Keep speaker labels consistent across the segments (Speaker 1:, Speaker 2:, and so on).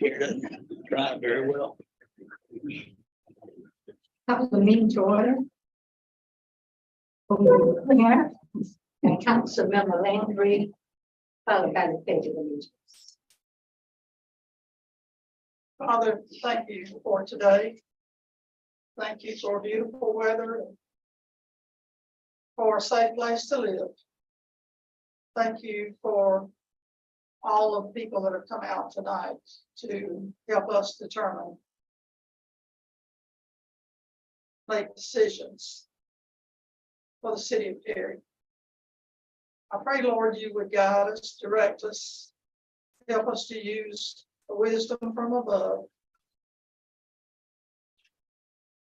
Speaker 1: Karen, trying very well.
Speaker 2: Call the meeting to order. Mayor and Councilmember Landry, followed by the pledge of allegiance.
Speaker 3: Father, thank you for today. Thank you for beautiful weather. For a safe place to live. Thank you for all of the people that have come out tonight to help us determine. Make decisions for the city of Perry. I pray, Lord, you would guide us, direct us, help us to use the wisdom from above.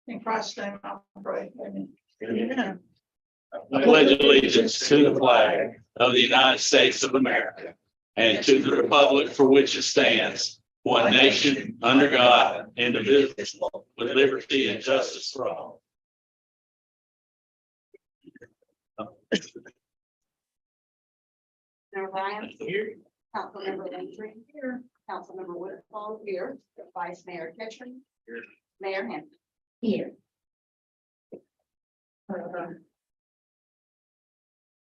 Speaker 3: In Christ's name, I pray. Amen.
Speaker 1: Amen. I pledge allegiance to the flag of the United States of America and to the republic for which it stands, one nation, under God, indivisible, with liberty and justice for all.
Speaker 4: Mayor Ryan,
Speaker 1: Here.
Speaker 4: Councilmember Landry here, Councilmember Woodfall here, Vice Mayor Ketchum.
Speaker 1: Here.
Speaker 4: Mayor Hampton.
Speaker 2: Here.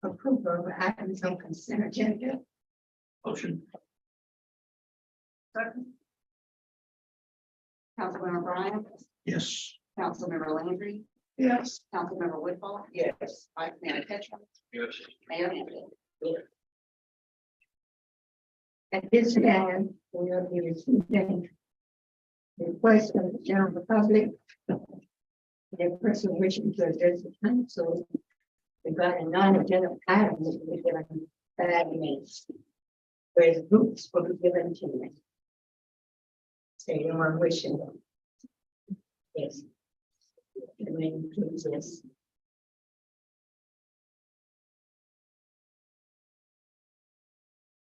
Speaker 2: Approval of items on consent agenda.
Speaker 1: Motion.
Speaker 3: Second.
Speaker 4: Councilmember Bryan,
Speaker 1: Yes.
Speaker 4: Councilmember Landry,
Speaker 3: Yes.
Speaker 4: Councilmember Woodfall. Yes. Vice Mayor Ketchum.
Speaker 1: Yes.
Speaker 4: Mayor Hampton.
Speaker 2: At this time, we will be receiving request of the general public. The person wishing to address the council regarding non-agenda items will be given 5 minutes. Whereas groups will be given 2 minutes. So anyone wishing. Yes. Please, yes.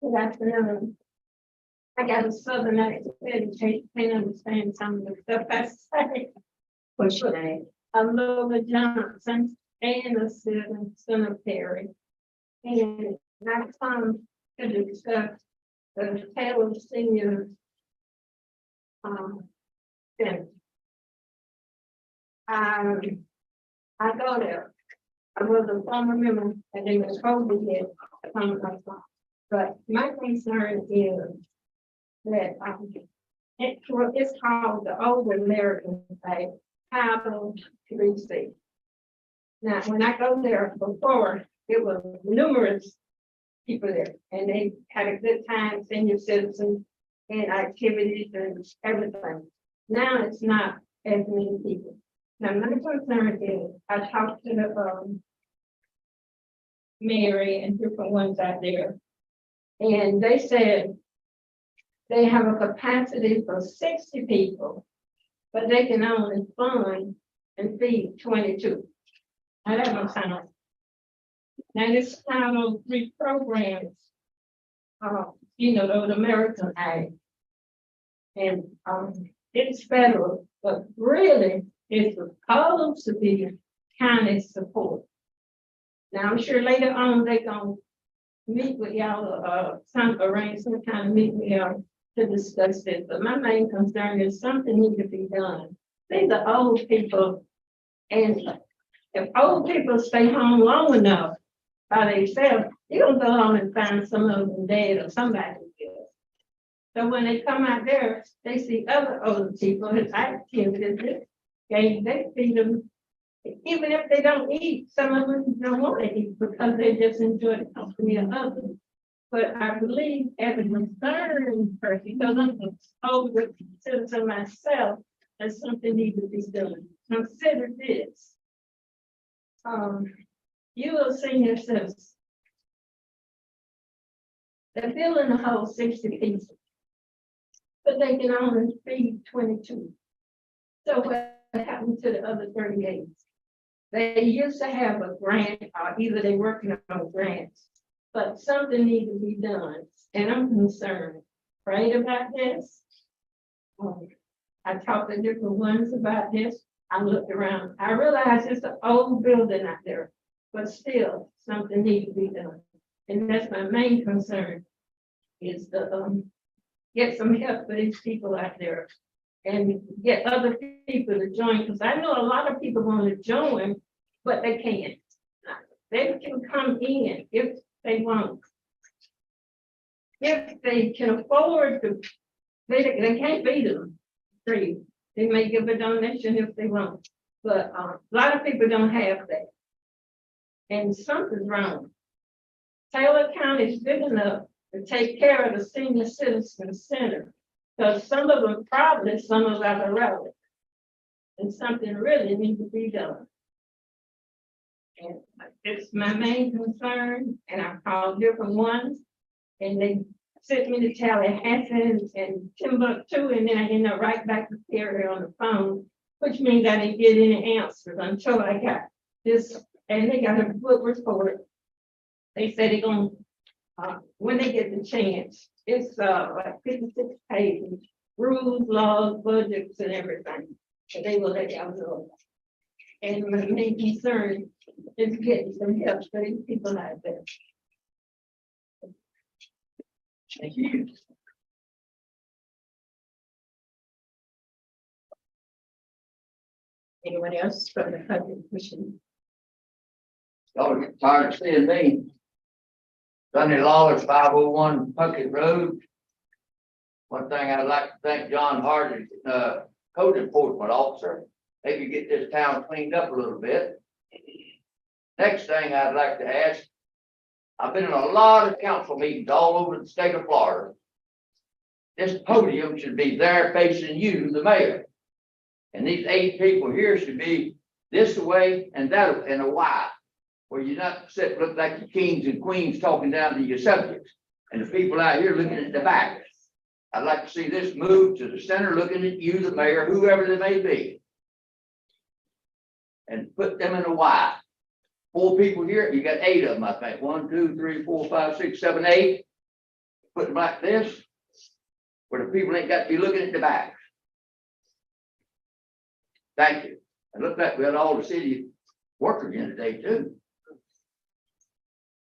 Speaker 5: Good afternoon. I got a southern accent, in case you can't understand some of the stuff I say.
Speaker 2: What's your name?
Speaker 5: I'm Lola Johnson and a citizen of Perry. And I come to discuss the Taylor Senior Center. I go there. I was a former member and they was holding it. But my concern is that it's called the Old American Way, Title 3C. Now, when I go there before, it was numerous people there, and they had a good time, senior citizens, and activities and everything. Now it's not as many people. Now, my concern is, I talked to the Mary and different ones out there. And they said they have a capacity for 60 people, but they can only fund and feed 22. Now that don't sound right. Now this Title 3 programs, the American Act, and it's federal, but really it's supposed to be county support. Now I'm sure later on they're gonna meet with y'all, arrange some kind of meet with y'all to discuss this. But my main concern is something needs to be done. These are old people, and if old people stay home long enough by themselves, you don't go home and find some of them dead or somebody else. So when they come out there, they see other older people, it's activities, they feed them. Even if they don't eat, some of them don't want to eat because they just enjoy the company of others. But I believe as a concerned person, because I'm an older citizen myself, that something needs to be done. Consider this. You are senior citizens. They're filling the whole 60 people, but they can only feed 22. So what happened to the other 38? They used to have a grant, or either they're working on grants, but something needs to be done, and I'm concerned. Prayed about this. I talked to different ones about this. I looked around. I realized it's an old building out there, but still something needs to be done. And that's my main concern is the get some help for these people out there. And get other people to join, because I know a lot of people want to join, but they can't. They can come in if they want. If they can afford to, they can't beat them free. They may give a donation if they want, but a lot of people don't have that. And something's wrong. Taylor County is big enough to take care of the senior citizen center. Because some of them probably, some of them are relevant. And something really needs to be done. And it's my main concern, and I called different ones, and they sent me to Tallahassee and Timbuktu, and then I ended up right back to Perry on the phone, which means I didn't get any answers until I got this, and they got a good report. They said they're gonna, when they get the chance, it's like 56 pages, rules, laws, budgets, and everything. And they will let y'all know. And my main concern is getting some help for these people out there.
Speaker 2: Thank you. Anyone else from the public wishing?
Speaker 6: Y'all get tired of seeing me. Sonny Lawler's 501 Puckett Road. One thing I'd like to thank John Hardy, code enforcement officer. Maybe get this town cleaned up a little bit. Next thing I'd like to ask, I've been in a lot of council meetings all over the state of Florida. This podium should be there facing you, the mayor. And these 8 people here should be this way and that and a Y. Where you're not sit look like the kings and queens talking down to your subjects. And the people out here looking at the back. I'd like to see this move to the center, looking at you, the mayor, whoever they may be. And put them in a Y. 4 people here, you got 8 of them, I think. 1, 2, 3, 4, 5, 6, 7, 8. Put them like this, where the people ain't got to be looking at the back. Thank you. It looked like we had all the city workers in today too.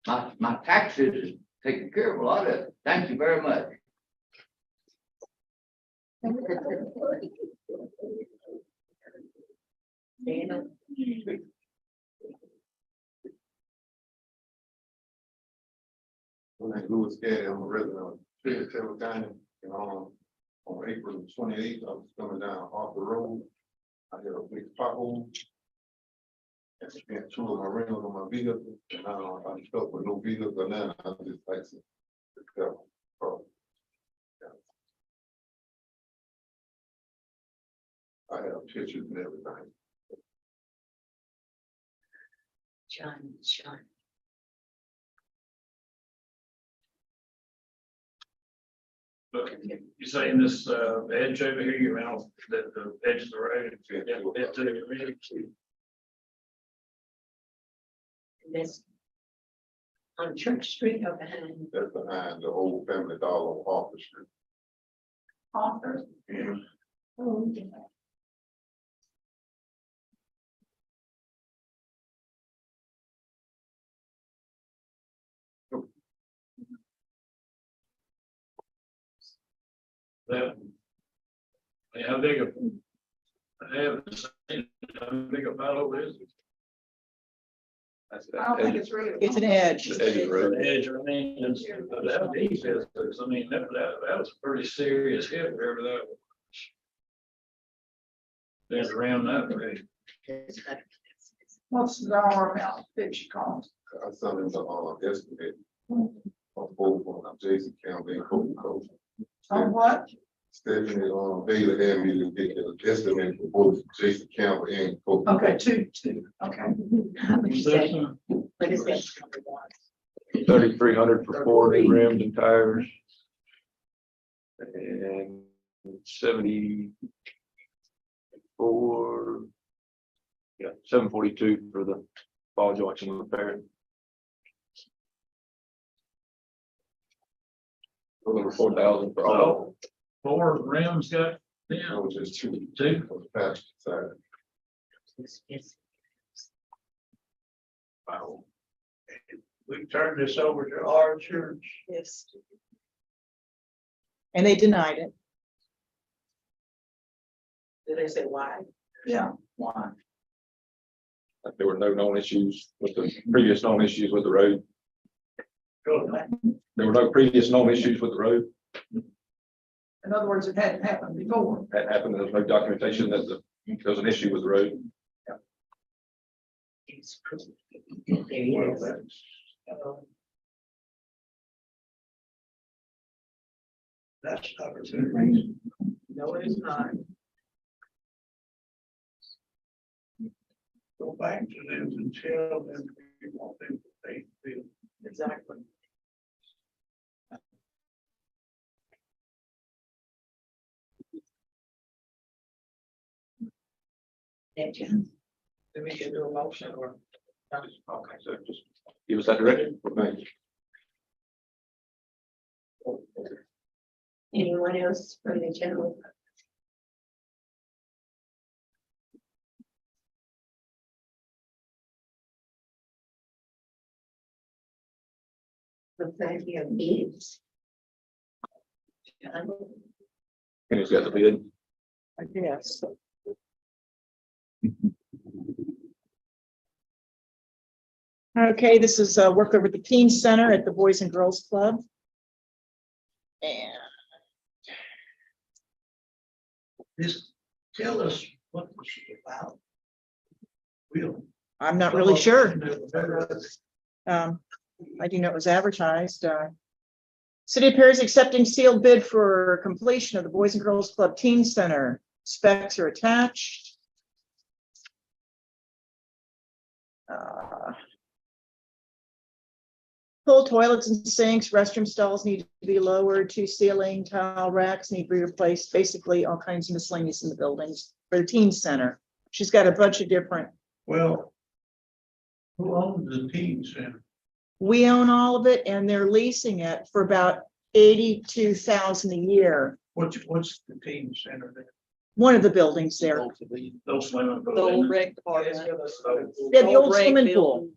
Speaker 6: My taxes is taking care of a lot of it. Thank you very much.
Speaker 7: My name is Louis Gaddy. I'm a resident of Taylor County. And on April 28th, I was coming down Arthur Road. I hit a big pothole. And spent 2 of my rims on my vehicle. And now I'm stuck with no vehicle now. I just like to go. I have pictures and everything.
Speaker 2: John.
Speaker 1: Look, you saying this edge over here, you know, the edge of the road.
Speaker 2: This on Church Street or behind?
Speaker 7: That's behind the old Family Dollar on Arthur Street.
Speaker 3: Author.
Speaker 2: Oh,
Speaker 1: How big a, I haven't seen how big a pile is.
Speaker 3: I don't think it's really.
Speaker 2: It's an edge.
Speaker 7: The edge of the road.
Speaker 1: Edge, I mean, that piece is, I mean, that was a pretty serious hit, wherever that was. There's around that way.
Speaker 3: What's the dollar amount that you cost?
Speaker 7: I sent him the estimate on both on Jason County and Coca-Cola.
Speaker 3: On what?
Speaker 7: Stephanie Bailey had me to get an estimate for both Jason Campbell and Coca-Cola.
Speaker 3: Okay, two, okay.
Speaker 2: How much is that? What is that?
Speaker 8: 3,300 for 4 new rims and tires. And 74. Yeah, 742 for the ball joints and repair. A little over 4,000 for all.
Speaker 1: 4 rims got,
Speaker 7: It
Speaker 1: yeah,
Speaker 7: was just 2
Speaker 1: 2.
Speaker 7: on the passenger side.
Speaker 1: Wow. We turned this over to our church.
Speaker 2: Yes.
Speaker 9: and they denied it.
Speaker 10: Did they say why?
Speaker 3: Yeah, why?
Speaker 8: Like there were no known issues with the previous known issues with the road. There were no previous known issues with the road.
Speaker 3: In other words, it hadn't happened before.
Speaker 8: That happened. There's no documentation that there was an issue with the road. Well, that's-
Speaker 10: That's not a good reason. No, it is not. Go back to them and tell them we want them to pay the bill. Exactly.
Speaker 2: Thank you.
Speaker 10: Let me get a motion or.
Speaker 8: Okay, so just give us that direction. Okay.
Speaker 2: Anyone else from the general? The plenty of needs.
Speaker 8: And it's got the bid.
Speaker 9: I guess. Okay, this is work over at the Teen Center at the Boys and Girls Club. And
Speaker 10: Just tell us what this is about. We'll.
Speaker 9: I'm not really sure. I do know it was advertised. City of Perry is accepting sealed bid for completion of the Boys and Girls Club Teen Center. Specs are attached. Full toilets and sinks, restroom stalls need to be lowered, 2 ceiling tile racks need to be replaced, basically all kinds of miscellaneous in the buildings for the teen center. She's got a bunch of different,
Speaker 10: Well. Who owns the teen center?
Speaker 9: we own all of it and they're leasing it for about 82,000 a year.
Speaker 10: What's the teen center there?
Speaker 9: One of the buildings there.
Speaker 10: Those women.
Speaker 5: The old rec department.
Speaker 9: Yeah, the old
Speaker 5: rec
Speaker 9: swimming
Speaker 5: building.
Speaker 9: pool.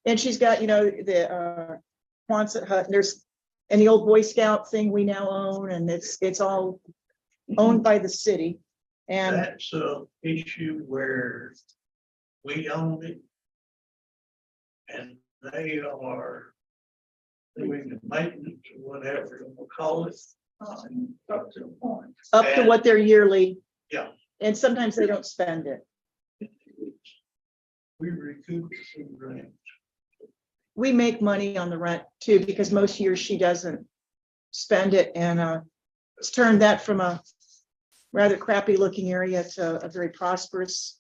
Speaker 9: And she's got, you know, the Quonset hut, and there's, and the old Boy Scout thing we now own, and it's all owned by the city. And
Speaker 10: That's a issue where we own it. And they are doing the maintenance or whatever we'll call it. Up to the point.
Speaker 9: up to what their yearly.
Speaker 10: Yeah.
Speaker 9: And sometimes they don't spend it.
Speaker 10: We recoup some rent.
Speaker 9: We make money on the rent too, because most years she doesn't spend it, and it's turned that from a rather crappy looking area to a very prosperous,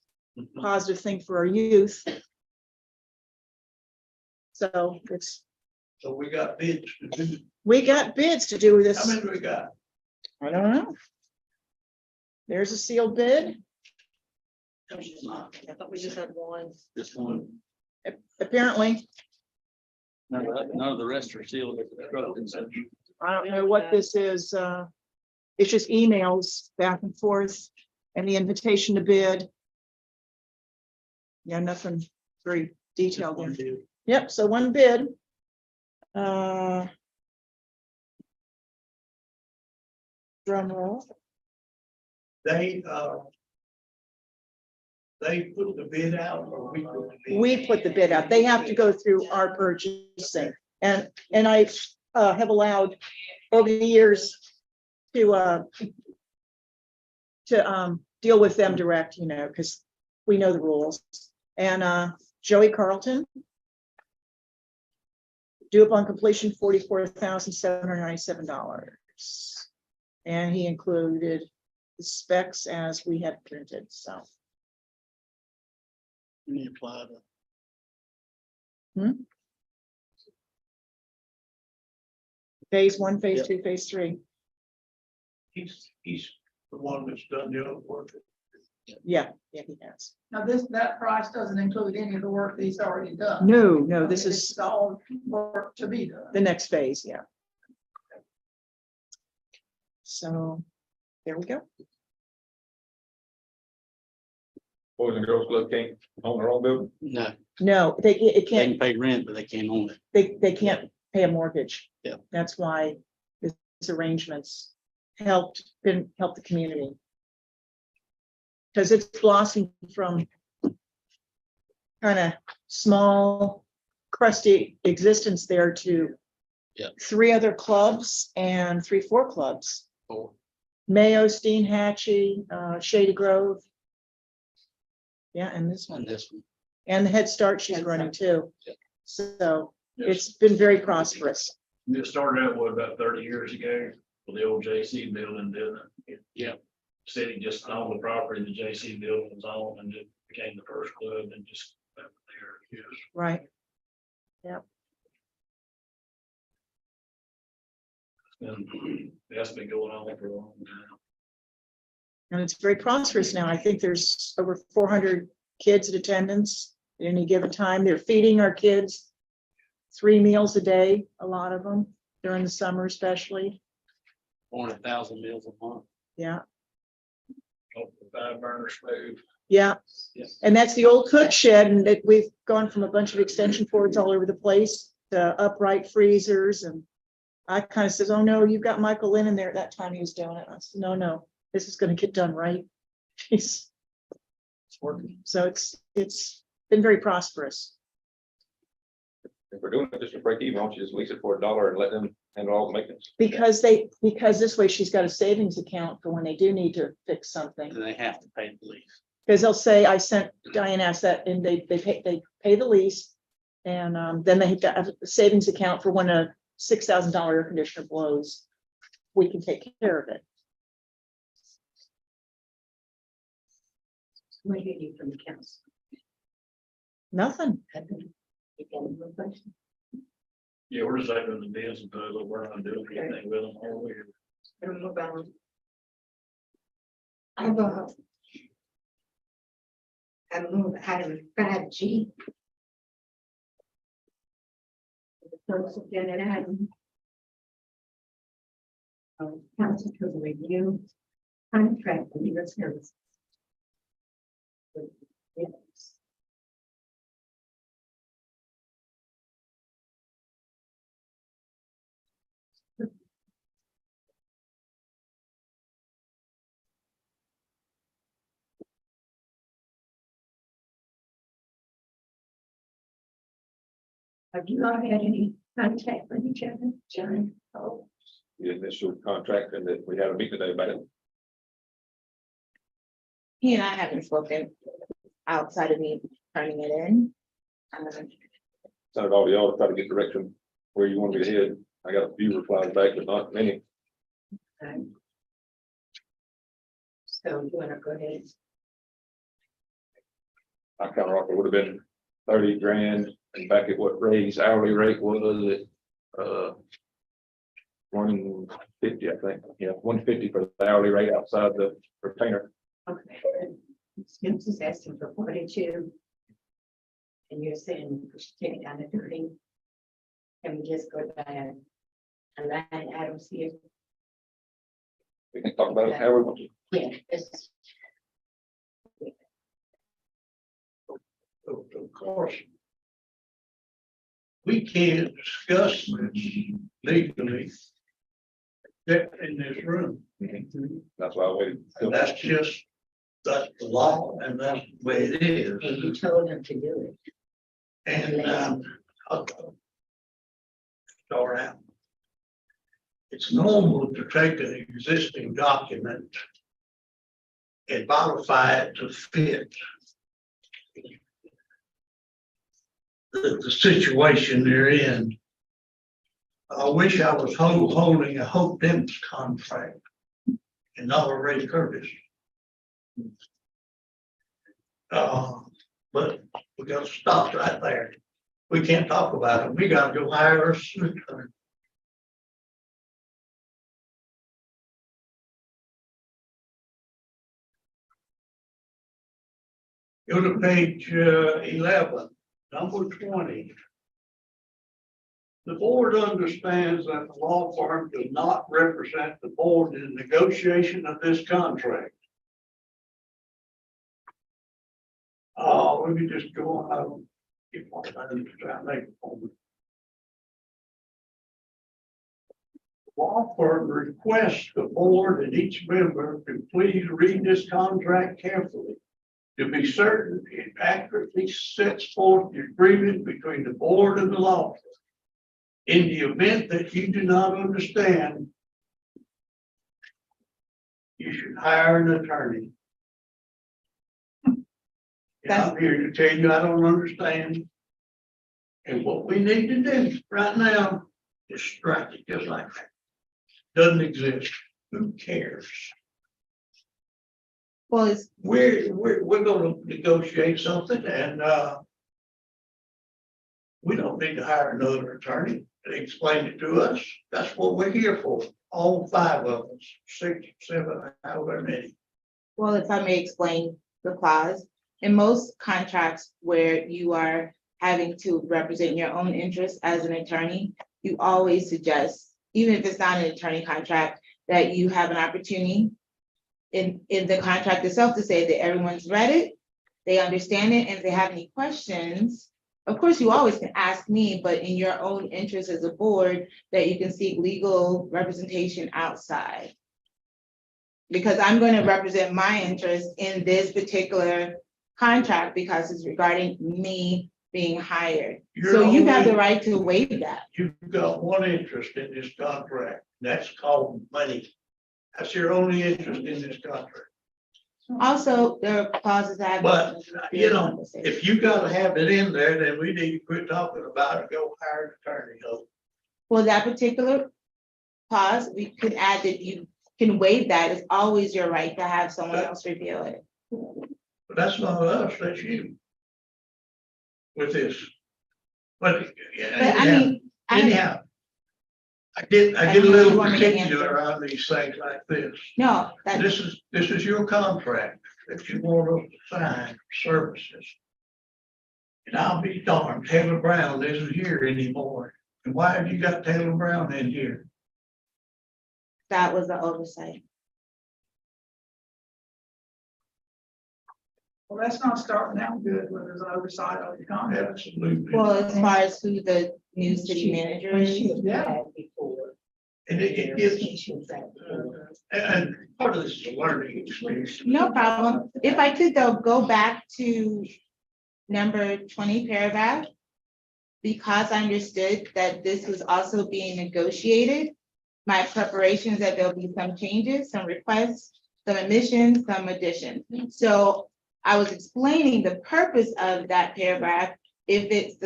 Speaker 9: positive thing for our youth. So it's,
Speaker 10: So we got bids to do.
Speaker 9: we got bids to do
Speaker 10: How
Speaker 9: this.
Speaker 10: many do we got?
Speaker 9: I don't know. There's a sealed bid.
Speaker 5: I thought we just had one.
Speaker 1: Just one.
Speaker 9: Apparently,
Speaker 1: None of the rest are sealed.
Speaker 9: I don't know what this is. It's just emails back and forth and the invitation to bid. Yeah, nothing very detailed there. Yep, so one bid. Drum roll.
Speaker 10: They put the bid out or we put the bid?
Speaker 9: We put the bid out. They have to go through our purchasing. And I have allowed over the years to deal with them direct, you know, because we know the rules. And Joey Carlton. Due upon completion, $44,797. And he included the specs as we had printed, so.
Speaker 1: We apply
Speaker 9: Phase 1, phase 2, phase 3.
Speaker 10: He's the one that's done the other work.
Speaker 9: Yeah, he has.
Speaker 3: Now, that price doesn't include any of the work that he's already done.
Speaker 9: No, this
Speaker 3: It's
Speaker 9: is
Speaker 3: all work to be done.
Speaker 9: the next phase, yeah. So, there we go.
Speaker 8: Boys and Girls Club can't own their own building.
Speaker 1: No,
Speaker 9: No, it
Speaker 1: they
Speaker 9: can't,
Speaker 1: can pay rent, but they can't own it.
Speaker 9: they can't pay a mortgage.
Speaker 1: Yeah.
Speaker 9: That's why arrangements helped the community. Because it's blossomed from kind of small, crusty existence there to
Speaker 1: Yeah.
Speaker 9: 3 other clubs and 4 clubs.
Speaker 1: Four.
Speaker 9: Mayo, Steenhatchee, Shady Grove. Yeah, and this one,
Speaker 1: And this one.
Speaker 9: and the Head Start she's running too.
Speaker 1: Yeah.
Speaker 9: So it's been very prosperous.
Speaker 10: It started out, what, about 30 years ago, with the old JC building, didn't it?
Speaker 1: Yeah.
Speaker 10: City just owned the property the JC building was on, and it became the first club, and just went there, yes.
Speaker 9: Right.
Speaker 10: And that's been going on for a long time.
Speaker 9: And it's very prosperous now. I think there's over 400 kids in attendance at any given time. They're feeding our kids 3 meals a day, a lot of them during the summer especially.
Speaker 1: 400,000 meals a month.
Speaker 9: Yeah,
Speaker 10: Off the 5-burner stove.
Speaker 9: yeah.
Speaker 1: Yes.
Speaker 9: And that's the old cook shed, and we've gone from a bunch of extension cords all over the place to upright freezers. And I kind of says, oh no, you've got Michael Lynn in there. At that time he was doing it. I said, no, this is going to get done right. It's working. So it's been very prosperous.
Speaker 8: If we're doing it just to break even, why don't you just lease it for $1 and let them handle all the maintenance?
Speaker 9: Because this way she's got a savings account for when they do need to fix something.
Speaker 1: And they have to pay the lease.
Speaker 9: Because they'll say, I sent Diane asked that, and they pay the lease. And then they have to have a savings account for when a $6,000 air conditioner blows. We can take care of it.
Speaker 2: What do you need from the council?
Speaker 9: Nothing.
Speaker 2: You got any more questions?
Speaker 10: Yeah, we're just opening the bids and put we're not doing anything with them all year.
Speaker 2: It'll move on. I move item 5G. The first agenda item. Council to review contract for legal services. Yes. Have you all had any contact with each other, John? Oh,
Speaker 8: The initial contract, and that we had a meeting today about it.
Speaker 11: He and I haven't spoken outside of me turning it in.
Speaker 8: Sent it all to y'all to try to get direction where you want to get ahead. I got a few replies back, but not many.
Speaker 2: so you wanna go ahead?
Speaker 8: I counter offer would have been 30 grand, and back at what Ray's hourly rate was it, 150, I think, yeah, 150 for the hourly rate outside the retainer.
Speaker 2: Okay. Skims is asking for 42. And you're saying we should take it down to 30. Can we just go down and line items here?
Speaker 8: We can talk about it however we want to.
Speaker 2: Yeah, it's
Speaker 10: Of course. We can't discuss this legally. Except in this room.
Speaker 8: That's why I waited.
Speaker 10: And that's the law, and that's the way it is.
Speaker 2: and you told them to do it.
Speaker 10: And, I'll start out. It's normal to take an existing document and modify it to fit the situation they're in. I wish I was holding a Hope Dent's contract and not a Ray Curtis. But we gotta stop right there. We can't talk about it. We gotta go hire a solicitor. Go to page 11, number 20. The board understands that the law firm does not represent the board in negotiation of this contract. Let me just go on. Get one item to try and make it for me. law firm requests the board and each member to please read this contract carefully. To be certain, it accurately sets forth the agreement between the board and the law firm. In the event that you do not understand, you should hire an attorney. And I'm here to tell you, I don't understand. And what we need to do right now is strike it just like that. Doesn't exist. Who cares?
Speaker 11: Well, it's,
Speaker 10: We're gonna negotiate something and, we don't need to hire another attorney to explain it to us. That's what we're here for. All five of us, 6, 7, however many.
Speaker 11: well, if I may explain the clause, in most contracts where you are having to represent your own interests as an attorney, you always suggest, even if it's not an attorney contract, that you have an opportunity in the contract itself to say that everyone's read it, they understand it, and if they have any questions, of course, you always can ask me, but in your own interest as a board, that you can seek legal representation outside. Because I'm going to represent my interest in this particular contract because it's regarding me being hired. So you have the right to waive that.
Speaker 10: You've got one interest in this contract, and that's called money. That's your only interest in this contract.
Speaker 11: Also, there are clauses that.
Speaker 10: But, you know, if you gotta have it in there, then we need to quit talking about it, go hire an attorney.
Speaker 11: For that particular clause, we could add that you can waive that. It's always your right to have someone else review it.
Speaker 10: But that's not us, that's you. With this. But.
Speaker 11: But I mean,
Speaker 10: Anyhow. I get a
Speaker 11: you
Speaker 10: little
Speaker 11: want me to
Speaker 10: particular
Speaker 11: answer?
Speaker 10: around these things like this.
Speaker 11: no, that,
Speaker 10: This is your contract that you want us to sign services. And I'll be darned, Taylor Brown isn't here anymore. And why have you got Taylor Brown in here?
Speaker 11: that was the oversight.
Speaker 3: Well, that's not starting out good when there's oversight of the contract.
Speaker 10: Absolutely.
Speaker 11: Well, as far as who the new city manager is.
Speaker 3: Yeah.
Speaker 10: And it gives, and part of this is a learning experience.
Speaker 11: No problem. If I could though, go back to number 20 paragraph. Because I understood that this was also being negotiated, my preparations that there'll be some changes, some requests, some omissions, some additions. So I was explaining the purpose of that paragraph, if it's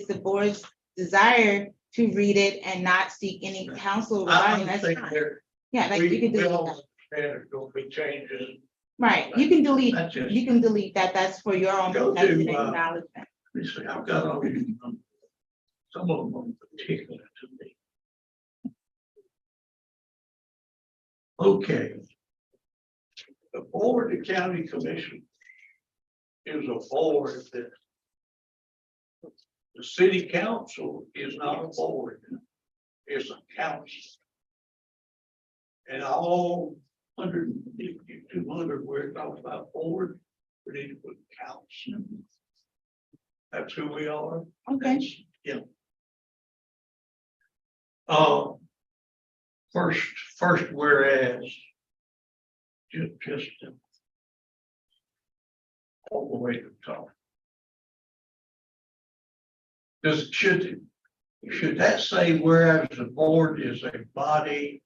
Speaker 11: the board's desire to read it and not seek any counsel regarding, that's
Speaker 10: think
Speaker 11: fine.
Speaker 10: there,
Speaker 11: Yeah, like you
Speaker 10: we
Speaker 11: can delete
Speaker 10: all
Speaker 11: that.
Speaker 10: understand there's gonna be changes.
Speaker 11: Right, you can delete,
Speaker 10: That's just,
Speaker 11: you can delete that, that's for your own
Speaker 10: Go to,
Speaker 11: protection and
Speaker 10: let
Speaker 11: acknowledgement.
Speaker 10: me see, I've got all these numbers. Some of them are particular to me. Okay. The Board of County Commission is a board that the city council is not a board, it's a council. And all 150, 200, we're talking about board, we need to put council. That's who we are.
Speaker 11: Okay.
Speaker 10: That's, yeah. First whereas. Just. All the way to the top. Should that say whereas the board is a body?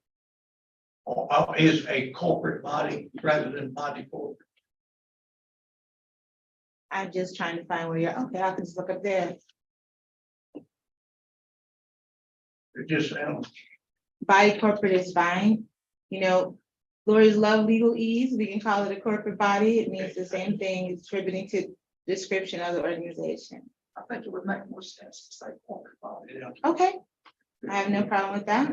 Speaker 10: Or is a corporate body rather than body corporate?
Speaker 11: I'm just trying to find where you're, okay, I can just look up there.
Speaker 10: It just sounds,
Speaker 11: Body corporate is fine, you know, lawyers love legalese, we can call it a corporate body, it means the same thing, it's attributing to description of the organization.
Speaker 3: I think it would make more sense to say corporate body.
Speaker 10: yeah.
Speaker 11: Okay, I have no problem with that.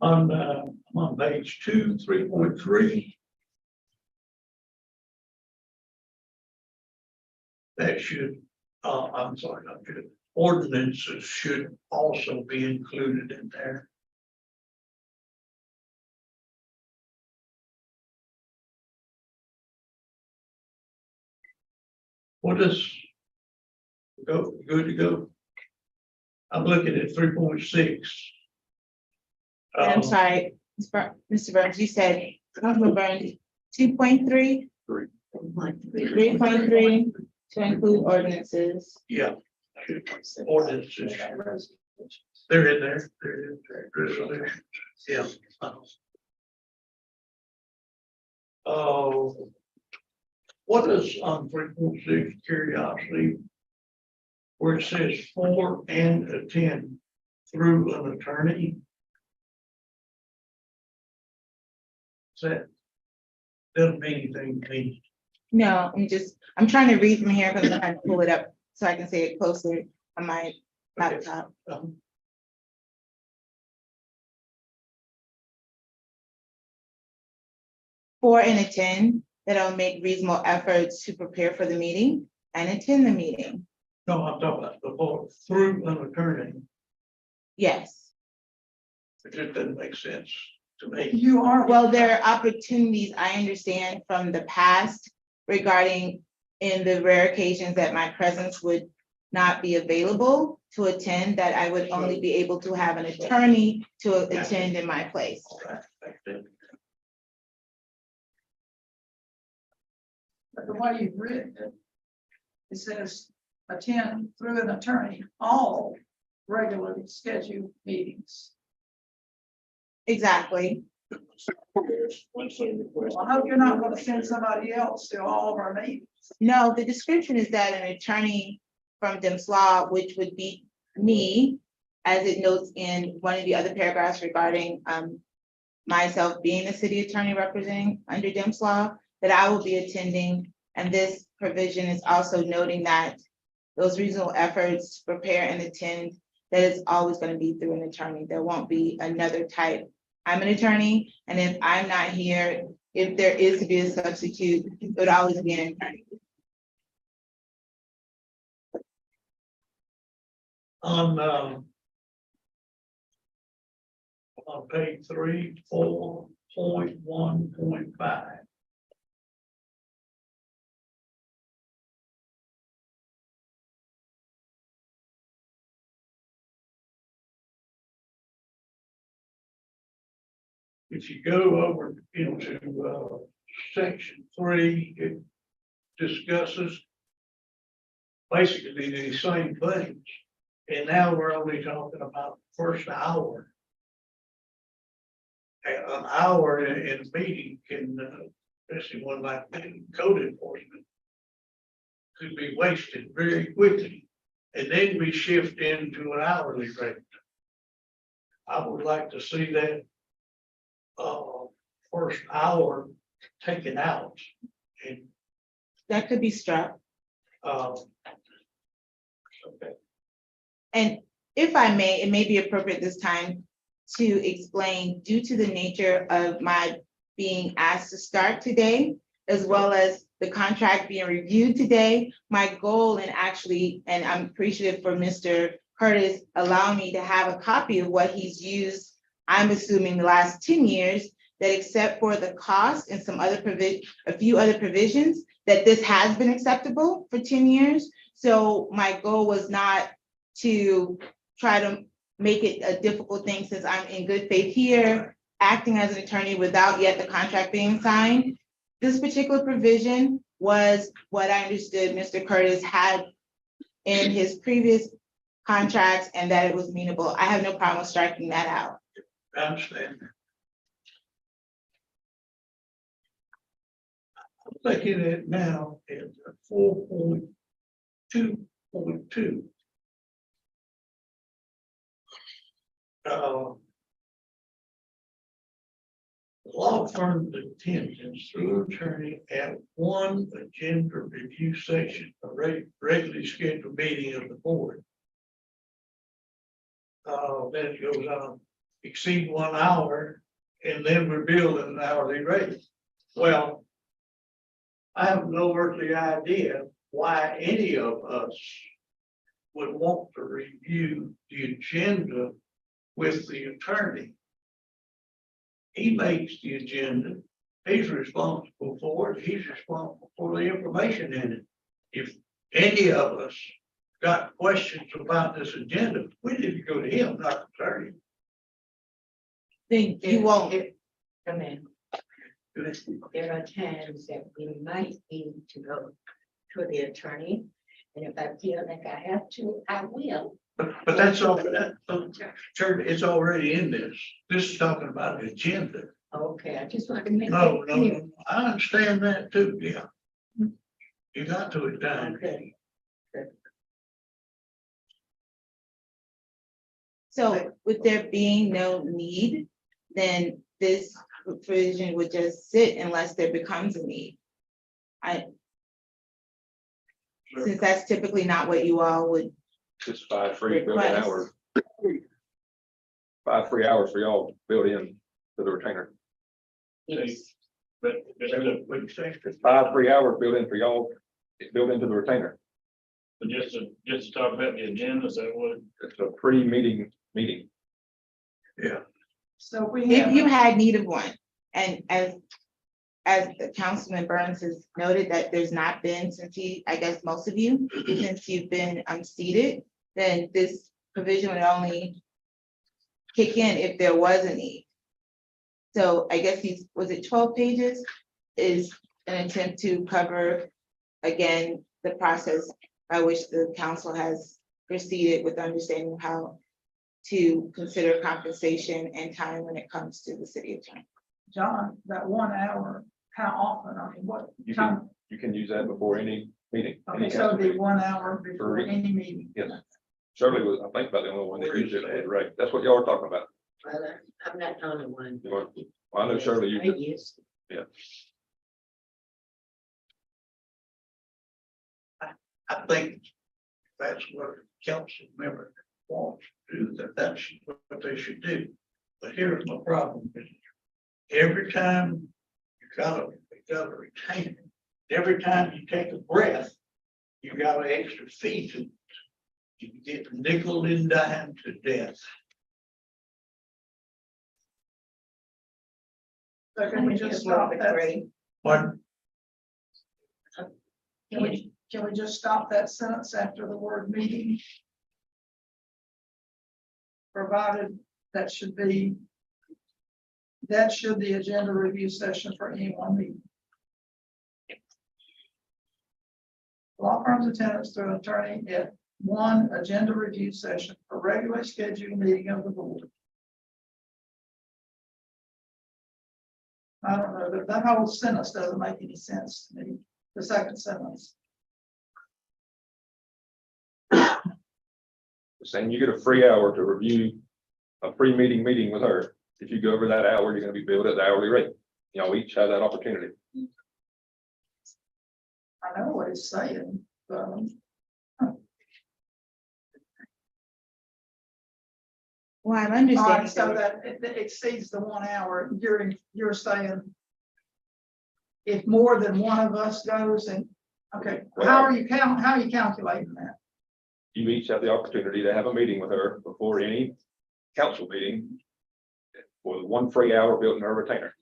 Speaker 10: On page 2, 3.3. That should, I'm sorry, not good. Ordinances should also be included in there. What is? Go, good to go. I'm looking at 3.6.
Speaker 11: I'm sorry, Mr. Burns, you said, Councilman Burns, 2.3? 3.3 to include ordinances.
Speaker 10: Yeah. Ordinances. They're in there. They're in there. Resolution. Yeah. Oh. What is on 3.6 curiosity? Where it says for and attend through an attorney? That doesn't mean anything to me.
Speaker 11: No, I'm trying to read from here because I'm trying to pull it up so I can say it closer on my laptop. For and attend, that I'll make reasonable efforts to prepare for the meeting and attend the meeting.
Speaker 10: No, I'm talking about the vote through an attorney.
Speaker 11: Yes.
Speaker 10: It just doesn't make sense to me.
Speaker 3: You are.
Speaker 11: Well, there are opportunities I understand from the past regarding in the rare occasions that my presence would not be available to attend, that I would only be able to have an attorney to attend in my place.
Speaker 3: But the way you've written it, it says attend through an attorney, all regularly scheduled meetings.
Speaker 11: Exactly.
Speaker 3: Well, I hope you're not gonna send somebody else to all of our meetings.
Speaker 11: No, the description is that an attorney from Dems Law, which would be me, as it notes in one of the other paragraphs regarding myself being the city attorney representing under Dems Law, that I will be attending. And this provision is also noting that those reasonable efforts to prepare and attend, that is always going to be through an attorney. There won't be another type. I'm an attorney, and if I'm not here, if there is to be a substitute, it would always be an attorney.
Speaker 10: On page 3, 4.1.5. If you go over into section 3, it discusses basically the same things. And now we're only talking about the first hour. An hour in a meeting can, especially one like code enforcement, could be wasted very quickly. And then we shift into an hourly rate. I would like to see that first hour taken out. And
Speaker 11: That could be struck.
Speaker 10: okay.
Speaker 11: And if I may, it may be appropriate this time to explain, due to the nature of my being asked to start today, as well as the contract being reviewed today, my goal and I'm appreciative for Mr. Curtis allowing me to have a copy of what he's used, I'm assuming the last 10 years, that except for the cost and some other a few other provisions, that this has been acceptable for 10 years. So my goal was not to try to make it a difficult thing, since I'm in good faith here, acting as an attorney without yet the contract being signed. This particular provision was what I understood Mr. Curtis had in his previous contracts, and that it was amenable. I have no problem with striking that out.
Speaker 10: I understand. I'm thinking it now is 4.2.2. Law firm attendance through attorney at one agenda review session, a regularly scheduled meeting of the board. Then it goes on, exceed 1 hour, and then we're billed at an hourly rate. Well, I have no earthly idea why any of us would want to review the agenda with the attorney. He makes the agenda, he's responsible for it, he's responsible for the information in it. If any of us got questions about this agenda, we need to go to him, not the attorney.
Speaker 11: Then you won't.
Speaker 2: Come in. There are times that we might need to go to the attorney. And if I feel like I have to, I will.
Speaker 10: But that's all, Church, it's already in this. This is talking about the agenda.
Speaker 2: Okay, I just want to make.
Speaker 10: No,
Speaker 2: it
Speaker 10: no,
Speaker 2: clear.
Speaker 10: no, I understand that too, yeah. You got to it down.
Speaker 2: Okay.
Speaker 11: So with there being no need, then this provision would just sit unless there becomes a need. Since that's typically not what you all would,
Speaker 8: Just 5 free built-in
Speaker 11: Request.
Speaker 8: hours. 5 free hours for y'all built in to the retainer.
Speaker 2: Yes.
Speaker 10: What you say?
Speaker 8: It's 5 free hours built in for y'all, built into the retainer.
Speaker 1: But just to talk about the agenda, is that what?
Speaker 8: It's a pre-meeting meeting.
Speaker 10: Yeah.
Speaker 3: So we
Speaker 11: if
Speaker 3: have,
Speaker 11: you had need of one, and as the Councilman Burns has noted that there's not been since I guess most of you, since you've been seated, then this provision would only kick in if there was a need. So I guess was it 12 pages is an attempt to cover, again, the process by which the council has proceeded with understanding how to consider compensation and time when it comes to the city attorney.
Speaker 3: John, that 1 hour, how often, I mean, what
Speaker 8: You
Speaker 3: time?
Speaker 8: can use that before any meeting. any
Speaker 3: Okay, so
Speaker 8: council
Speaker 3: it'd be
Speaker 8: meeting.
Speaker 3: 1 hour before
Speaker 8: Correct.
Speaker 3: any meeting.
Speaker 8: Yes. Shirley was, I think about the only one that used it, right? That's what y'all are talking about.
Speaker 2: Well, I'm not the only one.
Speaker 8: You want- Well, I know Shirley, you,
Speaker 2: Yes.
Speaker 10: I think that's what a council member wants to do, that's what they should do. But here's my problem. Every time you gotta retain it, every time you take a breath, you got an extra fee to it. You get nickel and dime to death.
Speaker 3: So can we just stop that?
Speaker 10: Pardon?
Speaker 3: Can we just stop that sentence after the word meeting? Provided that should the agenda review session for any one meeting. Law firm's attendance to an attorney at one agenda review session for regularly scheduled meeting of the board. I don't know, that whole sentence doesn't make any sense to me, the second sentence.
Speaker 8: saying you get a free hour to review a pre-meeting meeting with her. If you go over that hour, you're gonna be billed at the hourly rate. Y'all each have that opportunity.
Speaker 3: I know what it's saying, but.
Speaker 11: Well, I'm
Speaker 3: All right,
Speaker 11: understanding.
Speaker 3: so that it exceeds the 1 hour, you're saying. If more than one of us goes and, okay, how are you calculating that?
Speaker 8: You each have the opportunity to have a meeting with her before any council meeting. For the 1 free hour built in her retainer.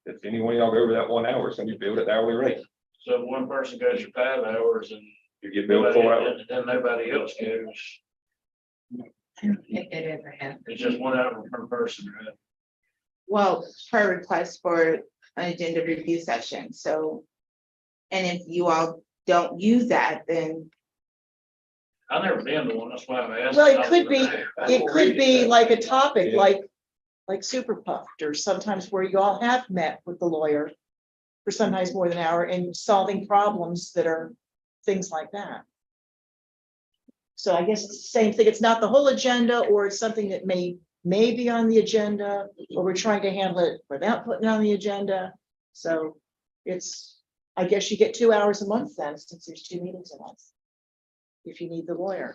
Speaker 8: If any one of y'all go over that 1 hour, it's gonna be billed at the hourly rate.
Speaker 1: So if one person goes for 5 hours and
Speaker 8: You get billed 4 hours.
Speaker 1: then nobody else goes,
Speaker 2: If it ever happens.
Speaker 1: it's just 1 hour per person, right?
Speaker 11: Well, her request for an agenda review session, so. And if you all don't use that, then
Speaker 1: I've never been to one, that's why I'm asking.
Speaker 9: Well, it could be like a topic, like Super Puffed, or sometimes where you all have met with the lawyer for sometimes more than an hour and solving problems that are things like that. So I guess it's the same thing. It's not the whole agenda, or it's something that may be on the agenda, or we're trying to handle it without putting it on the agenda. So it's, I guess you get 2 hours a month then, since there's 2 meetings a month. If you need the lawyer.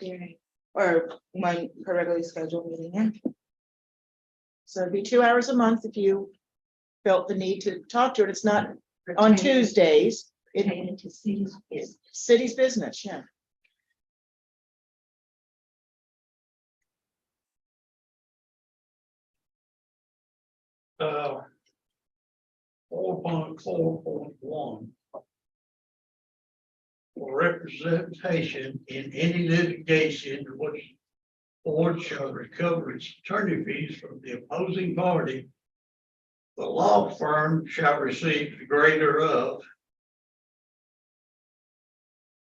Speaker 11: or one per regularly scheduled meeting. Yeah.
Speaker 9: So it'd be 2 hours a month if you felt the need to talk to it. It's not on Tuesdays.
Speaker 2: Pertaining to cities is.
Speaker 9: City's business, yeah.
Speaker 10: Uh. 4.4.1. for representation in any litigation which board shall recover its attorney fees from the opposing party. The law firm shall receive the greater of.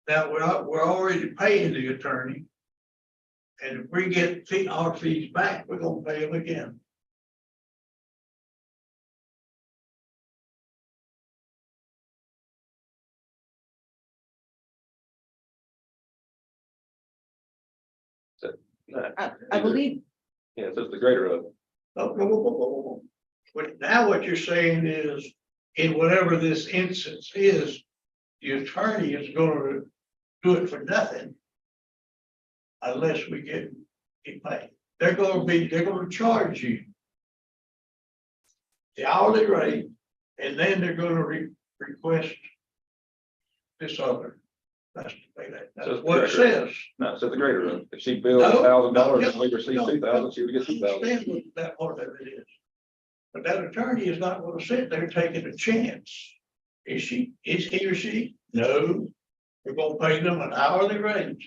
Speaker 10: Now, we're already paying the attorney. And if we get our fees back, we're gonna pay them again.
Speaker 11: I believe,
Speaker 8: Yeah, so it's the greater of.
Speaker 10: Oh. But now what you're saying is, in whatever this instance is, the attorney is gonna do it for nothing. Unless we get paid. They're gonna charge you the hourly rate, and then they're gonna request this other. That's to pay that. That's what it says.
Speaker 8: No, so the greater of. If she billed
Speaker 10: No,
Speaker 8: $1,000 and
Speaker 10: no,
Speaker 8: we received
Speaker 10: no,
Speaker 8: 2,000, she would get
Speaker 10: I
Speaker 8: 2,000.
Speaker 10: understand what that part of it is. But that attorney is not gonna sit there taking a chance. Is he or she? No, we're gonna pay them an hourly rate.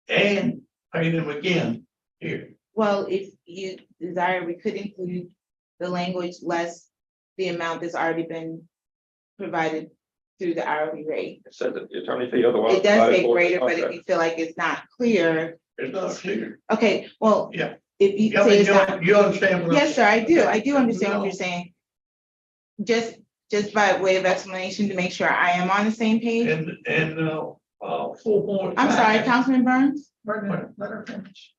Speaker 10: And pay them again here.
Speaker 11: well, if you desire, we could include the language less the amount that's already been provided through the hourly rate.
Speaker 8: It says that the attorney fee otherwise.
Speaker 11: It does
Speaker 8: provided
Speaker 11: say
Speaker 8: for in the
Speaker 11: greater, but if
Speaker 8: contract.
Speaker 11: you feel like it's not clear,
Speaker 10: It's not clear.
Speaker 11: okay, well,
Speaker 10: Yeah.
Speaker 11: if you
Speaker 10: Yeah,
Speaker 11: say it's
Speaker 10: you
Speaker 11: not.
Speaker 10: you understand what? I'm
Speaker 11: Yes, sir, I do.
Speaker 10: saying?
Speaker 11: I do understand what you're saying. Just by way of explanation to make sure I am on the same page.
Speaker 10: And 4.5.
Speaker 11: I'm sorry, Councilman Burns.
Speaker 10: Let her finish.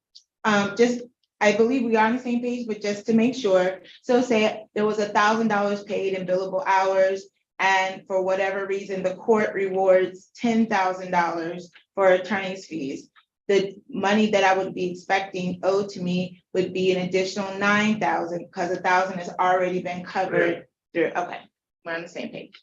Speaker 11: Just, I believe we are on the same page, but just to make sure. So say there was $1,000 paid in billable hours. And for whatever reason, the court rewards $10,000 for attorney's fees. The money that I would be expecting owed to me would be an additional 9,000 because 1,000 has already been covered through, okay, we're on the same page.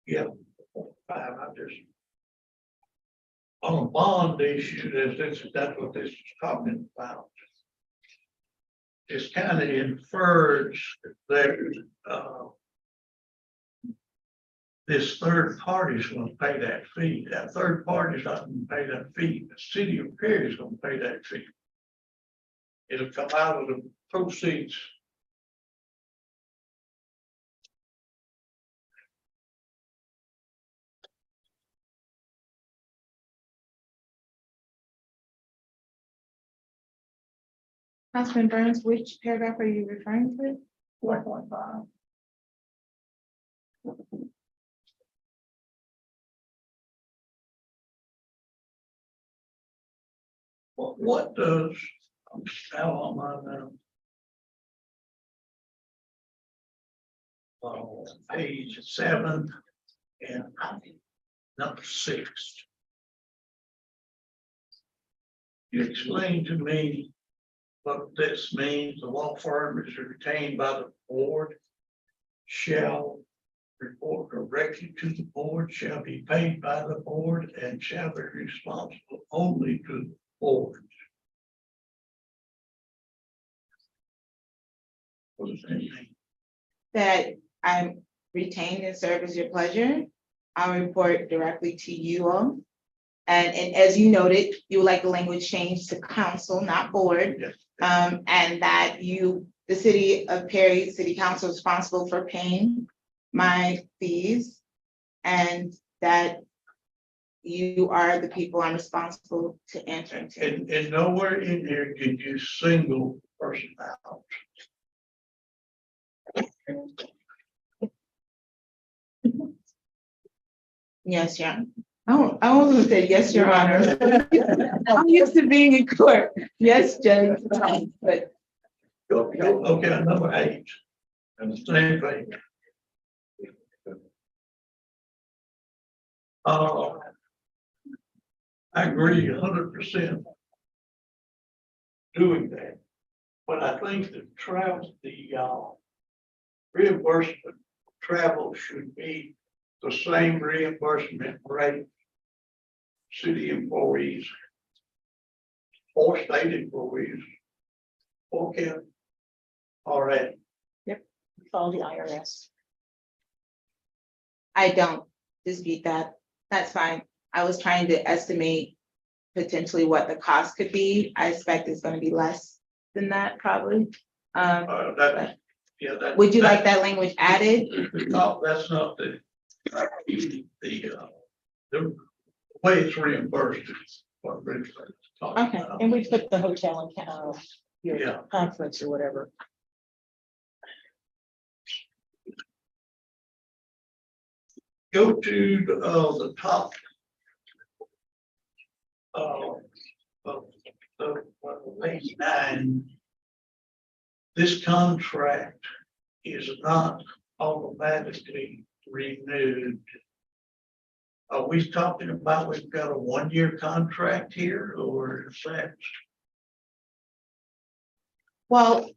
Speaker 10: Yeah. I just. On a bond issue, that's what this is talking about. It's kind of infers that, this third party is gonna pay that fee. That third party is not gonna pay that fee. The city of Perry is gonna pay that fee. It'll come out of the proceeds.
Speaker 11: Councilman Burns, which paragraph are you referring to?
Speaker 10: 4.5. What does, I'm now on my, page 7 and number 6. You explain to me what this means. The law firm is retained by the board, shall report directly to the board, shall be paid by the board, and shall be responsible only to the board. What does that mean?
Speaker 11: That I'm retained and serve as your pleasure. I'll report directly to you all. And as you noted, you would like the language changed to council, not board.
Speaker 10: Yes.
Speaker 11: And that the city of Perry City Council is responsible for paying my fees. And that you are the people I'm responsible to answer to.
Speaker 10: And nowhere in here did you single person out.
Speaker 11: Yes, yeah. Oh, I was gonna say, yes, your honor. I'm used to being in court. Yes, Judge. But
Speaker 10: Okay, number 8. And the same thing. I agree 100% doing that. But I think the reimbursement travel should be the same reimbursement rate city employees 4 state employees. Okay. All right,
Speaker 9: Call the IRS.
Speaker 11: I don't dispute that. That's fine. I was trying to estimate potentially what the cost could be. I expect it's gonna be less than that probably.
Speaker 10: that, yeah, that.
Speaker 11: Would you like that language added?
Speaker 10: No, that's not the way it's reimbursed is what Rick's talking
Speaker 11: Okay,
Speaker 10: about.
Speaker 9: And we put the hotel and,
Speaker 10: Yeah.
Speaker 9: your conference or whatever.
Speaker 10: Go to the top. Page 9. This contract is not automatically renewed. Are we talking about we've got a 1-year contract here, or is that?
Speaker 11: Well,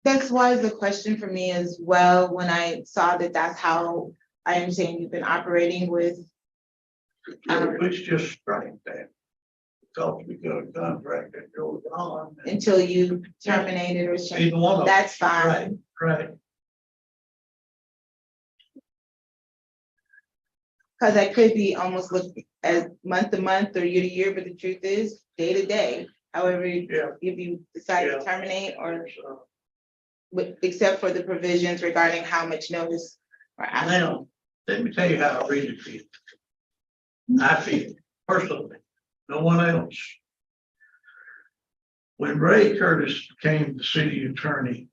Speaker 11: that's why the question for me as well, when I saw that that's how I understand you've been operating with.
Speaker 10: Let's just strike that. Because we got a contract that goes on.
Speaker 11: Until you terminate it or change,
Speaker 10: Either one of them.
Speaker 11: that's fine.
Speaker 10: Right.
Speaker 11: Cause I could be almost looking at month to month or year to year, but the truth is day to day. However, if
Speaker 10: Yeah.
Speaker 11: you decide to
Speaker 10: Yeah.
Speaker 11: terminate or
Speaker 10: So,
Speaker 11: except for the provisions regarding how much notice or after.
Speaker 10: now, let me tell you how I really feel. I feel personally, no one else. When Ray Curtis became the city attorney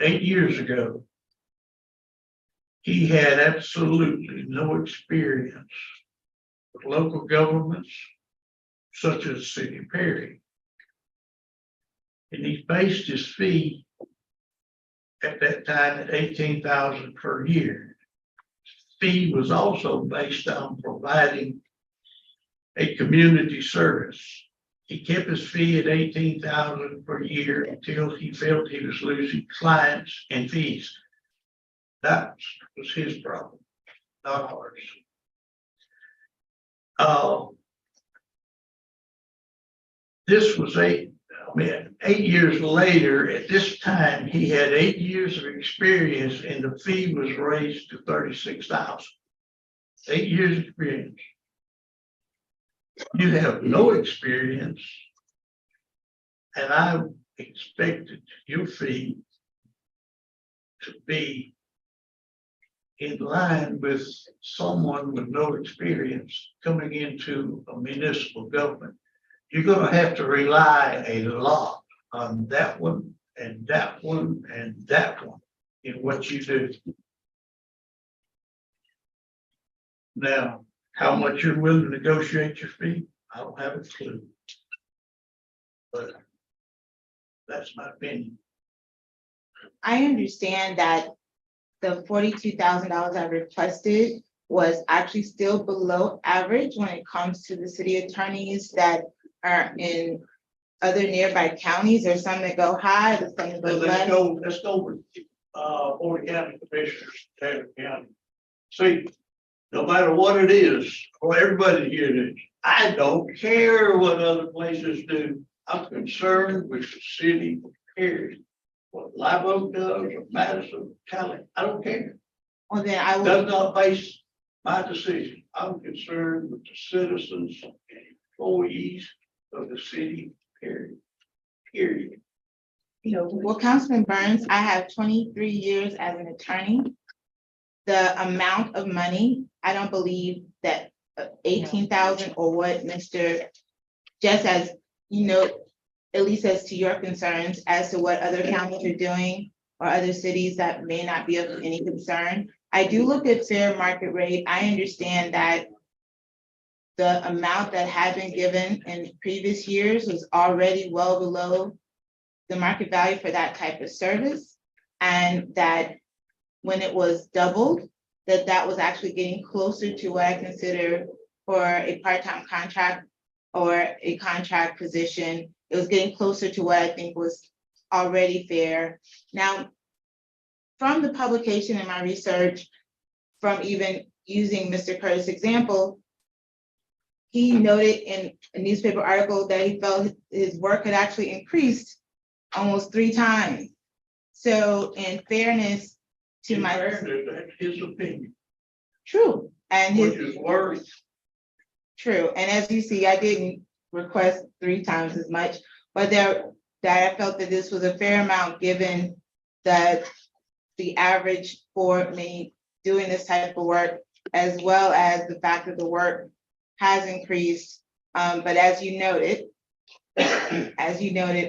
Speaker 10: 8 years ago, he had absolutely no experience with local governments such as City of Perry. And he based his fee at that time at $18,000 per year. Fee was also based on providing a community service. He kept his fee at $18,000 per year until he felt he was losing clients and fees. That was his problem, not ours. This was 8 years later. At this time, he had 8 years of experience and the fee was raised to $36,000. 8 years experience. You have no experience. And I expected your fee to be in line with someone with no experience coming into a municipal government. You're gonna have to rely a lot on that one and that one and that one in what you do. Now, how much you're willing to negotiate your fee, I don't have a clue. But that's my opinion.
Speaker 11: I understand that the $42,000 I requested was actually still below average when it comes to the city attorneys that are in other nearby counties. There's some that go high, there's some that go less.
Speaker 10: Let's go with, Board of County Commissioners, Taylor County. See, no matter what it is, for everybody here, I don't care what other places do. I'm concerned with the city, period. What Live Oak does, or Madison County, I don't care.
Speaker 11: Well, then I
Speaker 10: Does
Speaker 11: will,
Speaker 10: not base my decision. I'm concerned with the citizens and employees of the city, period. Period.
Speaker 11: well, Councilman Burns, I have 23 years as an attorney. The amount of money, I don't believe that 18,000 or what Mr. Just as, you know, at least as to your concerns as to what other counties are doing or other cities that may not be of any concern. I do look at fair market rate. I understand that the amount that had been given in previous years was already well below the market value for that type of service. And that when it was doubled, that was actually getting closer to what I consider for a part-time contract or a contract position. It was getting closer to what I think was already fair. Now, from the publication and my research, from even using Mr. Curtis' example, he noted in a newspaper article that he felt his work had actually increased almost 3 times. So in fairness to
Speaker 10: In
Speaker 11: my,
Speaker 10: fairness, that's his opinion,
Speaker 11: true, and
Speaker 10: which
Speaker 11: his,
Speaker 10: is worth.
Speaker 11: true, and as you see, I didn't request 3 times as much, but that I felt that this was a fair amount, given that the average for me doing this type of work, as well as the fact that the work has increased. But as you noted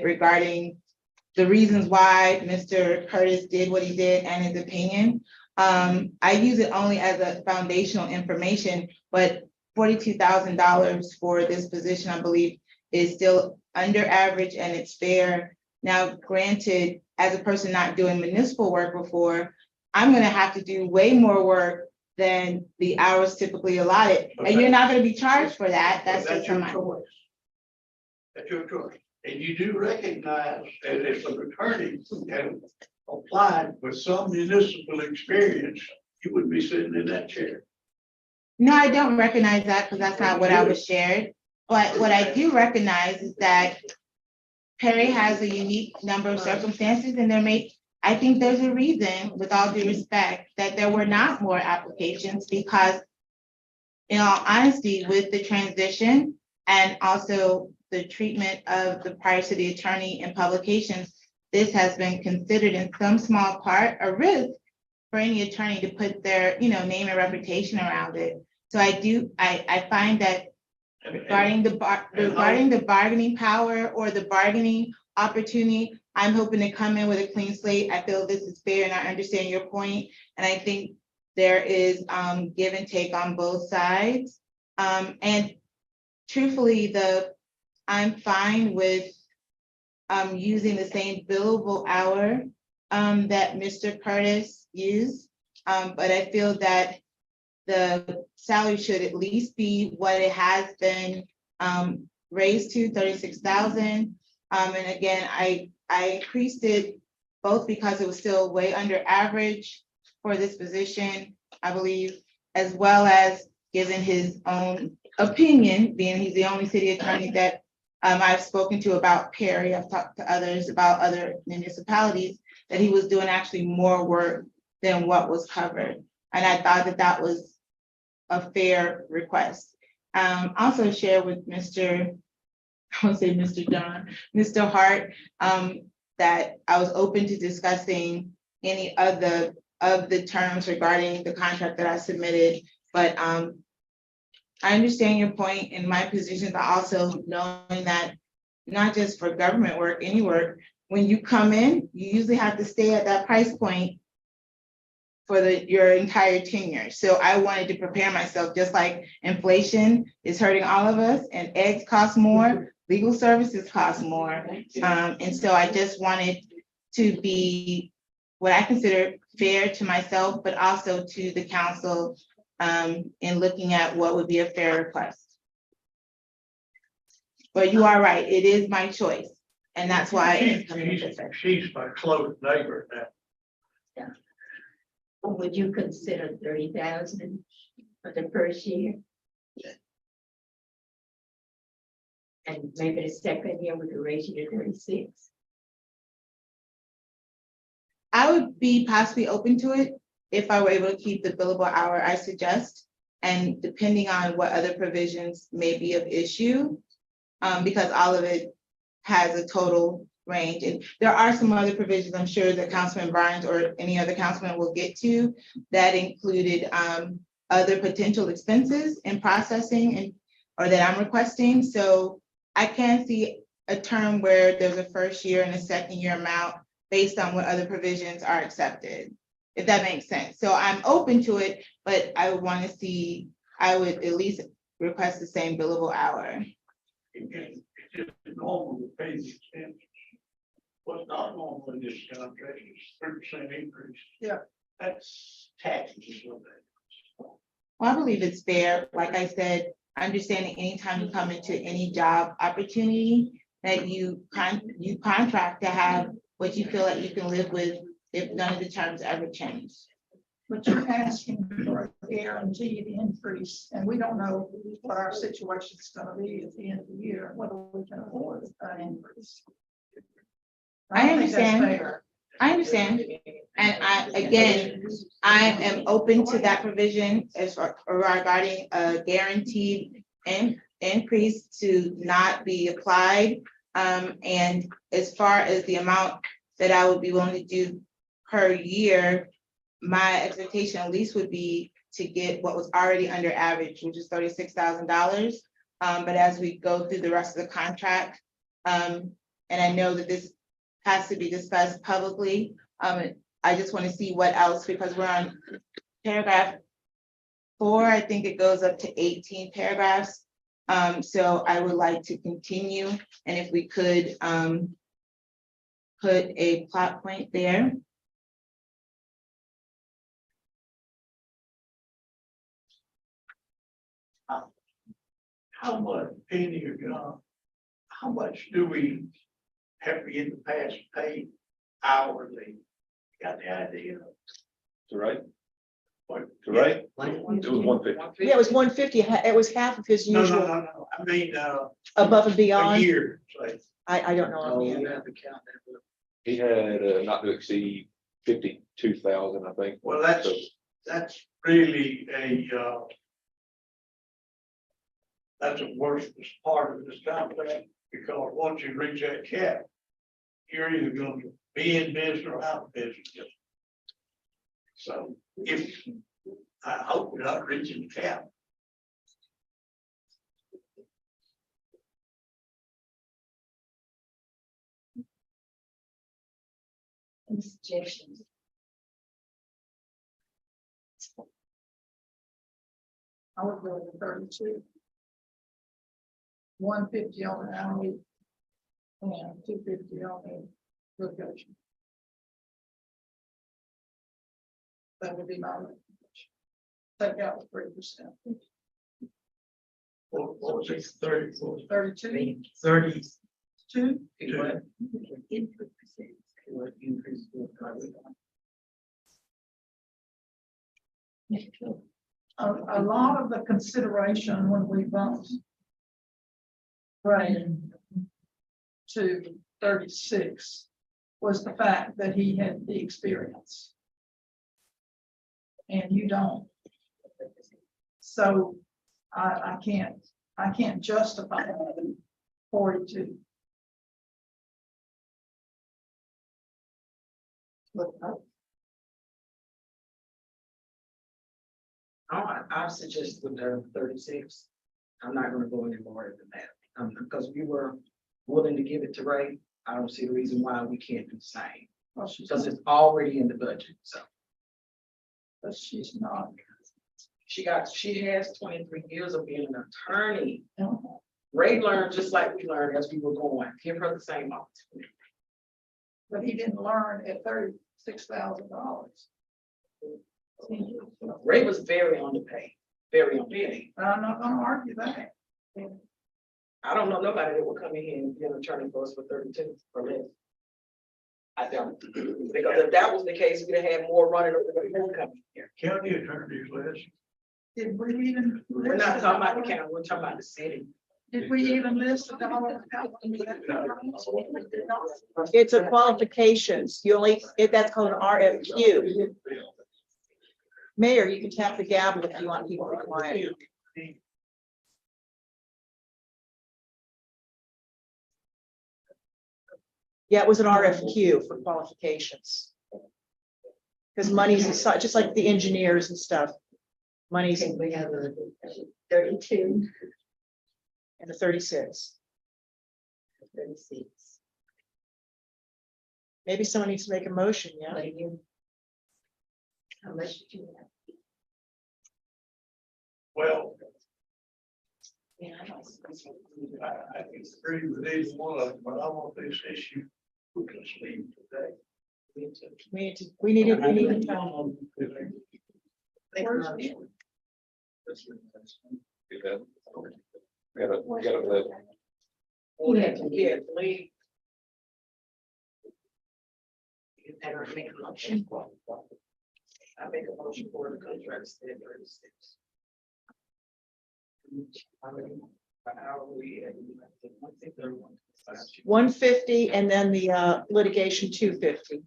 Speaker 11: regarding the reasons why Mr. Curtis did what he did and his opinion, I use it only as a foundational information, but $42,000 for this position, I believe, is still under average and it's fair. Now, granted, as a person not doing municipal work before, I'm gonna have to do way more work than the hours typically allotted, and you're not gonna be charged for that.
Speaker 10: But
Speaker 11: That's just
Speaker 10: your
Speaker 11: my.
Speaker 10: choice. That's your choice. And you do recognize that if an attorney had applied with some municipal experience, you would be sitting in that chair.
Speaker 11: No, I don't recognize that because that's not what I was shared. But what I do recognize is that Perry has a unique number of circumstances and I think there's a reason, with all due respect, that there were not more applications because in all honesty, with the transition and also the treatment of the prior city attorney in publications, this has been considered in some small part a risk for any attorney to put their, name and reputation around it. So I find that regarding the bargaining power or the bargaining opportunity, I'm hoping to come in with a clean slate. I feel this is fair and I understand your point. And I think there is give and take on both sides. And truthfully, I'm fine with using the same billable hour that Mr. Curtis used. But I feel that the salary should at least be what it has been raised to, 36,000. And again, I increased it both because it was still way under average for this position, I believe, as well as given his own opinion, being he's the only city attorney that I've spoken to about Perry. I've talked to others about other municipalities that he was doing actually more work than what was covered. And I thought that that was a fair request. Also share with Mr. Hart, that I was open to discussing any of the terms regarding the contract that I submitted, but I understand your point. In my position, but also knowing that not just for government work, any work, when you come in, you usually have to stay at that price point for your entire tenure. So I wanted to prepare myself, just like inflation is hurting all of us and eggs cost more, legal services cost more. And so I just wanted to be what I consider fair to myself, but also to the council in looking at what would be a fair request. But you are right, it is my choice. And that's why.
Speaker 10: She's my close neighbor now.
Speaker 2: Would you consider 30,000 for the first year? And maybe the second year we could raise you to 36.
Speaker 11: I would be possibly open to it if I were able to keep the billable hour I suggest. And depending on what other provisions may be of issue, because all of it has a total range. And there are some other provisions I'm sure that Councilman Barnes or any other councilman will get to that included other potential expenses in processing or that I'm requesting. So I can see a term where there's a first year and a second year amount based on what other provisions are accepted, if that makes sense. So I'm open to it, but I would want to see, I would at least request the same billable hour.
Speaker 10: It's just normal to pay the expenses. What's not normal in this contract is 30% increase. Yeah. That's taxes.
Speaker 11: Well, I believe it's fair. Like I said, understanding anytime you come into any job opportunity that you contract to have what you feel like you can live with if none of the terms ever change.
Speaker 3: But you're asking for guaranteed increase, and we don't know what our situation is gonna be at the end of the year, whether we can afford an increase.
Speaker 11: I
Speaker 3: don't think that's
Speaker 11: understand.
Speaker 3: fair.
Speaker 11: I understand. And I am open to that provision as far regarding a guaranteed increase to not be applied. And as far as the amount that I would be willing to do per year, my expectation at least would be to get what was already under average, which is $36,000. But as we go through the rest of the contract, and I know that this has to be discussed publicly, I just want to see what else, because we're on paragraph 4, I think it goes up to 18 paragraphs. So I would like to continue, and if we could put a plot point there.
Speaker 10: How much, Penny or John, how much do we have we in the past paid hourly? Got the idea?
Speaker 8: To right,
Speaker 10: What?
Speaker 8: to right, it was 150.
Speaker 9: Yeah, it was 150. It was half of his
Speaker 10: No, no,
Speaker 9: usual
Speaker 10: no, no, I mean,
Speaker 9: above and
Speaker 10: a
Speaker 9: beyond.
Speaker 10: year, say.
Speaker 9: I don't know. offhand.
Speaker 8: He had not to exceed 52,000, I think.
Speaker 10: Well,
Speaker 8: So,
Speaker 10: that's really that's a worst part of this contract, because once you reach that cap, you're either going to be in business or out of business. So if, I hope we're not reaching the cap.
Speaker 2: Any suggestions?
Speaker 3: I would go with 32. 150 on the hourly. And 250 on the location. That would be my recommendation. Take out the 3%.
Speaker 10: What was it, 34?
Speaker 3: 32.
Speaker 10: 32?
Speaker 3: A lot of the consideration when we bumped Ray to 36 was the fact that he had the experience. And you don't. So I can't justify 42.
Speaker 12: I suggest with the 36. I'm not gonna go any more than that, because we were willing to give it to Ray. I don't see the reason why we can't do the same,
Speaker 3: Well, she's
Speaker 12: because it's already in the budget, so.
Speaker 3: but she's not.
Speaker 12: She has 23 years of being an attorney. Ray learned just like we learned as we were going, give her the same opportunity.
Speaker 3: But he didn't learn at $36,000.
Speaker 12: Ray was very underpaid, very underpaid.
Speaker 3: I'm not gonna argue that.
Speaker 12: I don't know nobody that would come in here and be an attorney for us for 32 or less. I don't, because if that was the case, we'd have had more running over the coming here.
Speaker 10: County attorney's list.
Speaker 3: Did we even?
Speaker 12: We're not talking about the county, we're talking about the city.
Speaker 3: Did we even list the dollar?
Speaker 9: It's a qualifications. You only, that's called an RFQ. Mayor, you can tap the gavel if you want people to be quiet. Yeah, it was an RFQ for qualifications. Because money's aside, just like the engineers and stuff. Money's in
Speaker 2: We have a 32.
Speaker 9: the 36.
Speaker 2: 36.
Speaker 9: Maybe someone needs to make a motion, yeah?
Speaker 2: What do you? How much do you have?
Speaker 10: Well,
Speaker 2: Yeah, I don't see.
Speaker 10: I agree with either one of them, but I want this issue we can leave today.
Speaker 9: We need to time.
Speaker 8: get that. We gotta let.
Speaker 12: Yeah, leave. You better make a motion. I make a motion for the contract stay at 36. I mean, hourly and I think they're
Speaker 9: 150 and then the litigation 250.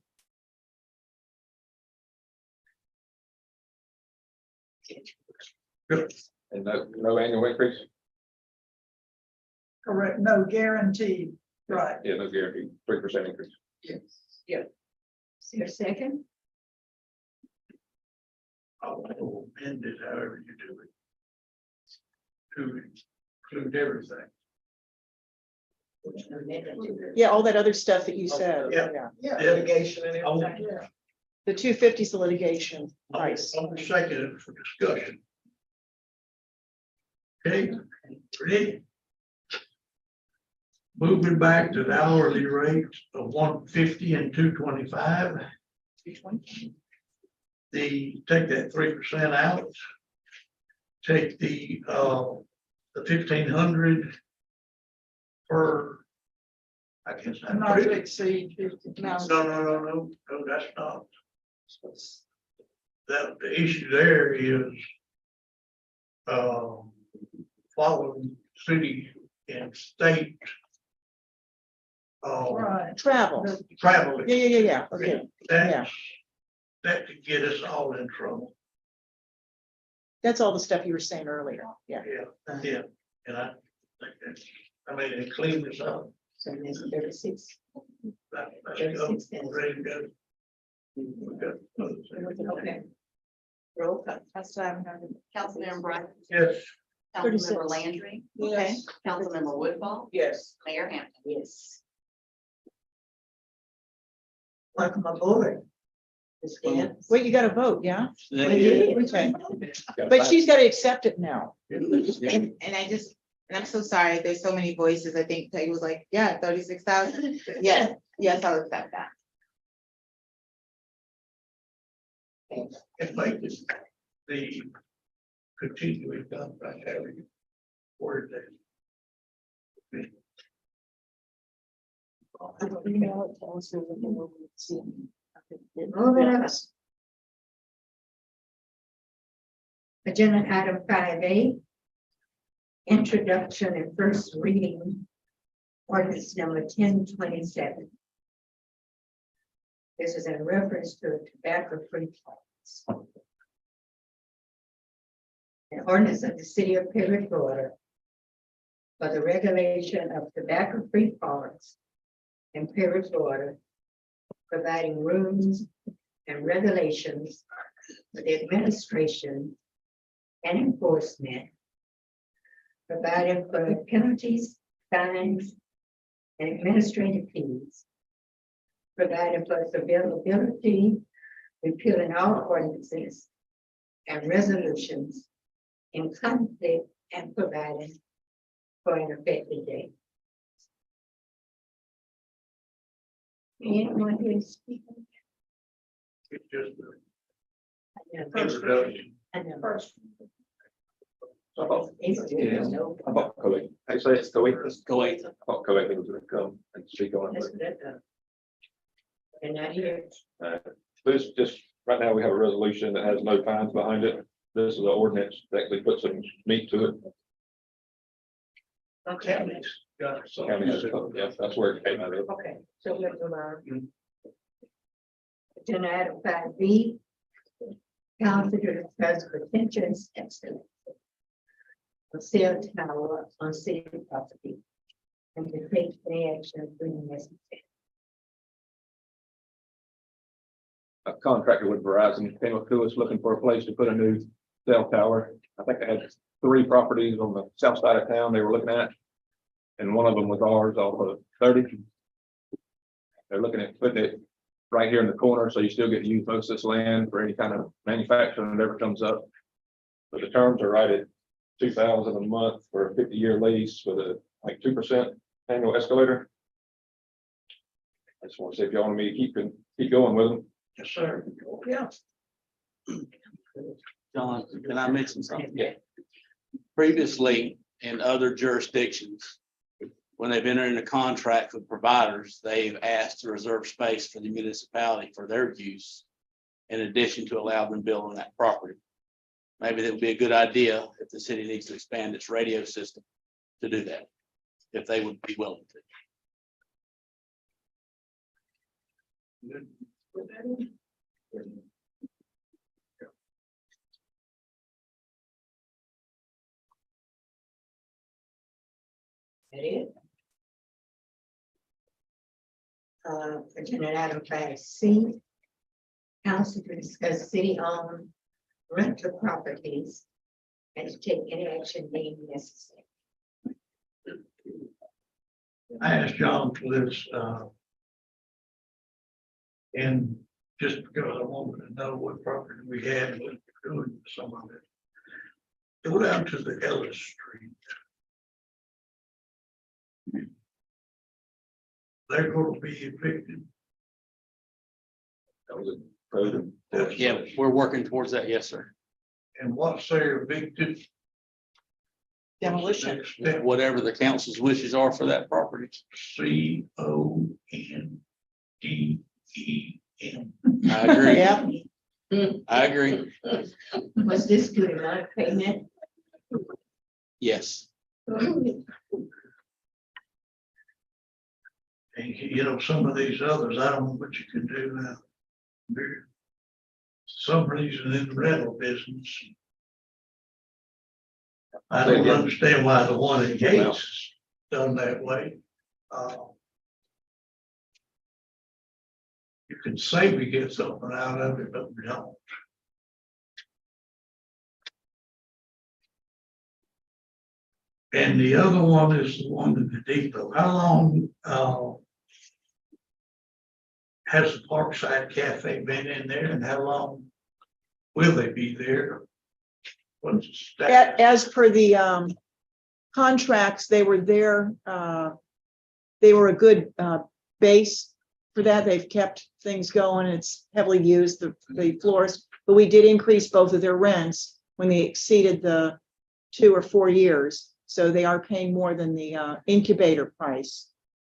Speaker 8: And no annual increase?
Speaker 3: Correct, no guaranteed, right.
Speaker 8: Yeah, no guarantee, 3% increase.
Speaker 3: Yes.
Speaker 2: Is there a second?
Speaker 10: I'll amend it however you do it. To include everything.
Speaker 9: Yeah, all that other stuff that you said.
Speaker 10: Yeah.
Speaker 3: Yeah.
Speaker 12: litigation and
Speaker 10: I'll-
Speaker 12: everything.
Speaker 3: Yeah.
Speaker 9: The 250 is the litigation price.
Speaker 10: I'm second it for discussion. Okay, ready? Moving back to the hourly rate of 150 and 225. Take that 3% out. Take the 1,500 per. I guess.
Speaker 3: Not to exceed 50.
Speaker 10: No, that's not. That, the issue there is following city and state
Speaker 3: Right.
Speaker 9: Travel.
Speaker 10: travel.
Speaker 9: Yeah. Okay.
Speaker 10: That's, that could get us all in trouble.
Speaker 9: That's all the stuff you were saying earlier. Yeah.
Speaker 10: Yeah, and I think that's, I mean, it cleans us up.
Speaker 2: So there's 36.
Speaker 10: That's
Speaker 2: 36
Speaker 10: go,
Speaker 2: cents.
Speaker 10: ready to go. We got other things.
Speaker 2: Okay. Roll call.
Speaker 11: That's what I'm having.
Speaker 4: Councilmember Bright,
Speaker 10: Yes,
Speaker 4: Councilmember
Speaker 9: 36.
Speaker 4: Landry,
Speaker 11: Okay.
Speaker 4: Councilmember Woodball,
Speaker 12: Yes.
Speaker 4: Mayor Hampton.
Speaker 2: Yes.
Speaker 3: Welcome aboard.
Speaker 2: Ms. Dance.
Speaker 9: Wait, you got to vote, yeah?
Speaker 2: Yeah.
Speaker 9: Okay. But she's got to accept it now.
Speaker 11: And I'm so sorry, there's so many voices, I think Peggy was like, yeah, 36,000. Yes, I'll accept that.
Speaker 10: and make this the continuing contract having word that.
Speaker 2: Moving on. Agenda item 5A. Introduction and first reading. Ordinance number 1027. This is in reference to tobacco-free products. An ordinance of the city of Perry, Florida, for the regulation of tobacco-free products in Perry, Florida, providing rules and regulations for the administration and enforcement, providing for penalties, fines, and administrative fees, providing for its availability, repealing all ordinances and resolutions in conflict, and providing for an effective date. Anyone here speak?
Speaker 10: It's just
Speaker 2: I know.
Speaker 10: an introduction.
Speaker 2: I know.
Speaker 3: First.
Speaker 8: I thought Colleen, I say it's Colleen.
Speaker 1: Colleen.
Speaker 8: I thought Colleen was gonna come and speak on
Speaker 2: That's
Speaker 8: it.
Speaker 2: what I thought. They're not here.
Speaker 8: This just, right now, we have a resolution that has no fines behind it. This is an ordinance that actually puts some meat to it.
Speaker 2: Okay,
Speaker 10: Counties got it, so-
Speaker 8: County has, yeah, that's where it came out of.
Speaker 2: okay, so we're going. Agenda item 5B. Council to discuss potential excellence. For sale tower on city property. And to take any action when necessary.
Speaker 8: A contractor with Verizon came up to us looking for a place to put a new cell tower. I think they had 3 properties on the south side of town they were looking at. And one of them was ours off of 30. They're looking at putting it right here in the corner, so you still get to use most of this land for any kind of manufacturing that ever comes up. But the terms are right at $2,000 a month for a 50-year lease with a like 2% annual escalator. I just want to see if y'all want me to keep going with them.
Speaker 10: Yes, sir.
Speaker 3: Yeah.
Speaker 1: John, can I mention something?
Speaker 8: Yeah.
Speaker 1: Previously, in other jurisdictions, when they've entered into contract with providers, they've asked to reserve space for the municipality for their use. in addition to allow them to build on that property. Maybe that would be a good idea if the city needs to expand its radio system to do that, if they would be willing to.
Speaker 2: That it? Agenda item 5C. Council to discuss city-owned rental properties and to take any action being necessary.
Speaker 10: I asked John for this, and just because I wanted to know what property we had, what we're doing with some of it. Go down to the Ellis Street. They're going to be evicted.
Speaker 8: That was a program.
Speaker 1: Yeah, we're working towards that. Yes, sir.
Speaker 10: And once they're evicted.
Speaker 9: Demolition.
Speaker 10: next step?
Speaker 1: Whatever the council's wishes are for that property.
Speaker 10: CONDEM.
Speaker 1: I agree.
Speaker 9: Yeah,
Speaker 1: I agree.
Speaker 2: Was this good enough payment?
Speaker 1: Yes.
Speaker 10: And you know, some of these others, I don't know what you can do now. For some reason in the rental business. I don't understand why the one in Gates is done that way. You can say we get something out of it, but we don't. And the other one is the one in the depot. How long, has the Parkside Cafe been in there and how long will they be there? What's the status?
Speaker 9: as per the contracts, they were there, they were a good base for that. They've kept things going. It's heavily used, the floors, but we did increase both of their rents when they exceeded the 2 or 4 years. So they are paying more than the incubator price.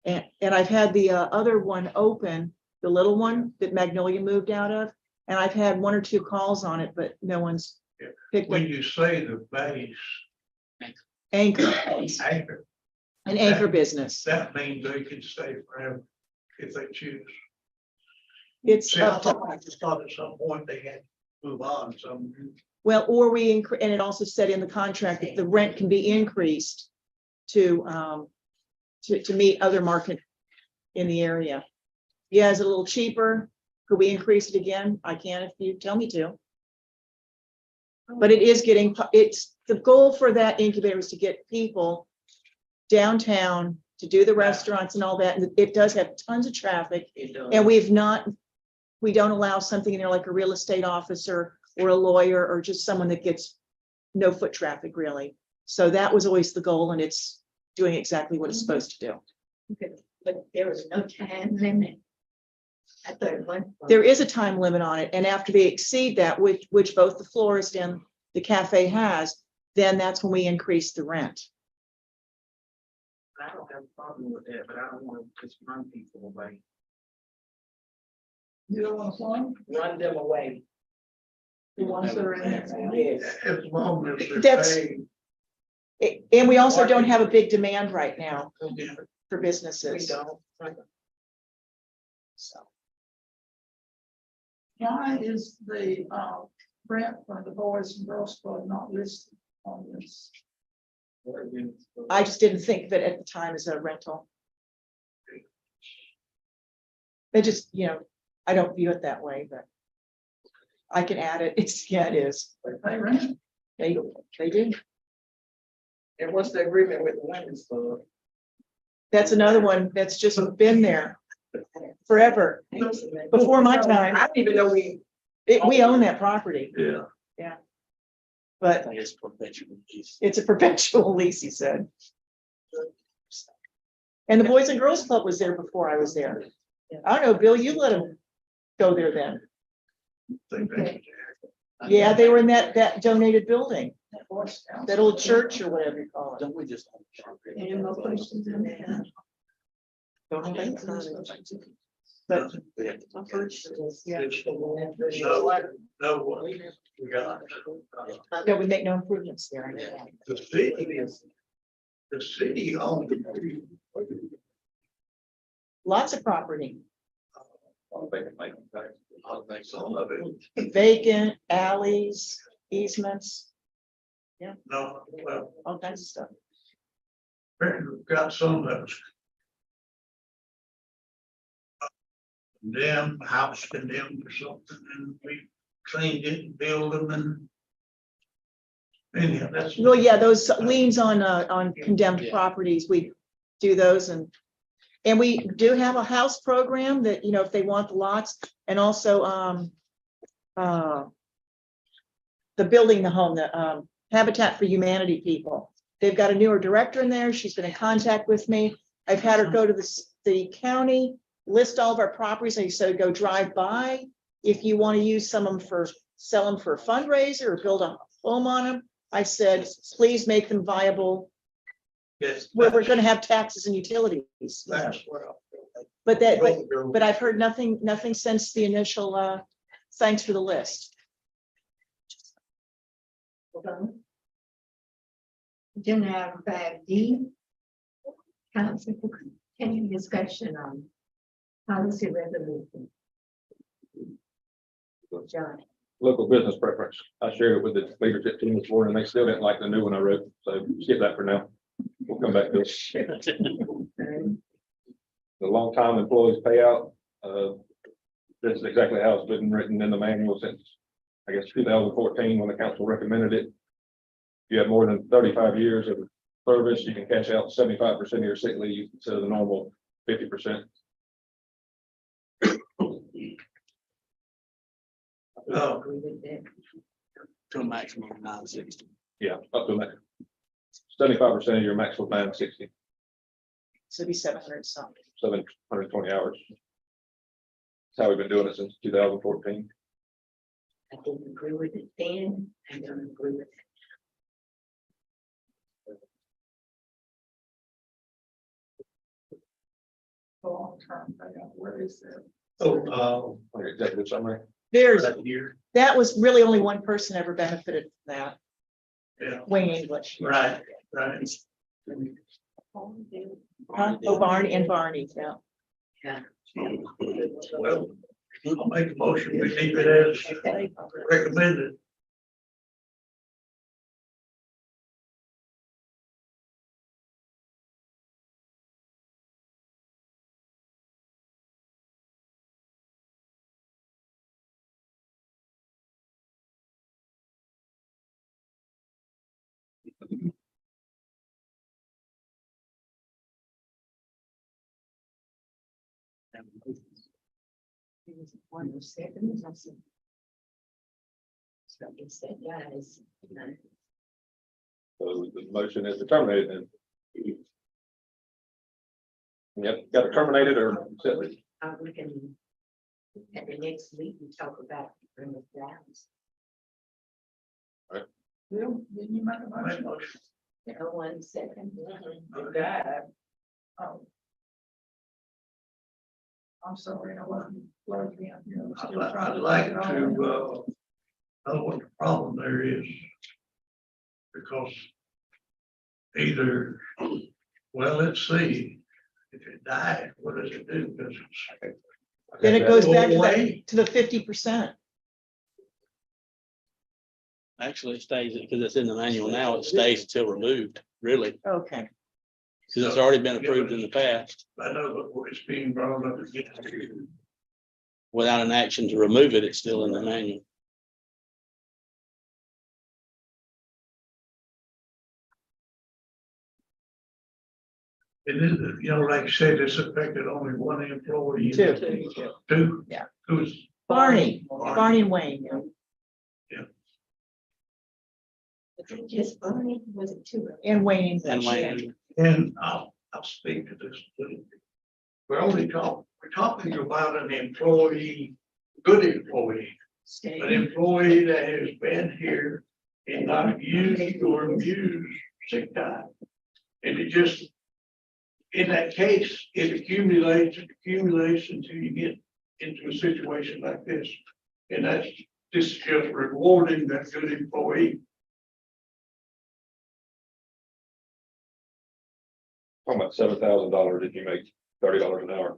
Speaker 9: And I've had the other one open, the little one that Magnolia moved out of, and I've had 1 or 2 calls on it, but no one's picked up.
Speaker 10: When you say the base
Speaker 9: Anchor,
Speaker 10: anchor,
Speaker 9: an anchor business.
Speaker 10: that means they can stay forever if they choose.
Speaker 9: It's
Speaker 10: See, I
Speaker 9: up to,
Speaker 10: just thought at some point they had to move on, so.
Speaker 9: well, or and it also said in the contract that the rent can be increased to meet other market in the area. Yeah, is it a little cheaper? Could we increase it again? I can if you tell me to. But it is getting, it's, the goal for that incubator is to get people downtown to do the restaurants and all that. And it does have tons of traffic. And we don't allow something in there like a real estate officer or a lawyer or just someone that gets no foot traffic really. So that was always the goal and it's doing exactly what it's supposed to do.
Speaker 2: Okay, but there was no time limit. I thought it was.
Speaker 9: There is a time limit on it, and after they exceed that, which both the florist and the cafe has, then that's when we increase the rent.
Speaker 12: I don't have a problem with that, but I don't want to just run people away.
Speaker 3: You don't want to sign?
Speaker 12: Run them away.
Speaker 3: The ones that are in there.
Speaker 12: Yes.
Speaker 10: As long as they're
Speaker 9: That's-
Speaker 10: paying.
Speaker 9: And we also don't have a big demand right now for
Speaker 12: We
Speaker 9: businesses.
Speaker 12: don't.
Speaker 9: So,
Speaker 3: Why is the rent for the Boys and Girls Club not listed on this?
Speaker 9: I just didn't think of it at the time as a rental. It just, I don't view it that way, but I can add it. It is.
Speaker 3: They pay rent?
Speaker 9: They do.
Speaker 12: And what's the agreement with the women's club?
Speaker 9: That's another one that's just been there forever, before my time.
Speaker 12: I didn't even know we.
Speaker 9: We own that property,
Speaker 10: Yeah.
Speaker 9: but
Speaker 1: It's perpetual lease.
Speaker 9: it's a perpetual lease, he said. And the Boys and Girls Club was there before I was there. I don't know, Bill, you let them go there then. Yeah, they were in that donated building, that old church or whatever you call it.
Speaker 1: Don't we just?
Speaker 2: Any more questions on that?
Speaker 9: Don't think so. But
Speaker 10: Yeah.
Speaker 9: yeah,
Speaker 10: No, we got.
Speaker 9: no, we make no improvements there.
Speaker 10: The city owned.
Speaker 9: Lots of property,
Speaker 10: I think some of it,
Speaker 9: vacant alleys, easements,
Speaker 10: no, well,
Speaker 9: all kinds of stuff.
Speaker 10: apparently we've got some that's condemned, house condemned or something, and we cleaned it and built them and. Anyhow, that's.
Speaker 9: Well, yeah, those liens on condemned
Speaker 1: Yeah.
Speaker 9: properties, we do those and we do have a house program that, if they want the lots and also, the building the home, the, Habitat for Humanity people. They've got a newer director in there. She's been in contact with me. I've had her go to the county, list all of our properties. I said, go drive by. If you want to use some of them sell them for a fundraiser or build a home on them. I said, please make them viable
Speaker 10: Yes.
Speaker 9: where we're gonna have taxes and utilities.
Speaker 10: That's what
Speaker 9: But I've heard nothing since the initial, thanks for the list.
Speaker 2: Agenda item 5D. Council for continuing discussion on policy resolution. John.
Speaker 8: Local business preference. I shared it with the leadership team this morning, and they still didn't like the new one I wrote, so skip that for now. We'll come back to it. The long-time employees payout, this is exactly how it's been written in the manual since, I guess, 2014, when the council recommended it. If you have more than 35 years of service, you can cash out 75% of your sick leave instead of the normal 50%.
Speaker 10: Oh,
Speaker 2: Agree with that.
Speaker 1: To a maximum of 960.
Speaker 8: Yeah, up to that. 75% of your maximum 960,
Speaker 9: So it'd be 700 something.
Speaker 8: 720 hours. That's how we've been doing it since 2014.
Speaker 2: I didn't agree with it then, I don't agree with it.
Speaker 10: long-term payout, where is that? Oh,
Speaker 8: Executive summary.
Speaker 9: There's,
Speaker 10: that year,
Speaker 9: that was really only one person ever benefited from that,
Speaker 10: yeah,
Speaker 9: Wayne English.
Speaker 10: right.
Speaker 9: Huh? Oh, Barney, yeah.
Speaker 10: Well, I'll make a motion, we leave it as recommended.
Speaker 2: One second. So it's that guys.
Speaker 8: So the motion is terminated then. Yep, got it terminated or.
Speaker 2: We can, at the next week, we talk about bring it down.
Speaker 10: Well, didn't you make a motion?
Speaker 2: No, 1 second.
Speaker 10: Okay. Oh. I'm sorry, I wasn't plugged in. I'd like to, know what the problem there is. Because either, well, let's see, if it died, what does it do? Does it?
Speaker 9: Then it goes back to
Speaker 10: away?
Speaker 9: the 50%.
Speaker 1: Actually, it stays, because it's in the manual now, it stays until removed, really,
Speaker 9: Okay.
Speaker 1: because it's already been approved in the past.
Speaker 10: I know that it's being brought up again.
Speaker 1: Without an action to remove it, it's still in the manual.
Speaker 10: It is, like you said, it's affected only one employee.
Speaker 9: Two.
Speaker 10: Two?
Speaker 9: Yeah.
Speaker 10: Who's?
Speaker 9: Barney and Wayne, yeah.
Speaker 2: Was it just Barney? Was it two?
Speaker 9: And Wayne
Speaker 1: And
Speaker 9: English.
Speaker 1: Wayne,
Speaker 10: And I'll speak to this. We're talking about an employee, good employee, an employee that has been here and not used or abused sick time. And it just in that case, it accumulates until you get into a situation like this. And this is just rewarding that good employee.
Speaker 8: Talking about $7,000 if you make $30 an hour.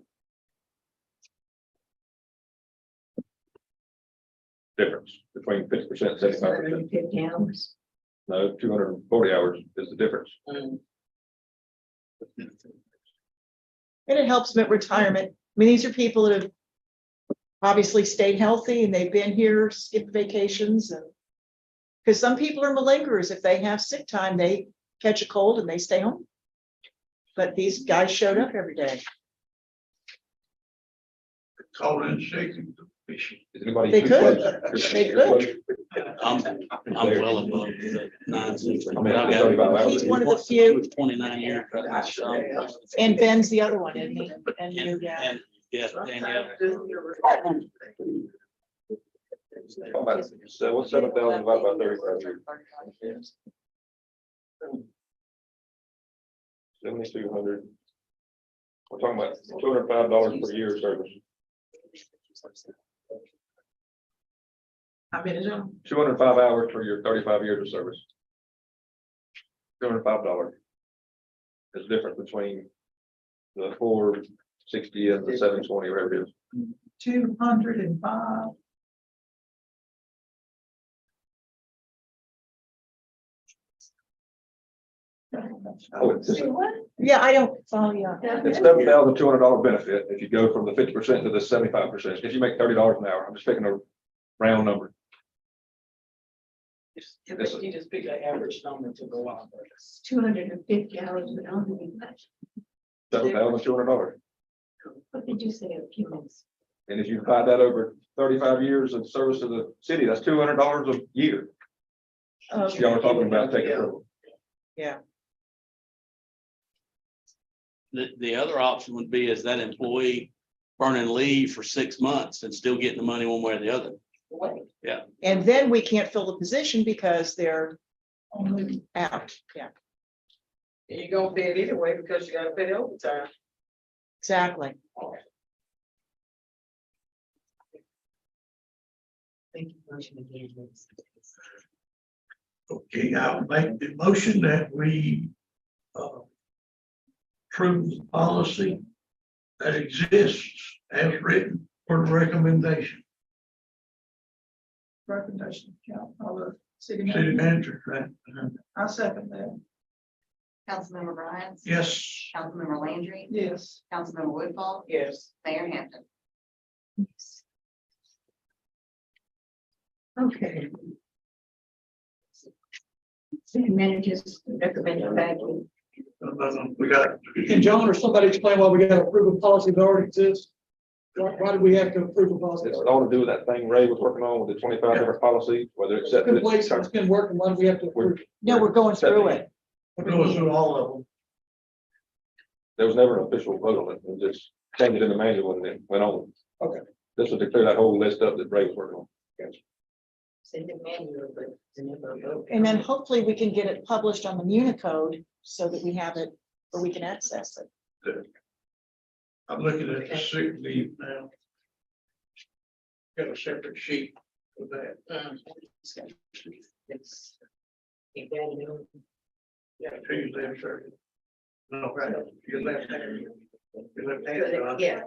Speaker 8: Difference between 50% and 75%.
Speaker 2: 750 hours.
Speaker 8: No, 240 hours is the difference.
Speaker 9: And it helps them at retirement. I mean, these are people that have obviously stayed healthy and they've been here, skipped vacations and because some people are malingerers. If they have sick time, they catch a cold and they stay home. But these guys showed up every day.
Speaker 10: Call in sick.
Speaker 8: Is anybody?
Speaker 9: They
Speaker 8: too
Speaker 9: could.
Speaker 8: close?
Speaker 9: They could.
Speaker 1: I'm well above the 960.
Speaker 8: I mean, I got 35 hours.
Speaker 9: He's one of the few.
Speaker 1: 29 years.
Speaker 9: And Ben's the other one, isn't he? And you, yeah.
Speaker 1: And yes, Danielle.
Speaker 8: So what's 7,000 divided by 35 years? 7,200. We're talking about $205 per year of service.
Speaker 12: How many, John?
Speaker 8: 205 hours for your 35 years of service. $205. There's a difference between the 460 and the 720, whatever it is.
Speaker 12: 205.
Speaker 8: Oh, it's
Speaker 9: Yeah, I don't follow you.
Speaker 8: it's $7,200 benefit if you go from the 50% to the 75%. If you make $30 an hour, I'm just picking a round number.
Speaker 12: You just pick an average number to go on.
Speaker 2: 250 hours, but only much.
Speaker 8: $7,200.
Speaker 2: What did you say a few minutes?
Speaker 8: And if you divide that over 35 years of service to the city, that's $200 a year.
Speaker 9: Okay.
Speaker 8: Y'all are talking about taking it.
Speaker 9: Yeah.
Speaker 1: The other option would be is that employee burning leave for 6 months and still getting the money one way or the other.
Speaker 9: And then we can't fill the position because they're out. Yeah,
Speaker 12: You're gonna pay it anyway because you gotta pay the overtime.
Speaker 9: exactly.
Speaker 12: Thank you. Motion again.
Speaker 10: Okay, I'll make the motion that we approve the policy that exists as written for the recommendation.
Speaker 3: Recommendation, city
Speaker 10: City
Speaker 3: manager.
Speaker 10: manager, right?
Speaker 3: I second that.
Speaker 4: Councilmember Bryant.
Speaker 10: Yes.
Speaker 4: Councilmember Landry.
Speaker 3: Yes.
Speaker 4: Councilmember Woodfall.
Speaker 12: Yes.
Speaker 4: Mayor Hampton.
Speaker 2: Okay. City managers recommended back.
Speaker 10: We got.
Speaker 13: Can John or somebody explain why we gotta approve a policy that already exists? Why do we have to approve a policy?
Speaker 8: It's all to do with that thing Ray was working on with the 25 different policies, whether it's set.
Speaker 13: Good place, it's been working, why do we have to approve?
Speaker 9: No, we're going through it.
Speaker 10: We're going through all of them.
Speaker 8: There was never an official vote on it. We just changed it in the manual and it went on.
Speaker 13: Okay.
Speaker 8: This was to clear that whole list up that Ray was working on.
Speaker 9: And then hopefully we can get it published on the Municode so that we have it, or we can access it.
Speaker 10: I'm looking at the sick leave now. Got a separate sheet for that. Yeah, Tuesday and Thursday. No, right, your left hand. Your left hand.
Speaker 12: Yeah.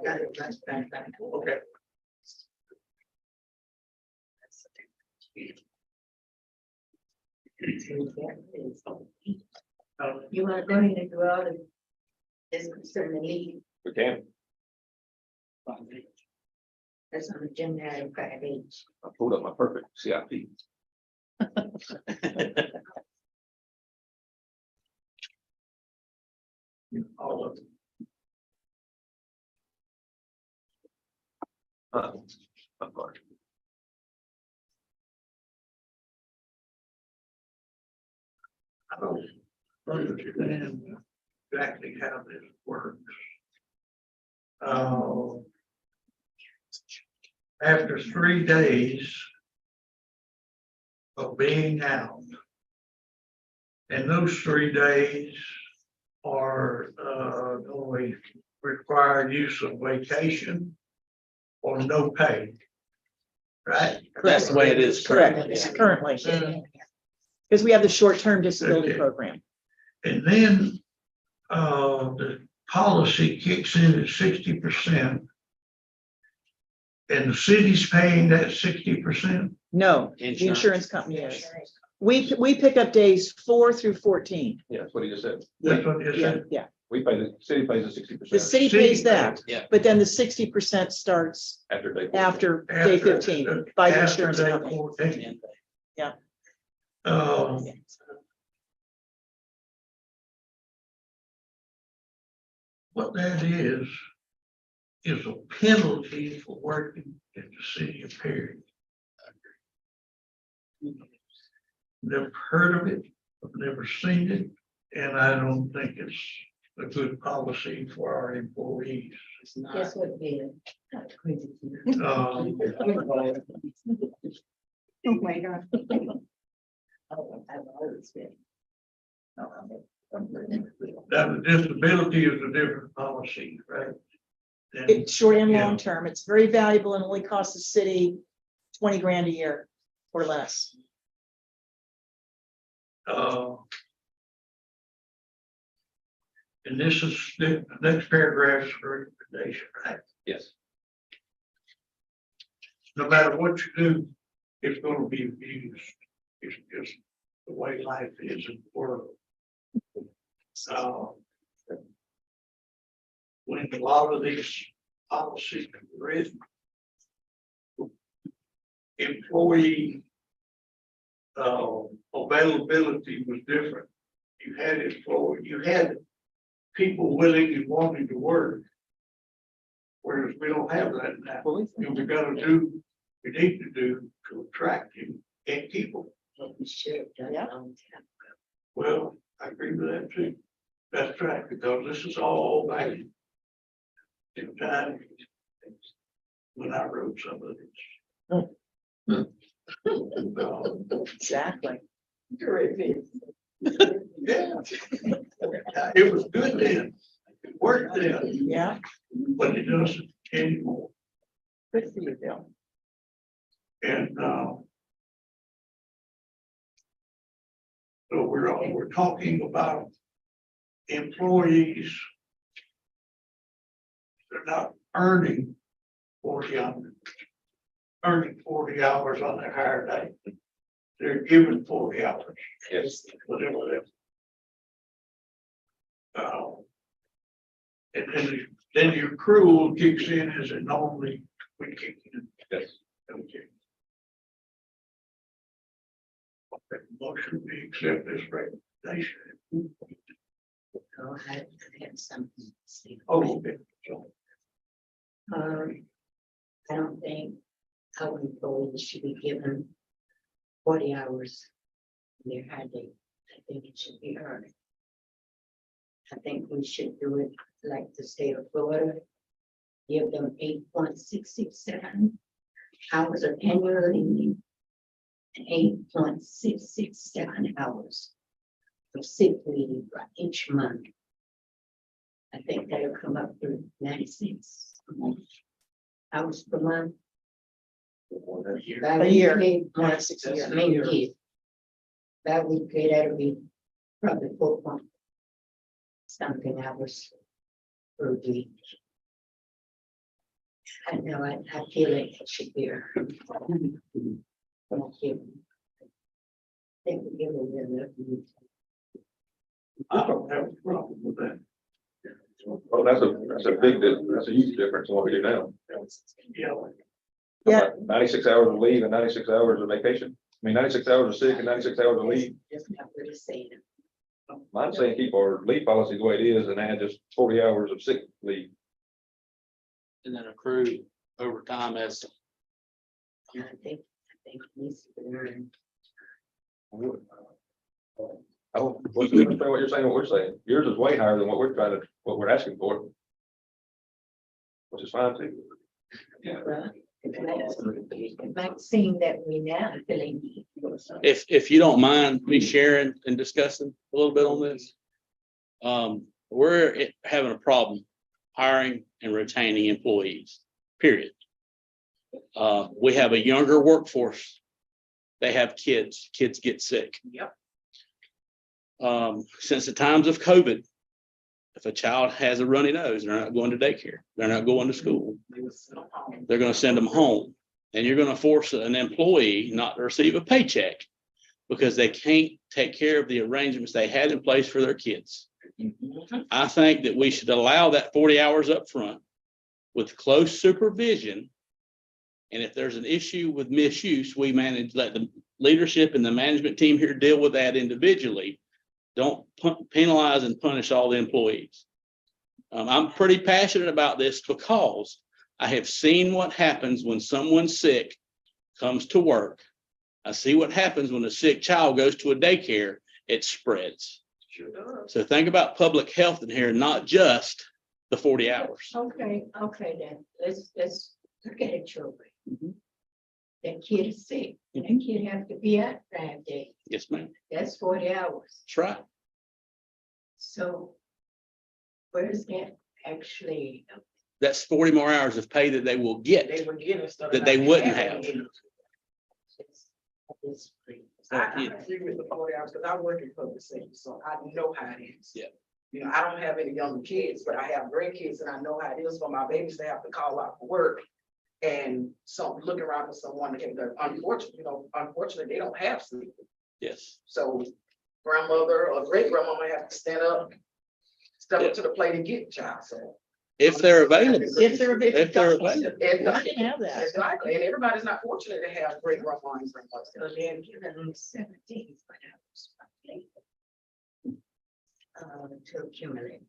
Speaker 10: Okay.
Speaker 2: You want to go ahead and do all of this concerning the leave,
Speaker 8: We can.
Speaker 2: that's on the agenda item 5H.
Speaker 8: I pulled up my perfect CIP.
Speaker 10: All of them.
Speaker 8: Of course.
Speaker 10: I don't understand exactly how this works. After 3 days of being out, and those 3 days are, going to require use of vacation or no pay. Right?
Speaker 1: That's the way it is
Speaker 9: Correct,
Speaker 1: currently.
Speaker 9: currently, because we have the short-term disability
Speaker 10: Okay.
Speaker 9: program.
Speaker 10: And then, the policy kicks in at 60%. And the city's paying that 60%.
Speaker 9: No, the
Speaker 1: Insurance.
Speaker 9: insurance company is. We pick up days 4 through 14.
Speaker 8: Yeah, that's what he just said.
Speaker 10: That's what you
Speaker 9: Yeah,
Speaker 10: said.
Speaker 9: yeah.
Speaker 8: We pay, the city pays the 60%.
Speaker 9: The city pays that,
Speaker 1: Yeah.
Speaker 9: but then the 60% starts
Speaker 8: After day. 14.
Speaker 9: after day 15 by the
Speaker 10: After
Speaker 9: insurance
Speaker 10: day
Speaker 9: company.
Speaker 10: 14.
Speaker 9: Yeah.
Speaker 10: What that is a penalty for working in the city of Perry. Never heard of it, I've never seen it, and I don't think it's a good policy for our employees.
Speaker 2: Guess what it is?
Speaker 10: Um,
Speaker 2: Oh, my God.
Speaker 10: Now, the disability is a different policy, right? And,
Speaker 9: It's short and
Speaker 10: Yeah.
Speaker 9: long term. It's very valuable and only costs the city 20 grand a year or less.
Speaker 10: And this is, the next paragraph's recommendation, right?
Speaker 8: Yes.
Speaker 10: No matter what you do, it's gonna be abused. It's just the way life is in the world. When a lot of these policies were written, employee availability was different. You had people willing and wanting to work. Whereas we don't have that now. And we gotta do, we need to do to attract him and keep them. Well, I agree with that too. That's right, because this is all back in time when I wrote some of this.
Speaker 9: Exactly.
Speaker 10: Yeah. It was good then, it worked then,
Speaker 9: Yeah.
Speaker 10: but it doesn't anymore.
Speaker 9: Good for you, Bill.
Speaker 10: And, so we're talking about employees. They're not earning 40 hours, earning 40 hours on their hire day. They're given 40 hours,
Speaker 8: Yes.
Speaker 10: whatever that. And then your accrual kicks in as it normally would kick in.
Speaker 8: Yes.
Speaker 10: Okay. Okay, motion, we accept this recommendation.
Speaker 2: I had something to say.
Speaker 10: Oh, okay. So,
Speaker 2: I don't think our employees should be given 40 hours in their high day. I think it should be earned. I think we should do it like the state of Florida. Give them 8.667 hours of annual leave and 8.667 hours of sick leave for each month. I think that'll come up to 96 hours per month.
Speaker 9: A year.
Speaker 2: 96 a year, maybe. That would pay, that'll be probably 4 point something hours per week. I know, I feel like it should be. Thank you. Thank you.
Speaker 10: I don't have a problem with that.
Speaker 8: Well, that's a huge difference in what we do now.
Speaker 10: Yeah.
Speaker 9: Yeah.
Speaker 8: 96 hours of leave and 96 hours of vacation. I mean, 96 hours of sick and 96 hours of leave.
Speaker 2: That's not what it's saying.
Speaker 8: I'm saying keep our leave policy the way it is and add just 40 hours of sick leave.
Speaker 1: And then accrue over time as.
Speaker 2: I think it needs to be earned.
Speaker 8: I don't, what's the difference between what you're saying and what we're saying? Yours is way higher than what what we're asking for. Which is fine too.
Speaker 2: Well, it might seem that we now feeling.
Speaker 1: If you don't mind me sharing and discussing a little bit on this. we're having a problem hiring and retaining employees, period. We have a younger workforce. They have kids get sick.
Speaker 12: Yep.
Speaker 1: Since the times of COVID, if a child has a runny nose, they're not going to daycare, they're not going to school,
Speaker 12: They was sent home.
Speaker 1: they're gonna send them home. And you're gonna force an employee not to receive a paycheck because they can't take care of the arrangements they had in place for their kids. I think that we should allow that 40 hours up front with close supervision. And if there's an issue with misuse, we let the leadership and the management team here deal with that individually. Don't penalize and punish all the employees. I'm pretty passionate about this because I have seen what happens when someone sick comes to work. I see what happens when a sick child goes to a daycare, it spreads.
Speaker 12: Sure does.
Speaker 1: So think about public health in here, not just the 40 hours.
Speaker 2: Okay, then, let's look at it your way.
Speaker 1: Mhm.
Speaker 2: That kid is sick, that kid have to be out 5 days,
Speaker 1: Yes, ma'am.
Speaker 2: that's 40 hours.
Speaker 1: That's right.
Speaker 2: So where's that actually?
Speaker 1: That's 40 more hours of pay that they will
Speaker 12: They
Speaker 1: get.
Speaker 12: were getting stuff.
Speaker 1: That they wouldn't have.
Speaker 12: I agree with the 40 hours because I work in public safety, so I know how it is.
Speaker 1: Yeah.
Speaker 12: You know, I don't have any younger kids, but I have grandkids and I know how it is for my babies to have to call out for work. And so look around for someone to get their unfortunately, they don't have sleep.
Speaker 1: Yes.
Speaker 12: So grandmother or great grandmama have to stand up, step up to the plate and get the child, so.
Speaker 1: If they're available.
Speaker 9: If they're.
Speaker 1: If they're available.
Speaker 9: I can have that.
Speaker 12: Exactly, and everybody's not fortunate to have great grandma and grandmother.
Speaker 2: So they're giving them 17 hours. To accumulate.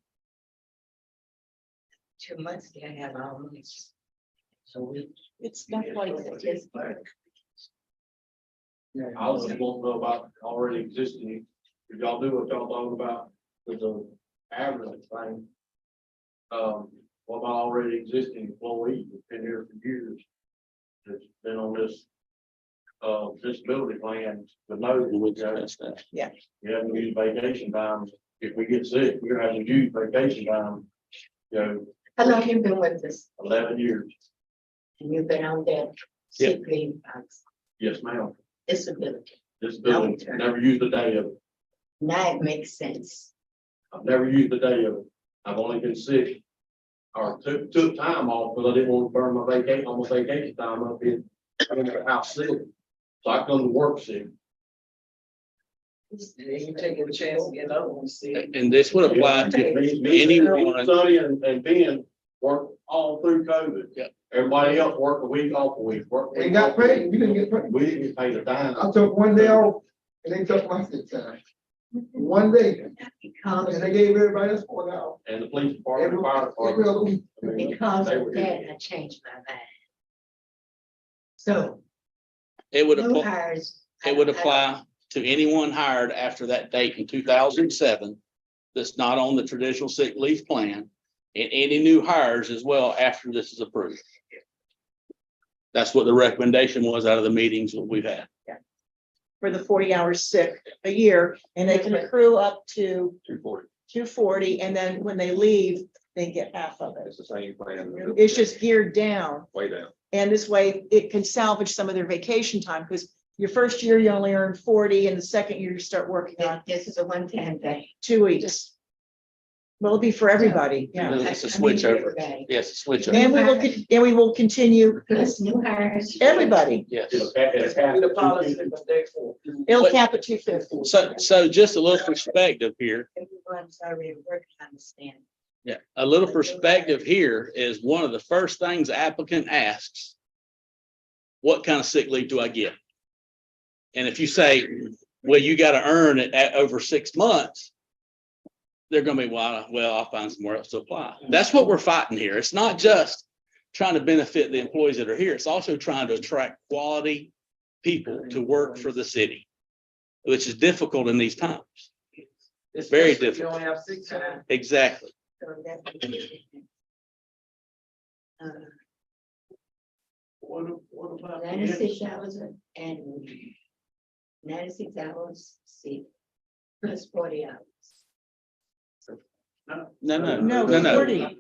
Speaker 2: 2 months, they have almost. So we.
Speaker 9: It's not quite.
Speaker 2: Just
Speaker 7: I also won't know about already existing, if y'all do what y'all talking about with the average thing. What about already existing employees that's been here for years? That's been on this disability plan, but no,
Speaker 1: We discussed that.
Speaker 7: you haven't used vacation time. If we get sick, we're gonna have to use vacation time. You know,
Speaker 2: How long you been with this?
Speaker 7: 11 years.
Speaker 2: And you've been on that
Speaker 1: Yeah.
Speaker 2: sick leave,
Speaker 7: Yes, ma'am.
Speaker 2: disability.
Speaker 7: Disability,
Speaker 2: Long-term.
Speaker 7: never used a day of it.
Speaker 2: Now it makes sense.
Speaker 7: I've never used a day of it. I've only been sick. Or took time off because I didn't want to burn my vacation time up in the house sick. So I come to work sick.
Speaker 12: And then you taking a chance to get another one, see.
Speaker 1: And this would apply to anyone.
Speaker 7: Sonny and Ben worked all through COVID.
Speaker 1: Yep.
Speaker 7: Everybody else worked a week off a week.
Speaker 13: They got paid, we didn't get paid.
Speaker 7: We didn't get paid a dime.
Speaker 13: I took 1 day off and they took my sick time. 1 day,
Speaker 2: Because,
Speaker 13: and they gave everybody else 4 hours.
Speaker 7: And the police department,
Speaker 13: Every
Speaker 7: fire
Speaker 13: every
Speaker 7: department.
Speaker 13: other week.
Speaker 7: I mean,
Speaker 2: because
Speaker 7: they
Speaker 2: of
Speaker 7: were-
Speaker 2: that, I changed my mind. So.
Speaker 1: It would
Speaker 2: new
Speaker 1: apply,
Speaker 2: hires.
Speaker 1: it would apply to anyone hired after that date in 2007. That's not on the traditional sick leave plan, and any new hires as well after this is approved. That's what the recommendation was out of the meetings that we've had.
Speaker 9: For the 40 hours sick a year, and they can accrue up to
Speaker 8: 240.
Speaker 9: 240, and then when they leave, they get half of it.
Speaker 8: It's the same plan.
Speaker 9: It's just geared down,
Speaker 8: Way down.
Speaker 9: and this way it can salvage some of their vacation time, because your first year you only earn 40, and the second year you start working on
Speaker 2: This is a one-time thing.
Speaker 9: 2 weeks. Well, it'll be for everybody, yeah.
Speaker 1: It's a switch over. Yes, a switch over.
Speaker 9: And we will continue,
Speaker 2: Plus new hires.
Speaker 9: everybody,
Speaker 1: Yes.
Speaker 12: It's gonna be the policy from day 4.
Speaker 9: it'll
Speaker 1: But-
Speaker 9: cap at 250.
Speaker 1: So just a little perspective here.
Speaker 2: Everyone's already working on the stand.
Speaker 1: Yeah, a little perspective here is one of the first things the applicant asks. What kind of sick leave do I get? And if you say, well, you got to earn it at over 6 months. They're gonna be, well, I'll find somewhere else to apply. That's what we're fighting here. It's not just trying to benefit the employees that are here. It's also trying to attract quality people to work for the city, which is difficult in these times. Very
Speaker 12: Especially if you
Speaker 1: difficult.
Speaker 12: don't have sick time.
Speaker 1: Exactly.
Speaker 2: So that's.
Speaker 7: What about?
Speaker 2: 96 hours and 96 hours sick plus 40 hours.
Speaker 9: No,
Speaker 1: No.
Speaker 9: 40,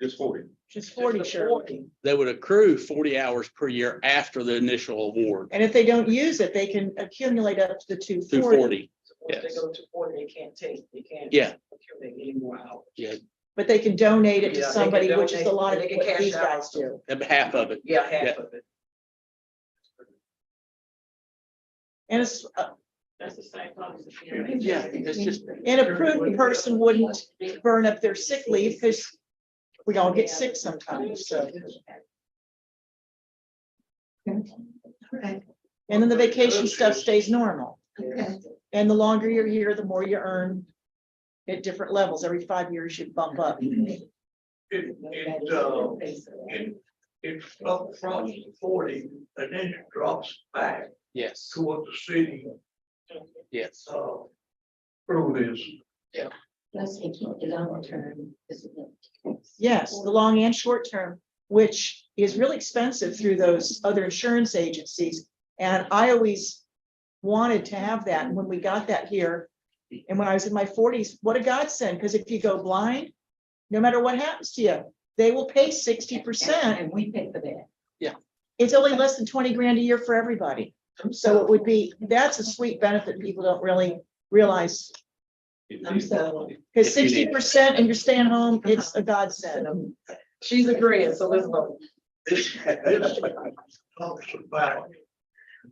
Speaker 8: Just 40.
Speaker 9: just 40, sure.
Speaker 1: They would accrue 40 hours per year after the initial award
Speaker 9: And if they don't use it, they can accumulate up to the
Speaker 1: through
Speaker 9: 240.
Speaker 1: 40.
Speaker 12: If they
Speaker 1: Yes.
Speaker 12: go to 40, they can't take, they can't.
Speaker 1: Yeah.
Speaker 12: accumulate any more hours.
Speaker 9: But they can donate it to
Speaker 12: Yeah, they can
Speaker 9: somebody, which is a
Speaker 12: donate,
Speaker 9: lot of
Speaker 12: they can
Speaker 9: what
Speaker 12: cash
Speaker 9: these
Speaker 12: out.
Speaker 9: guys do.
Speaker 1: Half of it.
Speaker 12: Yeah, half
Speaker 1: Yeah.
Speaker 12: of it.
Speaker 9: And it's,
Speaker 5: That's the same policy.
Speaker 1: Yeah, it's just,
Speaker 9: and a prudent person wouldn't burn up their sick leave because we all get sick sometimes, so.
Speaker 2: Okay,
Speaker 9: And then the vacation stuff stays normal.
Speaker 2: okay.
Speaker 9: And the longer you're here, the more you earn at different levels. Every 5 years you bump up.
Speaker 10: It's up from 40 and then it drops back
Speaker 1: yes,
Speaker 10: to what the city,
Speaker 1: yes.
Speaker 10: through this.
Speaker 2: Let's keep the long term. Isn't it?
Speaker 9: Yes, the long and short term, which is really expensive through those other insurance agencies. And I always wanted to have that. And when we got that here, and when I was in my 40s, what a godsend, because if you go blind, no matter what happens to you, they will pay 60%.
Speaker 2: And we pay for that.
Speaker 9: It's only less than 20 grand a year for everybody. So it would be, that's a sweet benefit people don't really realize.
Speaker 2: I'm so.
Speaker 9: Because 60% and you're staying home, it's a godsend.
Speaker 12: She's agreeing, so let's vote.
Speaker 10: This talks about.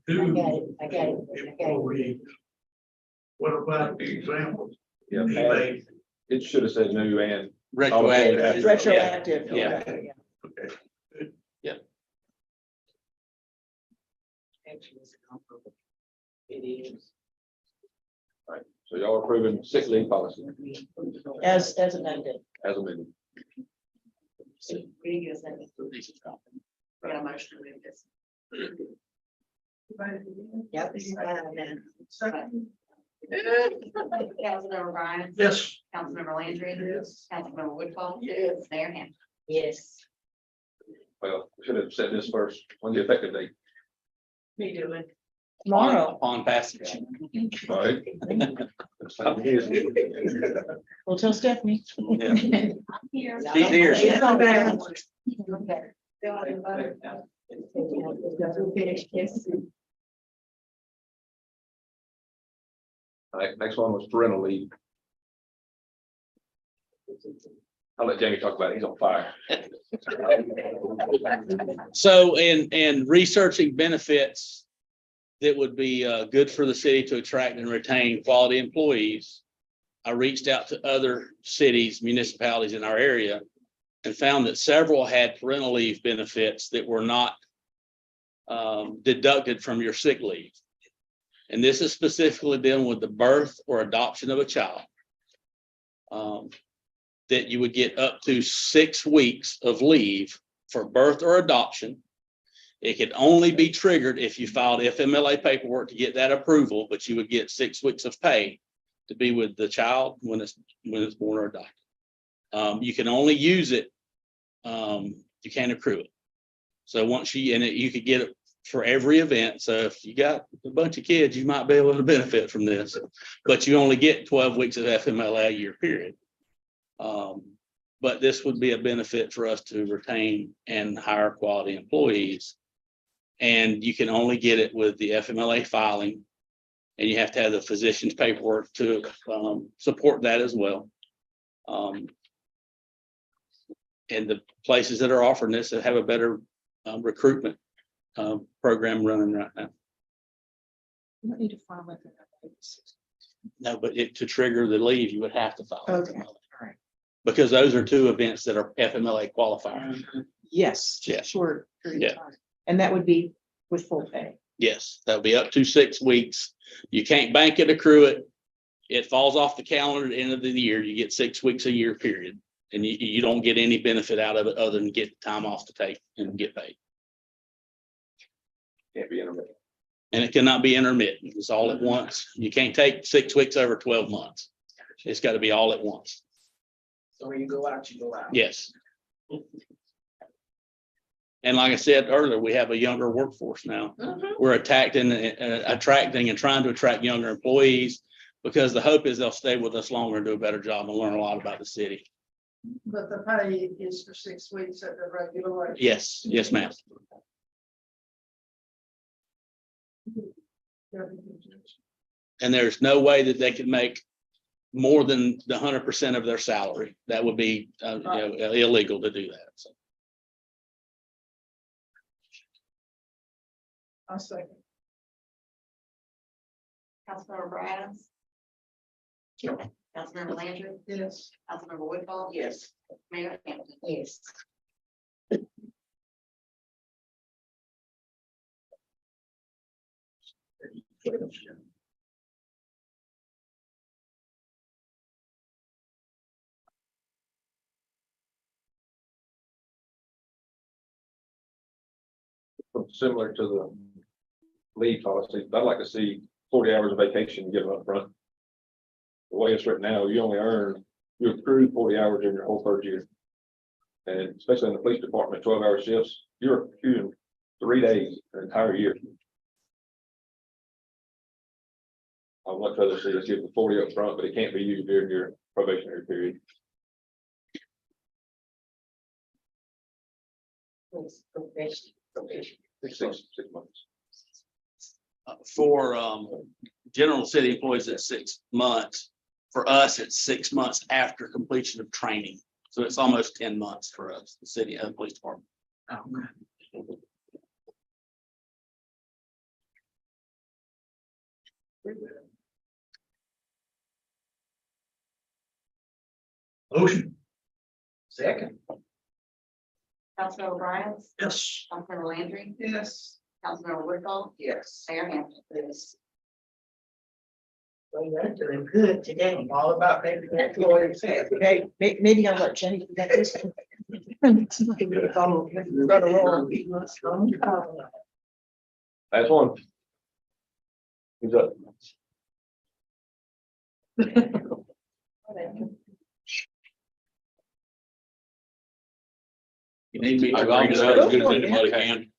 Speaker 2: I got it, I got it, I got it.
Speaker 10: Employees. What about the example?
Speaker 8: Yeah,
Speaker 10: You
Speaker 8: add-
Speaker 10: made?
Speaker 8: it should have said new and.
Speaker 1: Retroactive.
Speaker 9: Retroactive.
Speaker 1: Yeah.
Speaker 10: Okay.
Speaker 12: It is.
Speaker 8: So y'all approving sick leave policy
Speaker 9: As amended.
Speaker 8: as amended.
Speaker 4: Got a motion to move this.
Speaker 2: Yep, it's fine now.
Speaker 3: Second,
Speaker 4: Councilmember Ryan.
Speaker 10: Yes.
Speaker 4: Councilmember Landry.
Speaker 3: Yes.
Speaker 4: Councilmember Woodhull.
Speaker 3: Yes.
Speaker 4: Mayor Hampton.
Speaker 2: Yes.
Speaker 8: Well, we should have said this first, when the effective date.
Speaker 12: Me do it.
Speaker 9: Tomorrow,
Speaker 1: Upon passage.
Speaker 8: All right.
Speaker 9: we'll tell Stephanie.
Speaker 1: Yeah.
Speaker 4: Here.
Speaker 1: She's here.
Speaker 9: It's not bad.
Speaker 2: Yes.
Speaker 8: All right, next one was parental leave. I'll let Jamie talk about it. He's on fire.
Speaker 1: So in researching benefits that would be good for the city to attract and retain quality employees, I reached out to other cities, municipalities in our area and found that several had parental leave benefits that were not deducted from your sick leave. And this is specifically dealing with the birth or adoption of a child. That you would get up to 6 weeks of leave for birth or adoption. It could only be triggered if you filed FMLA paperwork to get that approval, but you would get 6 weeks of pay to be with the child when it's born or adopted. You can only use it. You can't accrue it. So once you could get it for every event. So if you got a bunch of kids, you might be able to benefit from this, but you only get 12 weeks of FMLA a year period. But this would be a benefit for us to retain and hire quality employees. And you can only get it with the FMLA filing. And you have to have the physician's paperwork to support that as well. And the places that are offering this have a better recruitment program running right now.
Speaker 9: You don't need to file it.
Speaker 1: No, but to trigger the leave, you would have to file.
Speaker 9: Okay.
Speaker 1: FMLA.
Speaker 9: All right.
Speaker 1: Because those are 2 events that are FMLA qualifiers.
Speaker 9: Yes.
Speaker 1: Yeah.
Speaker 9: Short period of
Speaker 1: Yeah.
Speaker 9: time. And that would be with full pay.
Speaker 1: Yes, that'll be up to 6 weeks. You can't bank it, accrue it. It falls off the calendar at the end of the year. You get 6 weeks a year period. And you don't get any benefit out of it other than get time off to take and get paid.
Speaker 8: Can't be intermittent.
Speaker 1: And it cannot be intermittent. It's all at once. You can't take 6 weeks over 12 months. It's got to be all at once.
Speaker 12: So when you go out, you go out.
Speaker 1: Yes. And like I said earlier, we have a younger workforce now. We're attracting and trying to attract younger employees. Because the hope is they'll stay with us longer and do a better job and learn a lot about the city.
Speaker 3: But the pay is for 6 weeks at the regular rate.
Speaker 1: Yes, yes, ma'am. And there's no way that they can make more than the 100% of their salary. That would be, illegal to do that. So.
Speaker 3: I second.
Speaker 4: Councilmember Browns. Councilmember Landry.
Speaker 3: Yes.
Speaker 4: Councilmember Woodhull.
Speaker 12: Yes.
Speaker 4: Mayor Hampton.
Speaker 2: Yes.
Speaker 8: Similar to the leave policy, I'd like to see 40 hours of vacation given up front. The way it's written now, you only earn, you accrue 40 hours in your whole third year. And especially in the police department, 12-hour shifts, you're accruing 3 days an entire year. I'd much rather see us give the 40 up front, but it can't be used during your probationary period. Six months.
Speaker 1: For general city employees, it's 6 months. For us, it's 6 months after completion of training. So it's almost 10 months for us, the city and police department.
Speaker 10: Motion.
Speaker 12: Second.
Speaker 4: Councilmember Browns.
Speaker 10: Yes.
Speaker 4: Councilmember Landry.
Speaker 3: Yes.
Speaker 4: Councilmember Woodhull.
Speaker 12: Yes.
Speaker 4: Mayor Hampton.
Speaker 12: Yes.
Speaker 2: Well, you're doing good today.
Speaker 12: I'm all about making that employees happy.
Speaker 9: Okay, maybe I'll let Jenny do that this one.
Speaker 8: That's one. Who's up?
Speaker 1: You need me to
Speaker 8: I
Speaker 1: round
Speaker 8: agree.
Speaker 1: it up as good as anybody can.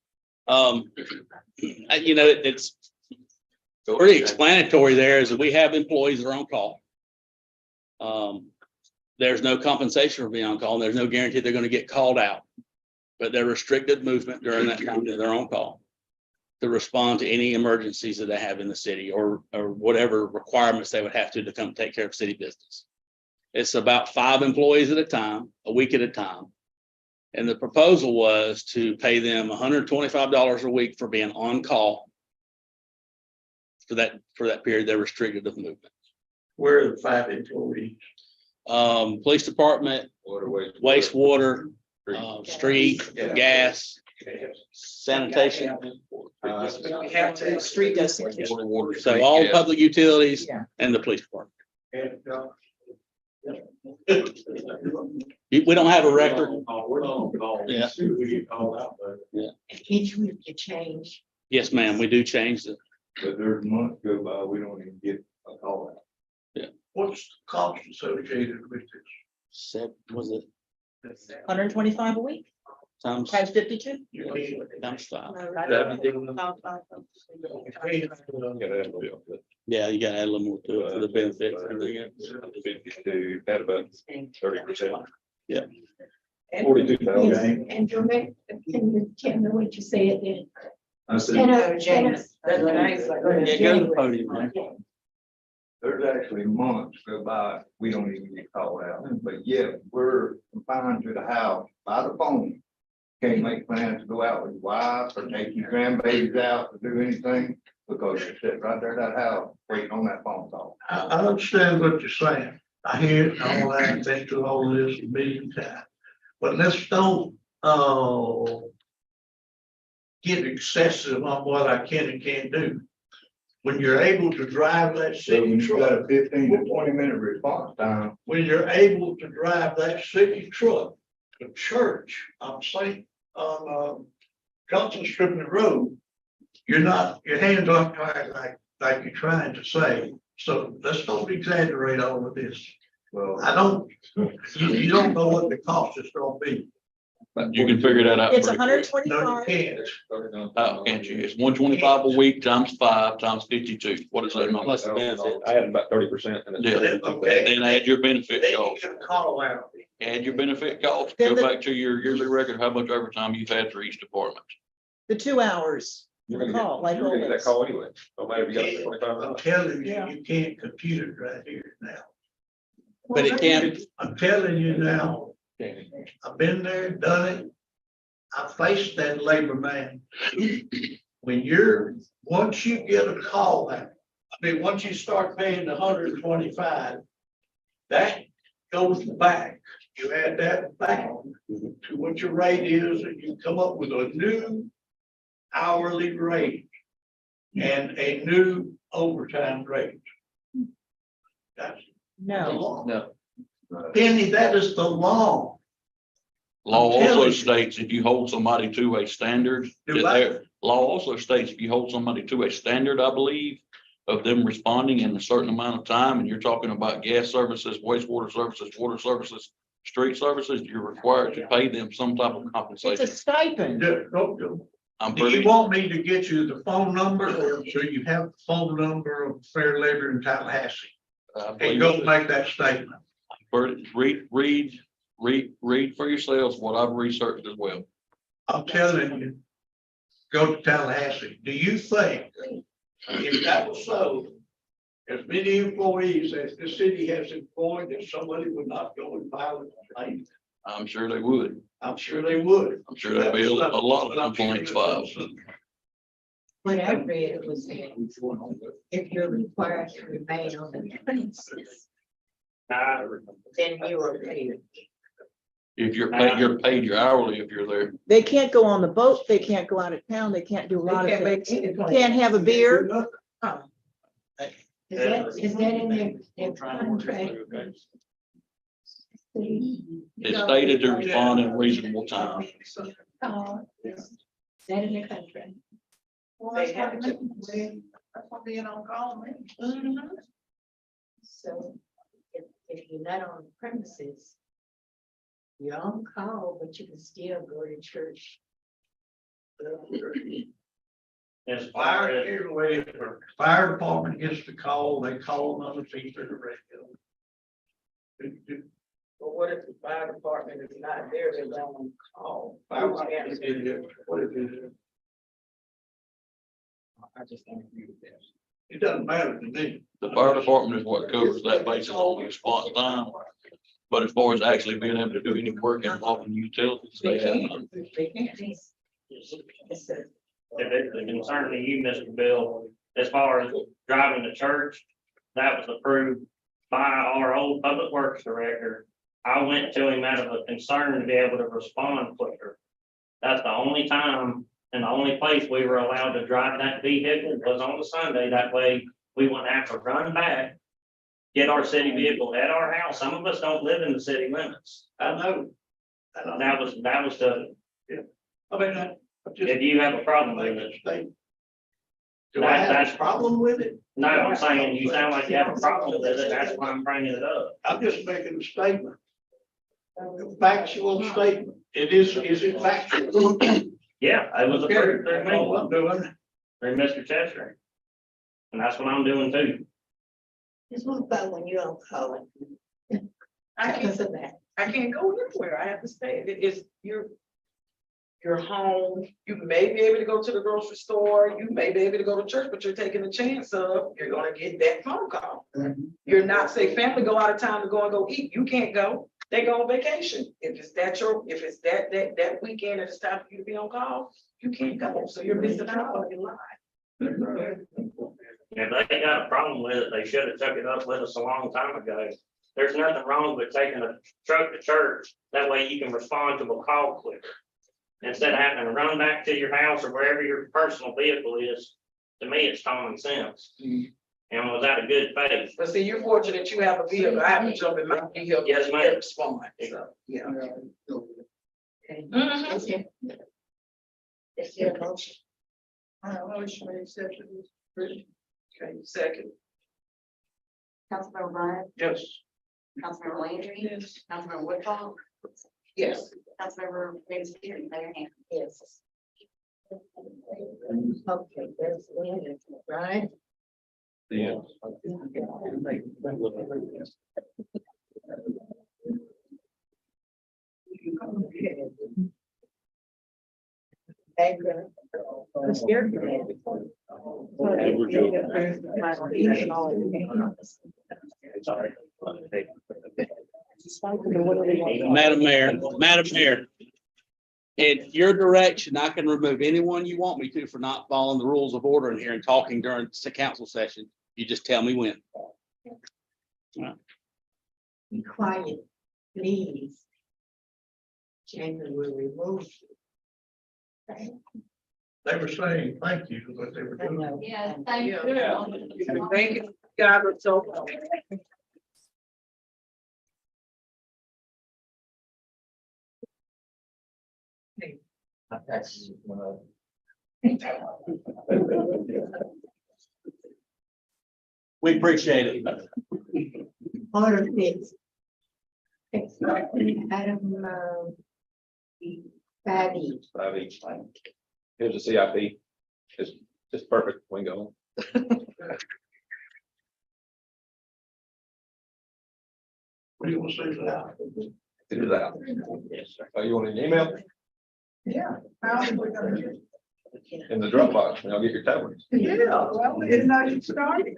Speaker 1: It's pretty explanatory there is that we have employees that are on call. There's no compensation for being on call. And there's no guarantee they're going to get called out. But they're restricted movement during that time that they're on call to respond to any emergencies that they have in the city or whatever requirements they would have to come take care of city business. It's about 5 employees at a time, a week at a time. And the proposal was to pay them $125 a week for being on call. For that period, they're restricted of movement.
Speaker 10: Where are the 5 employees?
Speaker 1: Police department,
Speaker 8: Water,
Speaker 1: wastewater, street,
Speaker 8: Yeah.
Speaker 1: gas, sanitation.
Speaker 12: We have to.
Speaker 9: Street does.
Speaker 1: So all public utilities
Speaker 9: Yeah.
Speaker 1: and the police department.
Speaker 10: And,
Speaker 1: We don't have a record.
Speaker 10: we're on call.
Speaker 1: Yeah.
Speaker 10: We get called out, but
Speaker 2: Each week you change.
Speaker 1: Yes, ma'am, we do change the,
Speaker 7: But there's months go by, we don't even get a call out.
Speaker 10: what's the cost associated with
Speaker 1: was it
Speaker 10: this?
Speaker 9: 125 a week,
Speaker 1: times
Speaker 9: 552.
Speaker 10: You mean,
Speaker 1: times 5? Yeah, you gotta add a little more to it for the benefits and everything else.
Speaker 8: 52, at about 30%.
Speaker 1: Yeah.
Speaker 8: 42,000.
Speaker 2: And Jermaine, can you tell me what you said then?
Speaker 7: I said,
Speaker 12: James, that's what I was like.
Speaker 1: Yeah, go to the podium, man.
Speaker 7: there's actually months go by, we don't even get called out, but yet we're confined to the house by the phone. Can't make plans to go out with your wife or take your grandbabies out to do anything because you're sitting right there at that house waiting on that phone call.
Speaker 10: I understand what you're saying. I hear it all that, I've been through all this a million times. But let's don't, get excessive on what I can and can't do. When you're able to drive that
Speaker 7: So when
Speaker 10: city
Speaker 7: you got
Speaker 10: truck,
Speaker 7: a 15 to 20 minute response time,
Speaker 10: when you're able to drive that city truck to church on St. Johnson Stripping Road, you're not, your hands aren't tied like you're trying to say. So let's don't exaggerate all of this.
Speaker 7: well,
Speaker 10: I don't, you don't know what the cost is gonna be.
Speaker 1: You can figure that out.
Speaker 9: It's
Speaker 1: pretty
Speaker 9: hundred
Speaker 1: quick.
Speaker 10: No, you
Speaker 9: twenty-five.
Speaker 10: can't.
Speaker 1: Oh, can't you? It's 125 a week times 5 times 52. What is that number?
Speaker 8: Plus the benefit. I had about 30%. and it's-
Speaker 1: Yeah.
Speaker 10: Okay.
Speaker 1: Then add your benefit
Speaker 10: Then you
Speaker 1: cost.
Speaker 10: get a call out.
Speaker 1: Add your benefit cost.
Speaker 9: Then
Speaker 1: Go
Speaker 9: the-
Speaker 1: back to your yearly record, how much overtime you've had for each department.
Speaker 9: The 2 hours.
Speaker 8: You're gonna get,
Speaker 9: Call, like
Speaker 8: you're gonna get that
Speaker 9: always.
Speaker 8: call anyway. No matter if you got
Speaker 10: I'm
Speaker 8: 25
Speaker 10: telling
Speaker 9: Yeah.
Speaker 10: you, you can't compute it right here now.
Speaker 1: But it can.
Speaker 10: I'm telling you now, I've been there, done it. I faced that labor man. Once you get a call out, once you start paying the 125, that goes back. You add that back to what your rate is, and you come up with a new hourly rate and a new overtime rate. That's the
Speaker 9: No,
Speaker 10: law.
Speaker 8: No.
Speaker 10: Penny, that is the law.
Speaker 1: Law
Speaker 10: I'm telling
Speaker 1: also
Speaker 10: you.
Speaker 1: states if you hold somebody to a standard,
Speaker 10: Do
Speaker 1: that
Speaker 10: I?
Speaker 1: their- law also states if you hold somebody to a standard, I believe, of them responding in a certain amount of time, and you're talking about gas services, wastewater services, water services, street services, you're required to pay them some type of
Speaker 9: it's a
Speaker 1: compensation.
Speaker 9: stipend.
Speaker 1: I'm
Speaker 10: Do you
Speaker 1: pretty,
Speaker 10: want me to get you the phone number, or so you have the phone number of Fair Labor in Tallahassee?
Speaker 1: I
Speaker 10: And
Speaker 1: believe,
Speaker 10: go make that statement.
Speaker 1: read for yourselves what I've researched as well.
Speaker 10: I'm telling you, go to Tallahassee. Do you think if that was so, as many employees as the city has employed, that somebody would not go and file a complaint?
Speaker 1: I'm sure they would.
Speaker 10: I'm sure they would.
Speaker 1: I'm sure there'd be a lot of complaints filed.
Speaker 2: What I read was that if you're required to remain on the premises, then you are paid.
Speaker 1: If you're paid your hourly if you're there.
Speaker 9: They can't go on the boat, they can't go out of town, they can't do a lot of things. Can't have a beer.
Speaker 2: Is that in their contract?
Speaker 1: It's stated to respond in reasonable time.
Speaker 2: Is that in the contract?
Speaker 3: Well, that's what being on call means.
Speaker 2: So if you're not on the premises, you're on call, but you can still go to church.
Speaker 1: As
Speaker 10: Fire, anyway, if the fire department gets the call, they call them on the feet of the radio.
Speaker 12: But what if the fire department is not there, they're on call?
Speaker 10: Fire department, what is it?
Speaker 12: I just don't agree with that.
Speaker 10: It doesn't matter to me.
Speaker 1: The fire department is what covers that basis on the response time. But as far as actually being able to do any work involving utilities, they have none.
Speaker 12: They can't.
Speaker 14: If it's a concern to you, Mr. Bill, as far as driving to church, that was approved by our old public works director. I went to him out of a concern to be able to respond quicker. That's the only time and the only place we were allowed to drive that vehicle was on the Sunday. That way we wouldn't have to run back, get our city vehicle at our house. Some of us don't live in the city limits.
Speaker 10: I know.
Speaker 14: That was the,
Speaker 10: I mean, I just.
Speaker 14: if you have a problem with
Speaker 10: Make
Speaker 14: it.
Speaker 10: a statement. Do I have a problem with it?
Speaker 14: No, I'm saying you sound like you have a problem with it. That's why I'm bringing it up.
Speaker 10: I'm just making a statement. A factual statement. Is it factual?
Speaker 14: Yeah, it was approved through
Speaker 10: That's all
Speaker 14: me,
Speaker 10: I'm doing.
Speaker 14: through Mr. Chester. And that's what I'm doing too.
Speaker 2: Just what about when you're on call?
Speaker 12: I
Speaker 2: Because
Speaker 12: can't,
Speaker 2: of that.
Speaker 12: I can't go anywhere. I have to stay. It is, you're home. You may be able to go to the grocery store. You may be able to go to church, but you're taking a chance of, you're gonna get that phone call. You're not, say, family go out of town to go and go eat. You can't go. They go on vacation. If it's that weekend and it's time for you to be on call, you can't go. So you're missing out on your life.
Speaker 14: If they got a problem with it, they should have took it up with us a long time ago. There's nothing wrong with taking a truck to church. That way you can respond to a call quicker. Instead of having to run back to your house or wherever your personal vehicle is, to me, it's common sense. And was that a good faith?
Speaker 12: But see, you're fortunate you have a vehicle. I have to jump in my vehicle.
Speaker 14: Yes, ma'am.
Speaker 12: and respond. So, yeah. Mhm.
Speaker 2: Okay. Is there a motion?
Speaker 3: Motion accepted.
Speaker 12: Okay, second.
Speaker 4: Councilmember Bryant,
Speaker 10: Yes.
Speaker 4: Councilmember Landry,
Speaker 3: Yes.
Speaker 4: Councilmember Woodhull,
Speaker 12: Yes.
Speaker 4: Councilmember Davis, Mayor Hand.
Speaker 2: Yes. Okay, there's Lynn, right?
Speaker 8: Yeah.
Speaker 2: Okay. Edgar. Who's here?
Speaker 1: Madam Mayor. In your direction, I can remove anyone you want me to for not following the rules of order in here and talking during the council session. You just tell me when.
Speaker 2: Be quiet, please. Chamber will remove you.
Speaker 10: They were saying thank you, but they were
Speaker 2: I
Speaker 10: doing.
Speaker 2: know.
Speaker 4: Yeah, thank you.
Speaker 12: Yeah. Thank you, God, so.
Speaker 6: That's,
Speaker 1: We appreciate it.
Speaker 2: Order fix. Item, Fatty.
Speaker 8: 5 each. Here's the CIP. It's perfect. We can go.
Speaker 10: What do you want to say for that?
Speaker 8: It is out.
Speaker 1: Yes, sir.
Speaker 8: Oh, you want an email
Speaker 3: Yeah. How are we gonna do?
Speaker 8: in the Dropbox when y'all get your tablets?
Speaker 3: Yeah, well, we didn't know you started.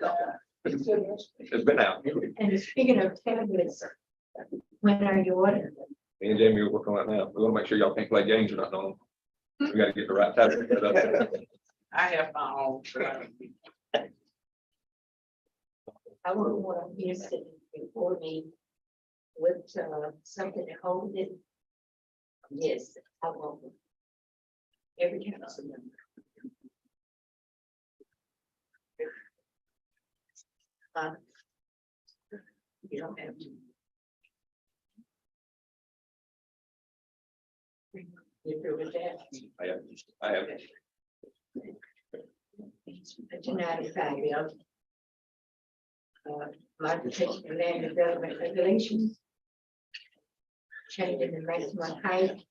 Speaker 8: It's been out. Me
Speaker 2: And speaking of tablets, when are you ordering?
Speaker 8: and Jamie are working on it now. We want to make sure y'all can't play games or nothing on them. We got to get the right tablet. set up.
Speaker 12: I have my own.
Speaker 2: I wouldn't want to use it before me with something to hold it. Yes, I will. Every council member. You don't have to. You through with that?
Speaker 8: I have.
Speaker 2: Tonight, bill. Modification of land development regulations. Changing the maximum height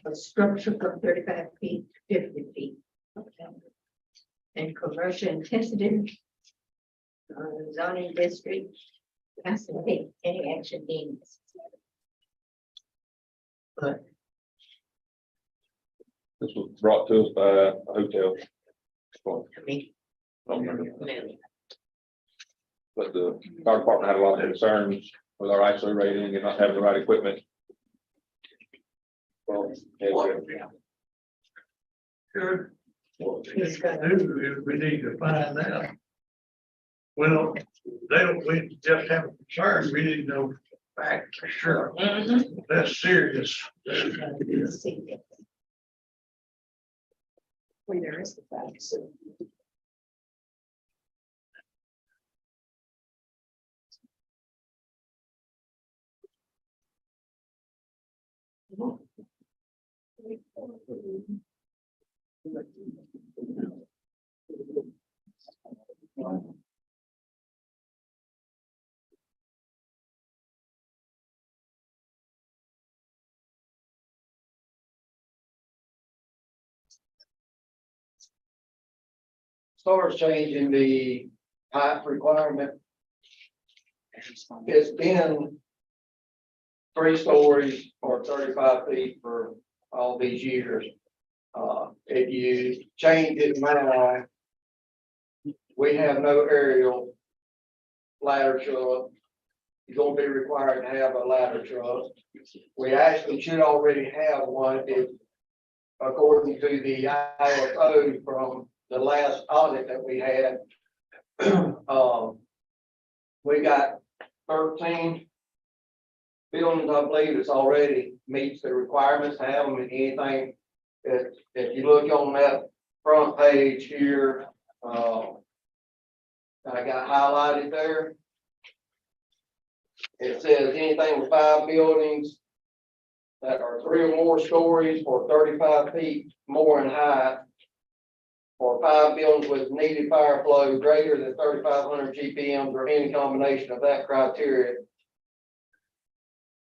Speaker 2: of structure from 35 feet to 50 feet. And commercial intensity. Zoning district. Has to take any action deemed necessary. But
Speaker 8: This was brought to us by a hotel.
Speaker 2: I mean,
Speaker 8: But the fire department had a lot of concerns with our ISO rating and not having the right equipment. Well, yeah,
Speaker 10: Good.
Speaker 2: What he's got
Speaker 10: Do is we need to find out. Well, they don't, we just have a concern, we need to know fact for sure. That's serious.
Speaker 2: to see it. Well, there is the fact, so.
Speaker 6: stars changing the height requirement. It's been 3 stories or 35 feet for all these years. If you change it now, we have no aerial ladder truck. You're gonna be required to have a ladder truck. We actually should already have one if, according to the ISO from the last audit that we had. We got 13 buildings, I believe, that's already meets the requirements to have them in anything. If you look on that front page here, I got highlighted there. It says anything with 5 buildings that are 3 or more stories or 35 feet more in height, or 5 buildings with needed fire flow greater than 3,500 GPMs or any combination of that criteria.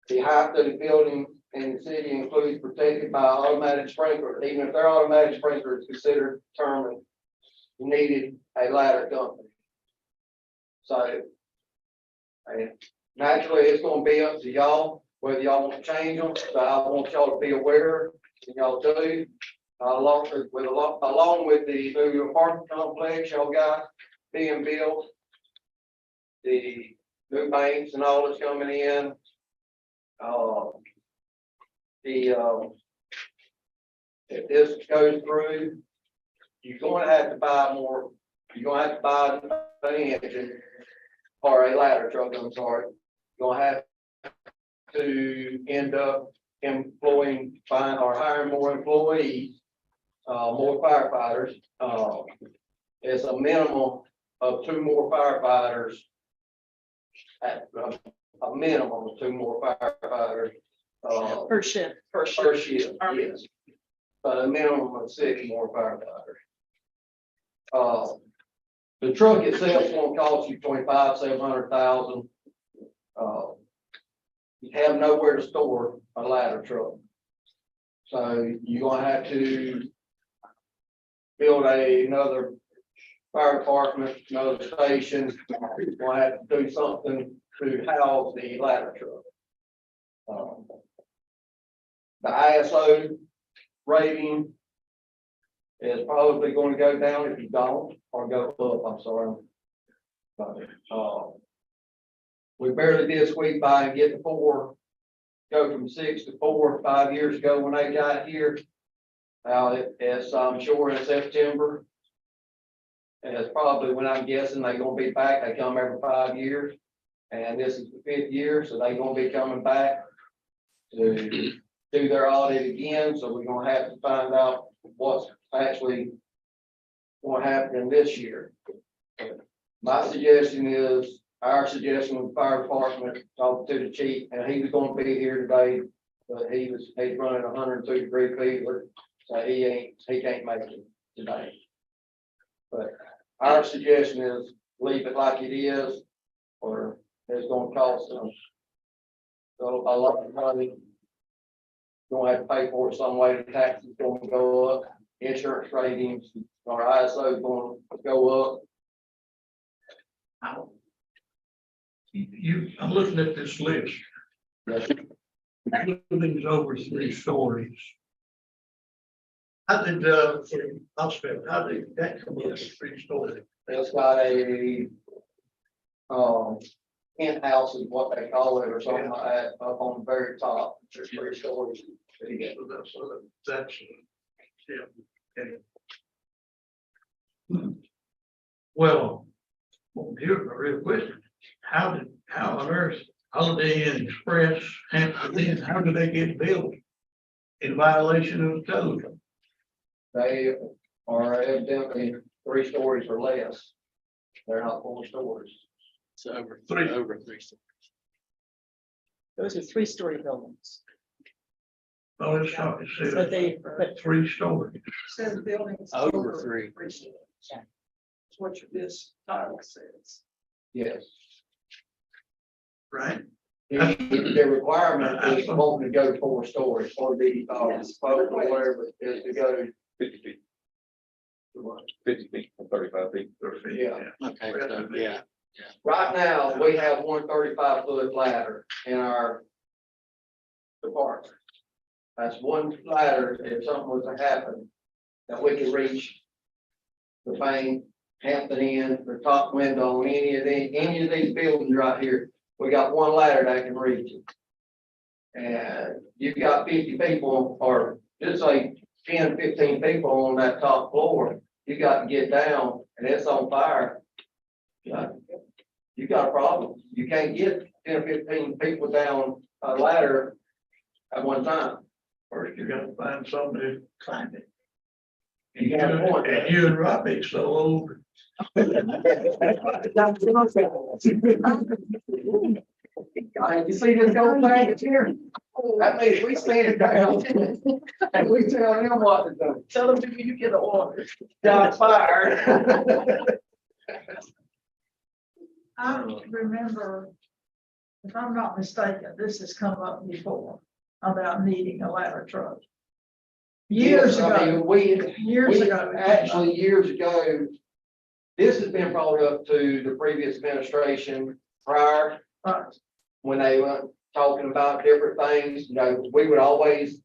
Speaker 6: The height of the building in the city includes protected by automatic sprinkler, even if their automatic sprinkler is considered determined needed a ladder company. So, and naturally, it's gonna be up to y'all, whether y'all want to change them, but I want y'all to be aware, and y'all do. Along with the new apartment complex, y'all got being built. The new banks and all that's coming in. If this goes through, you're gonna have to buy more, you're gonna have to buy an engine or a ladder truck, I'm sorry. You're gonna have to end up employing, buying or hiring more employees, more firefighters. It's a minimum of 2 more firefighters. At a minimum of 2 more firefighters.
Speaker 9: Per shift.
Speaker 6: Per shift, yes. But a minimum of 6 more firefighters. The truck itself is gonna cost you $700,000. You have nowhere to store a ladder truck. So you're gonna have to build another fire department, another station. You're gonna have to do something to house the ladder truck. The ISO rating is probably going to go down if you don't, or go up, I'm sorry. But, we barely did squeak by and get to 4, go from 6 to 4, 5 years ago when they got here. Now, it's, I'm sure in September. And it's probably when I'm guessing they're gonna be back, they come every 5 years. And this is the 5th year, so they're gonna be coming back to do their audit again, so we're gonna have to find out what's actually gonna happen this year. My suggestion is, our suggestion with the fire department, talked to the chief, and he was gonna be here today, but he's running 102-degree fever, so he can't make it today. But our suggestion is leave it like it is, or it's gonna cost them a lot of money. Gonna have to pay for it some way, the taxes gonna go up, insurance ratings, or ISO gonna go up.
Speaker 10: I'm looking at this list. Buildings over 3 stories. How did, hospital, how did that come up with 3 stories?
Speaker 6: It's got a penthouse is what they call it, or something like that, up on the very top, there's 3 stories.
Speaker 10: So that's, yeah, okay. Well, here's a real question. How on earth, Holiday Inn Express, Hampton Inn, how do they get built in violation of the code?
Speaker 6: They are evidently 3 stories or less. They're not 4 stories.
Speaker 1: It's over
Speaker 10: 3.
Speaker 1: over 3 stories.
Speaker 9: Those are 3-story buildings.
Speaker 10: Oh, it's not,
Speaker 9: But
Speaker 10: 3 stories.
Speaker 3: Says buildings.
Speaker 1: Over 3.
Speaker 3: That's what this title says.
Speaker 6: Yes.
Speaker 10: Right?
Speaker 6: The requirement is wanting to go 4 stories, or the, or whatever, is to go.
Speaker 8: 50 feet. 50 feet from 35 feet.
Speaker 6: Yeah.
Speaker 1: Okay, so, yeah.
Speaker 6: Right now, we have 1 35-foot ladder in our department. That's 1 ladder, if something was to happen, that we could reach the bank, Hampton Inn, the top window on any of these buildings right here. We got 1 ladder that can reach it. And you've got 50 people, or just say 10, 15 people on that top floor. You got to get down and it's on fire. You got a problem. You can't get 10 or 15 people down a ladder at one time.
Speaker 10: First, you gotta find somebody to climb it.
Speaker 6: You got a point.
Speaker 10: And you and Robbie so old.
Speaker 6: You see this gold thing here? That means we stand it down and we tell him what to do.
Speaker 3: Tell them if you get an order.
Speaker 6: Got fired.
Speaker 3: I remember, if I'm not mistaken, this has come up before. about needing a ladder truck. Years
Speaker 6: Yes, I mean,
Speaker 3: ago,
Speaker 6: we,
Speaker 3: years ago.
Speaker 6: actually, years ago, this has been brought up to the previous administration prior,
Speaker 3: Right.
Speaker 6: when they were talking about different things, you know, we would always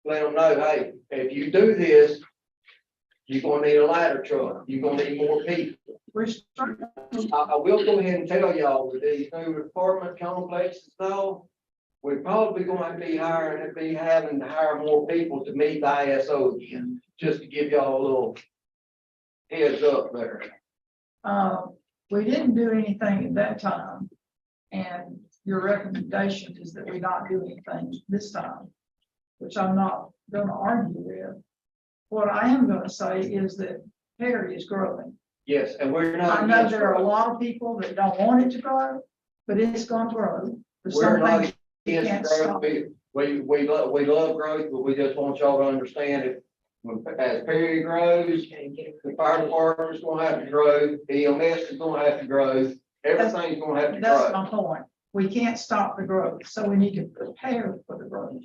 Speaker 6: let them know, hey, if you do this, you're gonna need a ladder truck, you're gonna need more people.
Speaker 3: We're starting.
Speaker 6: I will go ahead and tell y'all with these new apartment complexes now, we're probably gonna be having to hire more people to meet the ISO again, just to give y'all a little heads up there.
Speaker 3: We didn't do anything at that time. And your recommendation is that we not do anything this time, which I'm not gonna argue with. What I am gonna say is that Perry is growing.
Speaker 6: Yes, and we're not.
Speaker 3: I know there are a lot of people that don't want it to grow, but it's gonna grow. There's
Speaker 6: We're
Speaker 3: some
Speaker 6: not
Speaker 3: things you
Speaker 6: against
Speaker 3: can't
Speaker 6: growth.
Speaker 3: stop.
Speaker 6: We love growth, but we just want y'all to understand it. As Perry grows, the fire department's gonna have to grow, EMS is gonna have to grow, everything's gonna have to
Speaker 3: That's
Speaker 6: grow.
Speaker 3: my point. We can't stop the growth, so we need to prepare for the growth.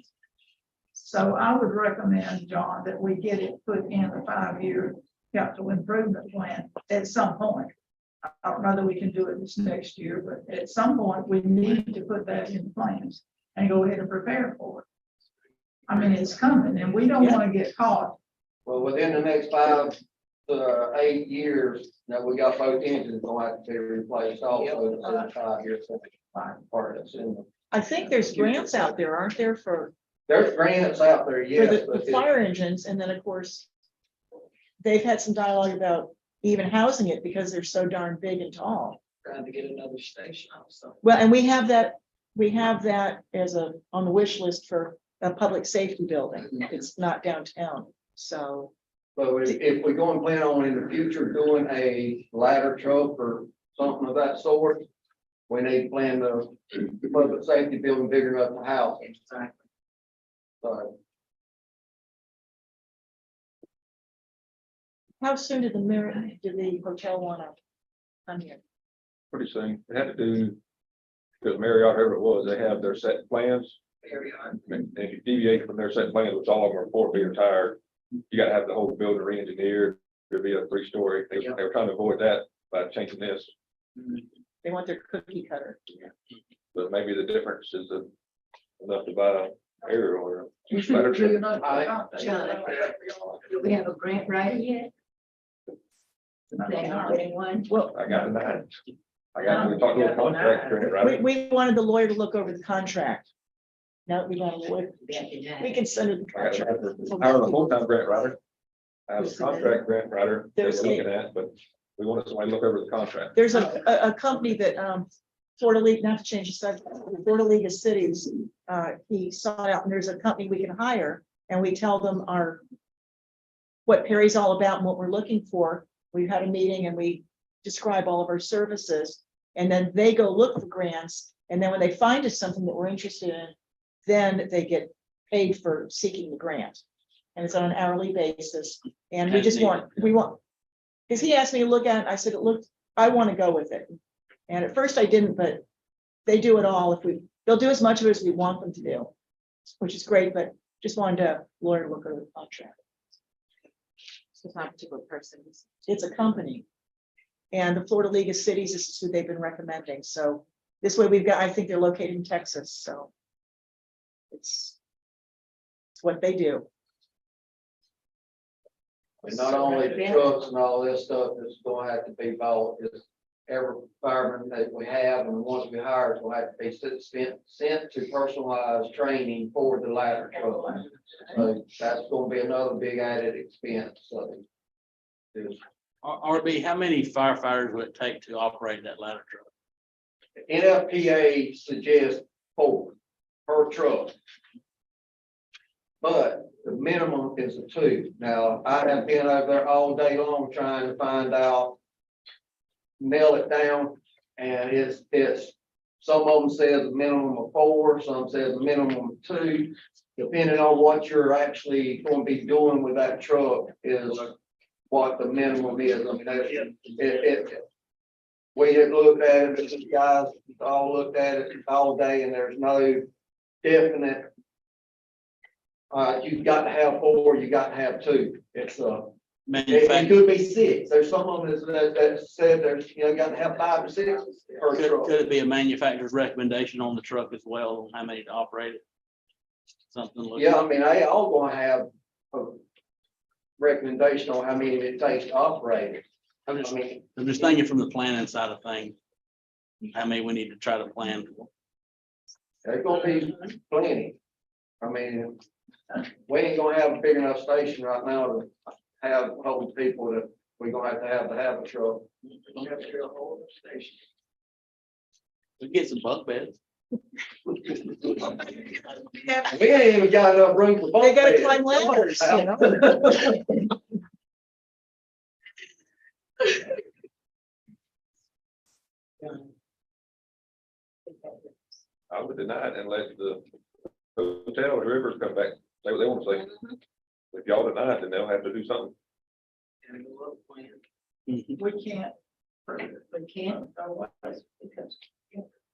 Speaker 3: So I would recommend, John, that we get it put in a 5-year capital improvement plan at some point. I don't know that we can do it this next year, but at some point, we need to put that in plans and go ahead and prepare for it. I mean, it's coming and we don't want to get caught.
Speaker 6: Well, within the next 5 to 8 years, now we got both engines gonna have to be replaced also, in 5 years. Part of it's in the-
Speaker 9: I think there's grants out there, aren't there, for
Speaker 6: There's grants out there,
Speaker 9: for
Speaker 6: yes,
Speaker 9: the
Speaker 6: but
Speaker 9: fire engines, and then, of course, they've had some dialogue about even housing it because they're so darn big and tall.
Speaker 12: Trying to get another station also.
Speaker 9: Well, and we have that as on the wish list for a public safety building. It's not downtown, so.
Speaker 6: but if we're going to plan on in the future doing a ladder truck or something of that sort, we need to plan the public safety building bigger enough to house it. So,
Speaker 9: How soon did the hotel want to come here?
Speaker 8: Pretty soon, they had to do, because Marriott, whoever it was, they have their set plans.
Speaker 12: Very hard.
Speaker 8: And if you deviate from their set plans, which all of them are 4 feet retired, you gotta have the whole building re-engineered, there'd be a 3-story, they were trying to avoid that by changing this.
Speaker 9: They want their cookie cutter.
Speaker 8: But maybe the difference is enough to buy an aerial or.
Speaker 3: You should
Speaker 8: ladder
Speaker 3: do
Speaker 8: truck.
Speaker 3: enough.
Speaker 2: Do we have a grant writer yet? They already won.
Speaker 9: Well,
Speaker 8: I got that. We talked to a contractor, right?
Speaker 9: we wanted the lawyer to look over the contract. Now we want a lawyer. We can send her the
Speaker 8: I got
Speaker 9: contract.
Speaker 8: I have a full-time grant writer. I have a contract grant writer that
Speaker 9: There's
Speaker 8: we're looking at, but we wanted somebody to look over the contract.
Speaker 9: There's a company that, Florida League, not to change the subject, Florida League of Cities, he sought out, and there's a company we can hire, and we tell them what Perry's all about and what we're looking for. We've had a meeting and we describe all of our services, and then they go look for grants, and then when they find us something that we're interested in, then they get paid for seeking the grant. And it's on an hourly basis, and we want, because he asked me to look at it, I said, I want to go with it. And at first I didn't, but they do it all. They'll do as much of it as we want them to do, which is great, but just wanted a lawyer to look over the contract.
Speaker 11: So it's not a particular person.
Speaker 9: It's a company. And the Florida League of Cities, this is who they've been recommending. So this way I think they're located in Texas, so it's what they do.
Speaker 6: and not only the trucks and all this stuff that's gonna have to be bought, is every fireman that we have and the ones we hire will have to be sent to personalized training for the ladder truck. So that's gonna be another big added expense, so.
Speaker 1: RB, how many firefighters would it take to operate that ladder truck?
Speaker 6: NFPA suggests 4 per truck. But the minimum is a 2. Now, I have been over there all day long trying to find out, nail it down, and it's, some of them says a minimum of 4, some says a minimum of 2. Depending on what you're actually going to be doing with that truck is what the minimum is. I mean, we had looked at it, the guys all looked at it all day, and there's no definite you've got to have 4, you got to have 2. It's, it
Speaker 1: Manufacturer,
Speaker 6: could be 6. There's some of them that said there's, you know, got to have 5 or 6 per truck.
Speaker 1: could it be a manufacturer's recommendation on the truck as well, on how many to operate it? Something. like-
Speaker 6: Yeah, I mean, they all gonna have a recommendation on how many it takes to operate it.
Speaker 1: I'm
Speaker 6: I
Speaker 1: just,
Speaker 6: mean,
Speaker 1: I'm just thinking from the planning side of things. How many we need to try to plan for.
Speaker 6: there's gonna be plenty. I mean, we ain't gonna have a big enough station right now to have hold people that we're gonna have a truck. We have to build a whole station.
Speaker 1: We get some bunk beds.
Speaker 6: We ain't even got enough room for both.
Speaker 9: They gotta
Speaker 6: beds.
Speaker 9: climb ladders, you know?
Speaker 8: I would deny it unless the hotel or rivers come back, say what they want to say. If y'all deny it, then they'll have to do something.
Speaker 3: We can't, we can't, otherwise, because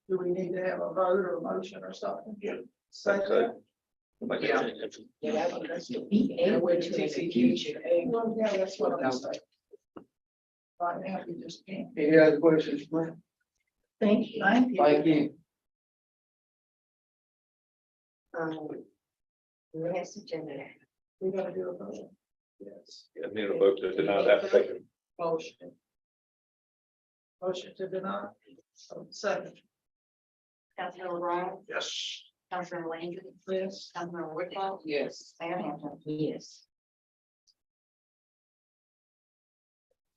Speaker 3: do we need to have a vote or a motion or something?
Speaker 8: Yeah.
Speaker 3: Say
Speaker 8: So,
Speaker 3: that.
Speaker 8: like I
Speaker 3: Yeah.
Speaker 8: said,
Speaker 3: Well, yeah, that's what I'm saying. Right now, we just can't.
Speaker 6: Any other questions, man?
Speaker 3: Thank you. Thank you.
Speaker 6: Thank you.
Speaker 2: Next agenda.
Speaker 3: We gotta do a vote. Yes.
Speaker 8: I need a vote to deny the application.
Speaker 3: Motion. Motion to deny. Second.
Speaker 4: Councilmember Brown,
Speaker 10: Yes.
Speaker 4: Councilmember Landry,
Speaker 3: Yes.
Speaker 4: Councilmember Whitlow,
Speaker 12: Yes.
Speaker 4: Mayor Hampton.
Speaker 2: Yes.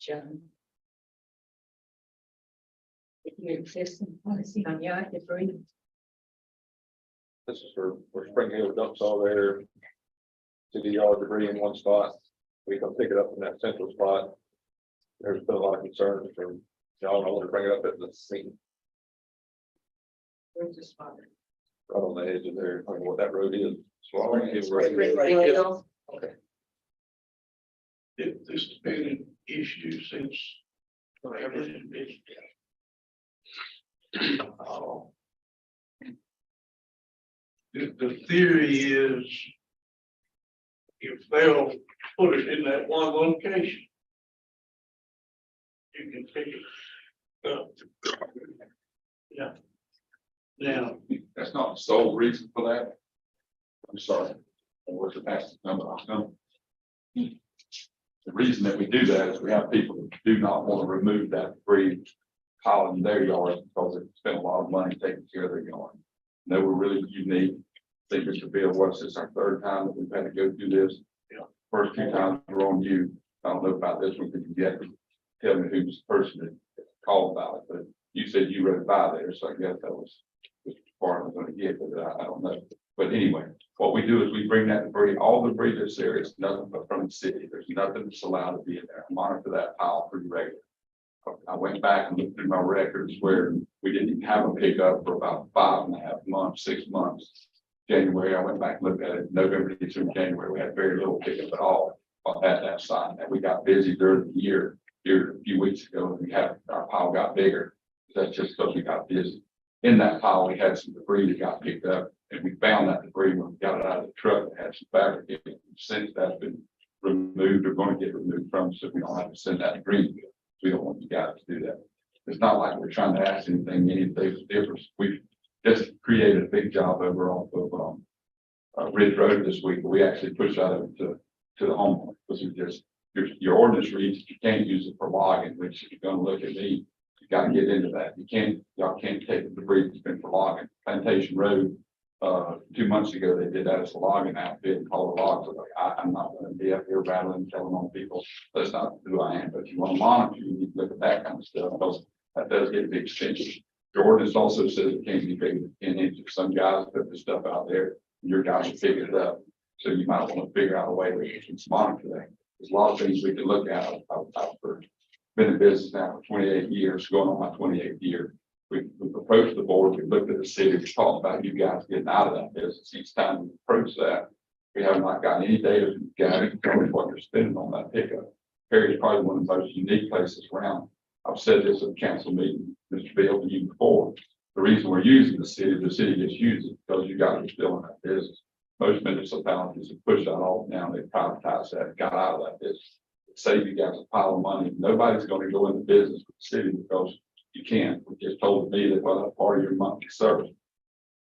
Speaker 2: John. Your existing policy on yard debris.
Speaker 8: This is for Spring Hill dumps all their city yard debris in one spot. We can pick it up in that central spot. There's been a lot of concerns from y'all. I want to bring it up at the scene,
Speaker 3: Where's this spot?
Speaker 8: right on the edge of there. I don't know what that road is. Swallowing it,
Speaker 3: Okay.
Speaker 10: This has been an issue since everything is. The theory is if they'll put it in that one location, you can pick it up. Yeah. Now,
Speaker 7: That's not the sole reason for that. I'm sorry. I was the fastest number I've done. The reason that we do that is we have people who do not want to remove that debris pile in their yards because they spent a lot of money taking care of their yard. No, we're really unique. I think Mr. Bill, what's this, our 3rd time that we've had to go through this?
Speaker 10: Yeah.
Speaker 7: First 2 times were on you. I don't know about this one, because you have to tell me who's the person that called about it, but you said you rode by there, so I guess that was as far as I'm gonna get, but I don't know. But anyway, what we do is we bring that debris, all the debris that's there is nothing but from the city. There's nothing that's allowed to be in there. I monitor that pile pretty regularly. I went back and looked through my records where we didn't even have a pickup for about 5.5 months, 6 months. January, I went back and looked at it, November, December, January, we had very little pickup at all at that site. And we got busy during the year here a few weeks ago, and we had, our pile got bigger. That's just because we got busy. In that pile, we had some debris that got picked up, and we found that debris when we got it out of the truck. It had some fabric in it. Since that's been removed or going to get removed from, so we don't have to send that to Greenville. We don't want you guys to do that. It's not like we're trying to ask anything different. We've just created a big job over off of Ridge Road this week, but we actually pushed that over to the homeowner, because we just, your ordinance reads, you can't use it for logging, which if you're gonna look at me, you gotta get into that. Y'all can't take the debris that's been for logging. Plantation Road, 2 months ago, they did that as a logging outfit and called the logs. I'm not gonna be up here rattling, telling on people, that's not who I am, but if you wanna monitor, you need to look at that kind of stuff, because that does get a big extension. The ordinance also says it can't be bigger than 10 inches. Some guys put the stuff out there, and your guys will pick it up. So you might want to figure out a way that you can monitor that. There's a lot of things we can look at. I've been in business now for 28 years, going on my 28th year. We've approached the board, we've looked at the city, we've talked about you guys getting out of that business. Each time we approach that, we have not gotten any data from you guys to tell us what you're spending on that pickup. Perry is probably one of the most unique places around. I've said this at the council meeting, Mr. Bill, to you before. The reason we're using the city just uses it because you guys are still in that business.
Speaker 8: most municipalities have pushed that off now, they privatized that, got out of that business. Save you guys a pile of money, nobody's gonna go into business with the city because you can't, we just told me that, well, that's part of your monthly service.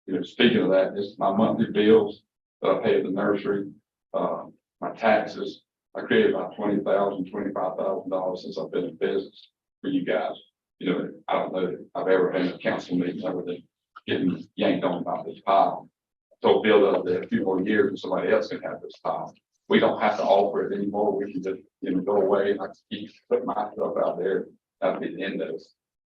Speaker 8: You know, speaking of that, this is my monthly bills that I pay at the nursery, my taxes. I created about $25,000 since I've been in business for you guys. You know, I don't know that I've ever been to council meetings other than getting yanked on about this pile. I told Bill that in a few more years, and somebody else can have this pile. We don't have to offer it anymore. We can just, you know, go away and I can keep putting my stuff out there. That'll be the end of it.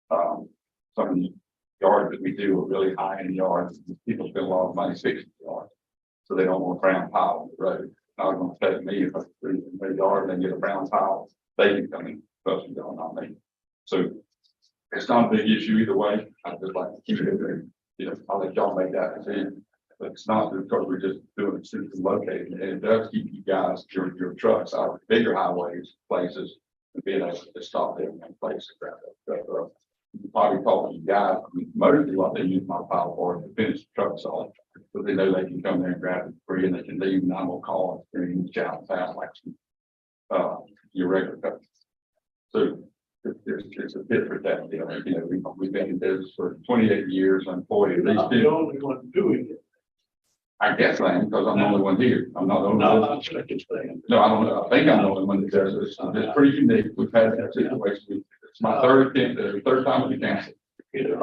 Speaker 8: Some of the yards that we do are really high in yards. People spend a lot of money fixing the yard. So they don't want a brown pile on the road. Not gonna take me if I put it in my yard and get a brown tile, they can come in, but you don't, not me. So it's not a big issue either way. I'd just like to keep it there. You know, I'll let y'all make that decision. But it's not because we're just doing it simply located, and it does keep you guys, your trucks out of bigger highways, places, and being able to stop there in one place and grab that stuff up. Probably talking to guys, I mean, mostly what they use my pile for to finish the trucks off. So they know they can come there and grab it free and they can leave and I'm gonna call it and shout fast like your regular trucks. So it's a bit for that deal. You know, we've been in business for 28 years, employed at least
Speaker 10: Not the only one doing it.
Speaker 8: I guess I am, because I'm the only one here. I'm not the only
Speaker 10: No,
Speaker 8: one.
Speaker 10: I'm second thing.
Speaker 8: No, I don't know. I think I'm the only one that does this. It's pretty unique. We've had that situation. It's my third time with the council. You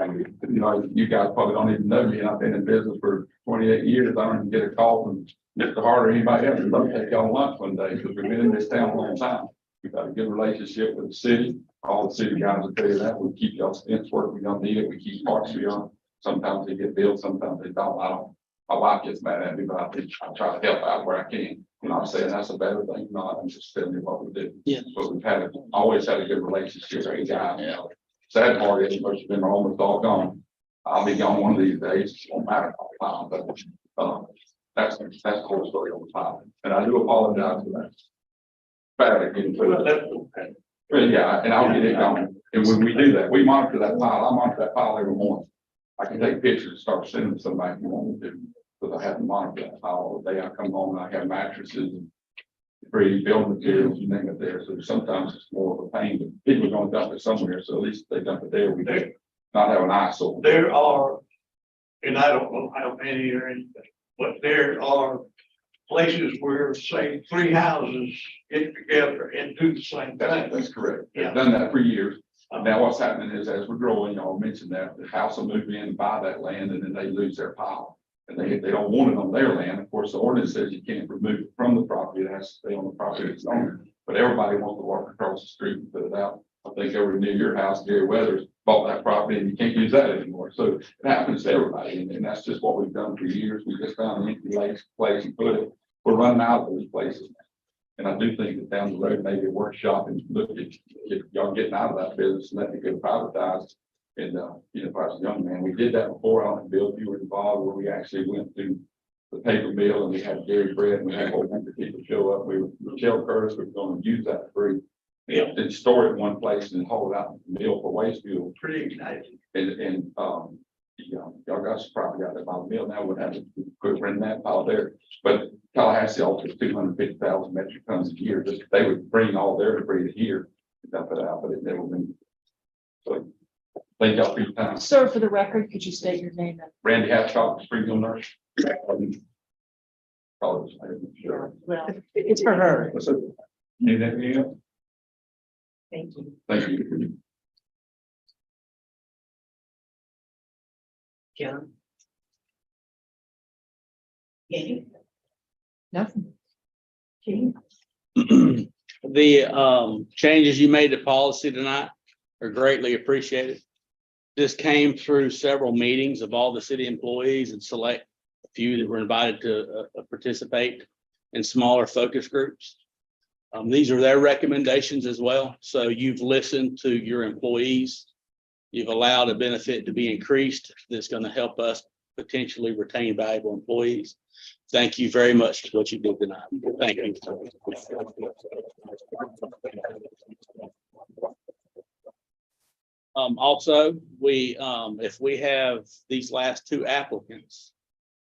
Speaker 8: know, you guys probably don't even know me, and I've been in business for 28 years. I don't even get a call from Mr. Hart or anybody else. I'll take y'all lunch one day, because we've been in this town a long time. We've got a good relationship with the city. All the city guys will tell you that. We keep y'all's fence work. We don't need it. We keep parks for y'all. Sometimes they get billed, sometimes they don't. I don't. My wife gets mad at me, but I try to help out where I can. You know, I'm saying that's a better thing. No, I'm just telling you what we do.
Speaker 1: Yeah.
Speaker 8: But we've always had a good relationship with the guy. Yeah. Sad part is most of them are almost all gone. I'll be gone one of these days. It won't matter how long, but that's the whole story on the top. And I do apologize for that. Bad getting through that. But yeah, and I'll get it going. And when we do that, we monitor that pile. I monitor that pile every morning. I can take pictures and start sending them to somebody if you want me to. Because I haven't monitored that pile all day. I come home and I have mattresses and free building materials, you name it there. So sometimes it's more of a pain, but people are gonna dump it somewhere, so at least they dump it there. We do not have an eyesore.
Speaker 10: There are, and I don't know how many or anything, but there are places where, say, 3 houses get together and do the same thing.
Speaker 8: That's correct.
Speaker 10: Yeah.
Speaker 8: They've done that for years. Now what's happening is as we're growing, y'all mentioned that the house will move in and buy that land and then they lose their pile. And they don't want it on their land. Of course, the ordinance says you can't remove it from the property. It has to stay on the property it's on. But everybody wants to walk across the street and put it out. I think over near your house, Gary Weathers bought that property and you can't use that anymore. So it happens to everybody. And that's just what we've done for years. We just found an empty place and put it. We're running out of those places. And I do think that down the road, maybe a workshop and look at if y'all getting out of that business and letting it get privatized. And, you know, if I was a young man, we did that before. I don't know, Bill, if you were involved, where we actually went to the paper mill and we had dairy bread and we had a whole bunch of people show up. Michelle Curtis was going to use that free.
Speaker 10: Yeah.
Speaker 8: And store it in one place and haul it out to the mill for waste fuel.
Speaker 10: Pretty exciting.
Speaker 8: And, you know, y'all got some property out there by the mill now, would have to quit renting that pile there. But Tallahassee offers 250,000 metric tons a year. Just they would bring all their debris to here and dump it out, but it never been. So thank y'all for your time.
Speaker 9: Sir, for the record, could you state your name?
Speaker 8: Randy Hathcock, Springfield nurse. College. Sure.
Speaker 9: Well, it's for her.
Speaker 8: Need anything else?
Speaker 9: Thank you.
Speaker 8: Thank you.
Speaker 12: John?
Speaker 9: Nothing.
Speaker 1: The changes you made to policy tonight are greatly appreciated. This came through several meetings of all the city employees and select a few that were invited to participate in smaller focus groups. These are their recommendations as well. So you've listened to your employees. You've allowed a benefit to be increased that's going to help us potentially retain valuable employees. Thank you very much for what you did tonight. Thank you. Also, if we have these last two applicants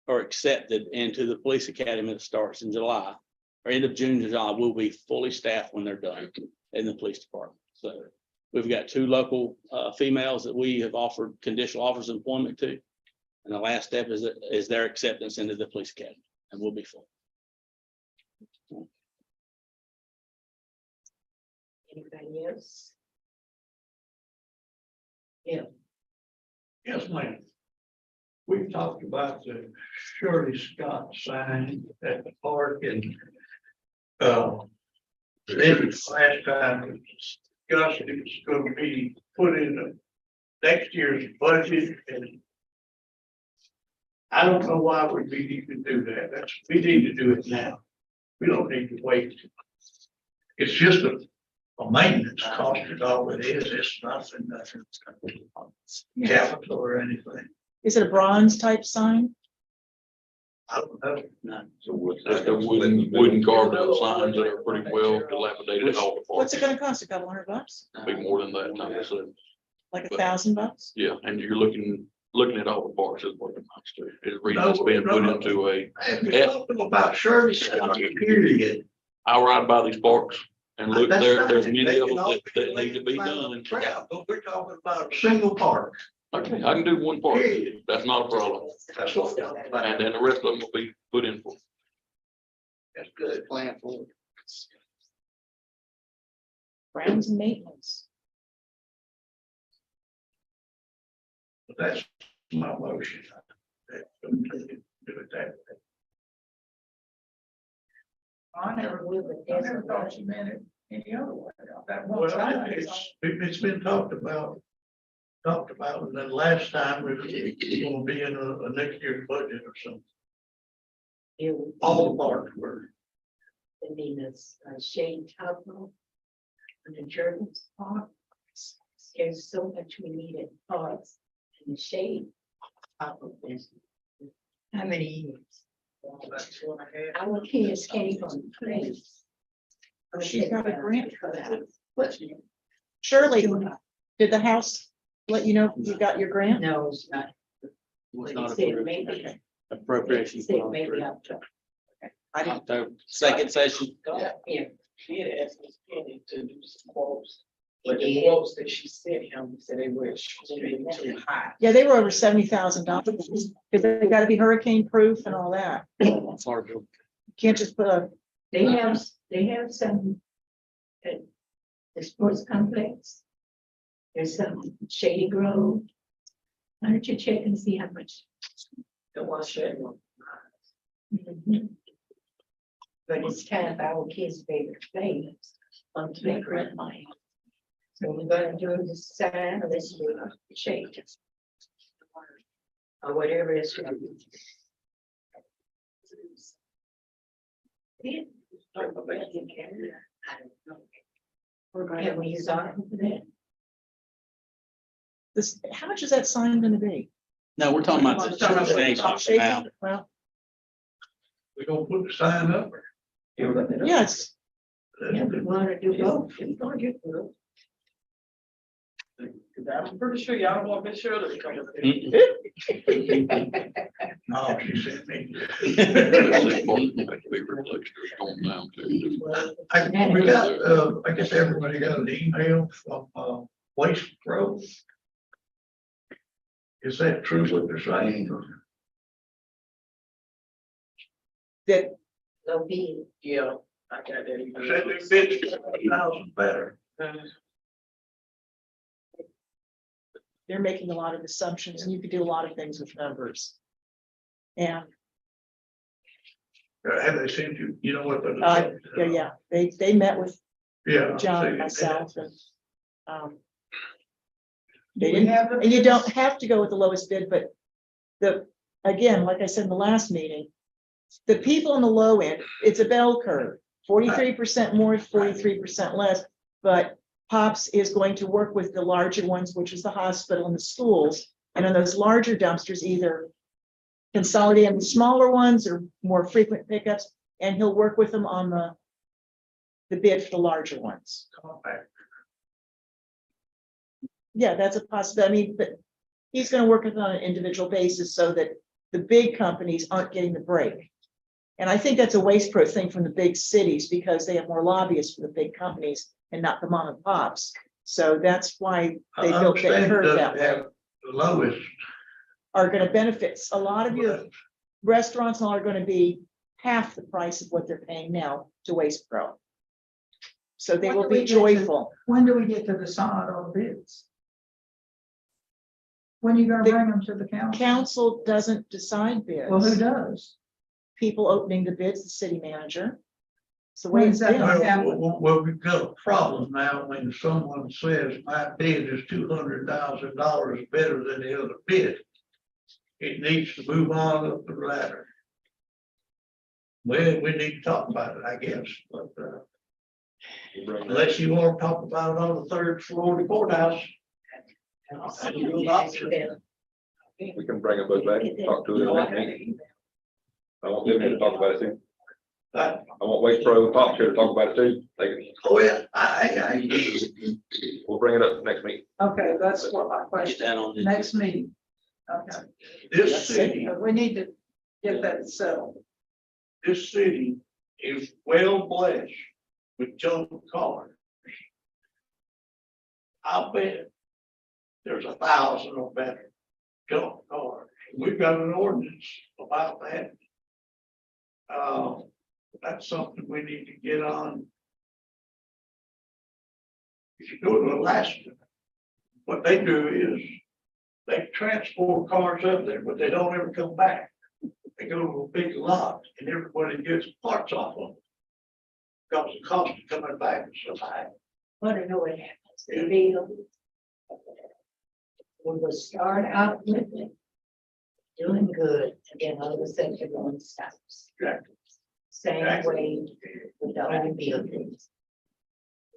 Speaker 1: are accepted into the police academy that starts in July, or end of June, July, will be fully staffed when they're done in the police department. So we've got 2 local females that we have offered conditional offers of employment to. And the last step is their acceptance into the police academy, and we'll be full.
Speaker 5: Anybody else?
Speaker 10: Yes, ma'am. We've talked about the Shirley Scott sign at the park and then last time it was discussed, it was going to be put in the next year's budget, and I don't know why we need to do that. We need to do it now. We don't need to wait. It's just a maintenance cost is all it is. It's nothing, capital or anything.
Speaker 9: Is it a bronze type sign?
Speaker 10: I don't know.
Speaker 15: Just the wooden carved out signs that are pretty well dilapidated in all the
Speaker 9: What's it
Speaker 15: parks.
Speaker 9: gonna cost? $200?
Speaker 15: Be more than that, like I said.
Speaker 9: Like $1,000?
Speaker 15: Yeah, and you're looking at all the parks is what it amounts to. It's really it's being put into a,
Speaker 10: We're talking about Shirley Scott, period.
Speaker 15: I ride by these parks and look,
Speaker 10: That's
Speaker 15: there's
Speaker 10: fine.
Speaker 15: many
Speaker 10: They
Speaker 15: of
Speaker 10: can
Speaker 15: them
Speaker 10: all
Speaker 15: that need to be
Speaker 10: around
Speaker 15: done.
Speaker 10: the crowd, but we're talking about a single park.
Speaker 15: Okay, I can do one park.
Speaker 10: Period.
Speaker 15: That's not a problem.
Speaker 10: That's what we're talking about.
Speaker 15: And then the rest of them will be put in for.
Speaker 10: That's good. Plan for it.
Speaker 9: Grounds and maintenance.
Speaker 10: That's my motion. Do it that way.
Speaker 5: I never thought you meant it any other way. That one
Speaker 10: Well,
Speaker 5: time.
Speaker 10: it's been talked about, and then last time it was gonna be in a next year's budget or something. All the parks were.
Speaker 5: I mean, it's Shane Tugwell and the Jordan's Park. There's so much we need in parks and the shade. How many years? Our kids came from the place.
Speaker 9: She's got a grant for that. Shirley, did the house let you know you got your grant?
Speaker 5: No, it's not.
Speaker 1: Was not
Speaker 5: Said
Speaker 1: approved.
Speaker 5: maybe-
Speaker 1: Appropriation.
Speaker 5: said maybe October.
Speaker 9: I didn't.
Speaker 1: October, second session.
Speaker 5: Yeah.
Speaker 12: She had asked Ms. Kenny to do some quotes, but the quotes that she sent him said they were extremely too high.
Speaker 9: Yeah, they were over $70,000 because they gotta be hurricane proof and all that.
Speaker 1: It's hard to.
Speaker 9: You can't just put a,
Speaker 5: They have some. At the sports complex. There's some Shady Grove. Why don't you check and see how much?
Speaker 12: The one shade.
Speaker 5: Mhm. But it's kind of our kids' favorite thing, on playground money. So we're gonna do the sign of this shade. Or whatever it's. gonna be. Yeah. I don't know. We're going to use on for that.
Speaker 9: this, how much is that sign gonna be?
Speaker 1: No, we're talking about the station now.
Speaker 9: Well,
Speaker 10: We gonna put the sign up.
Speaker 9: yes,
Speaker 5: Yeah, we want to do both. We're gonna do both.
Speaker 12: I'm pretty sure y'all don't want Miss Shirley to come up there.
Speaker 10: No, she sent me.
Speaker 15: Be replaced or torn down too.
Speaker 10: We got, I guess everybody got an email from, Waste Pro. Is that true what they're saying?
Speaker 9: that,
Speaker 5: No be.
Speaker 12: Yeah, I got that.
Speaker 10: Said they bid 1,000 better.
Speaker 9: they're making a lot of assumptions and you could do a lot of things with numbers. And,
Speaker 10: Have they sent you, you know what?
Speaker 9: yeah, they met with
Speaker 10: Yeah.
Speaker 9: John and myself and, they didn't, and you don't have to go with the lowest bid, but again, like I said in the last meeting, the people on the low end, it's a bell curve, 43% more, 43% less, but Pops is going to work with the larger ones, which is the hospital and the schools, and on those larger dumpsters, either consolidate on the smaller ones or more frequent pickups, and he'll work with them on the bid for the larger ones. Yeah, that's a possibility. I mean, but he's gonna work with it on an individual basis so that the big companies aren't getting the break. And I think that's a waste pro thing from the big cities because they have more lobbyists for the big companies and not the mom and pops. So that's why they
Speaker 10: I
Speaker 9: built that
Speaker 10: understand it
Speaker 9: curve that
Speaker 10: doesn't
Speaker 9: way.
Speaker 10: have the lowest.
Speaker 9: Are gonna benefit. A lot of your restaurants are gonna be half the price of what they're paying now to Waste Pro. So they
Speaker 3: When
Speaker 9: will
Speaker 3: do
Speaker 9: be
Speaker 3: we get to-
Speaker 9: joyful.
Speaker 3: When do we get to decide on bids? When you gonna
Speaker 9: The
Speaker 3: bring them to the council?
Speaker 9: Council doesn't decide bids.
Speaker 3: Well, who does?
Speaker 9: People opening the bids, the city manager. So when it's
Speaker 3: When's that
Speaker 9: been,
Speaker 3: gonna happen?
Speaker 10: Well, we've got a problem now when someone says my bid is $200,000 better than the other bid. It needs to move on up the ladder. Well, we need to talk about it, I guess, but, unless you want to talk about it on the third floor of the courthouse. That's your option.
Speaker 8: We can bring them both back, and talk to them. next meeting. I want them here to talk about it too.
Speaker 10: But,
Speaker 8: I want Waste Pro and Top here to talk about it too. They can,
Speaker 10: oh, yeah,
Speaker 8: we'll bring it up next meeting.
Speaker 3: Okay, that's what my
Speaker 1: Get
Speaker 3: question,
Speaker 1: that on the.
Speaker 3: next meeting. Okay,
Speaker 10: This city,
Speaker 3: we need to get that settled.
Speaker 10: this city is well blessed with junk cars. I bet there's 1,000 or better junk cars. We've got an ordinance about that. That's something we need to get on. If you go to Alaska, what they do is they transport cars up there, but they don't ever come back. They go to a big lot and everybody gets parts off them. Because the cost of coming back is so high.
Speaker 2: Want to know what happens, the deal. We will start out with it, doing good, and then all of a sudden you're going to stop.
Speaker 10: Exactly.
Speaker 2: Same way with the old buildings.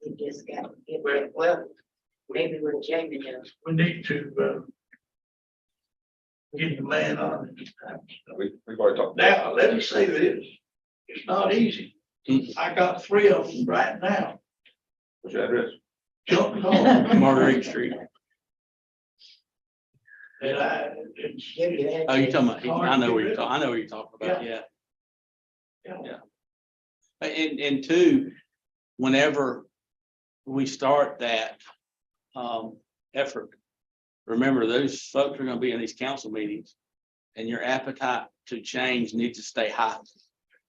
Speaker 2: We just got to get,
Speaker 10: Well,
Speaker 2: maybe we're changing it.
Speaker 10: we need to, get the man on it.
Speaker 8: We've already talked.
Speaker 10: Now, let me say this, it's not easy. I got 3 of them right now.
Speaker 8: What's your address?
Speaker 10: Junk cars.
Speaker 1: Marguerite Street.
Speaker 10: And it's.
Speaker 1: Oh, you're talking about, I know what you're talking, I know what you're talking about, yeah.
Speaker 10: Yeah.
Speaker 1: And two, whenever we start that effort, remember, those folks are gonna be in these council meetings. And your appetite to change needs to stay high for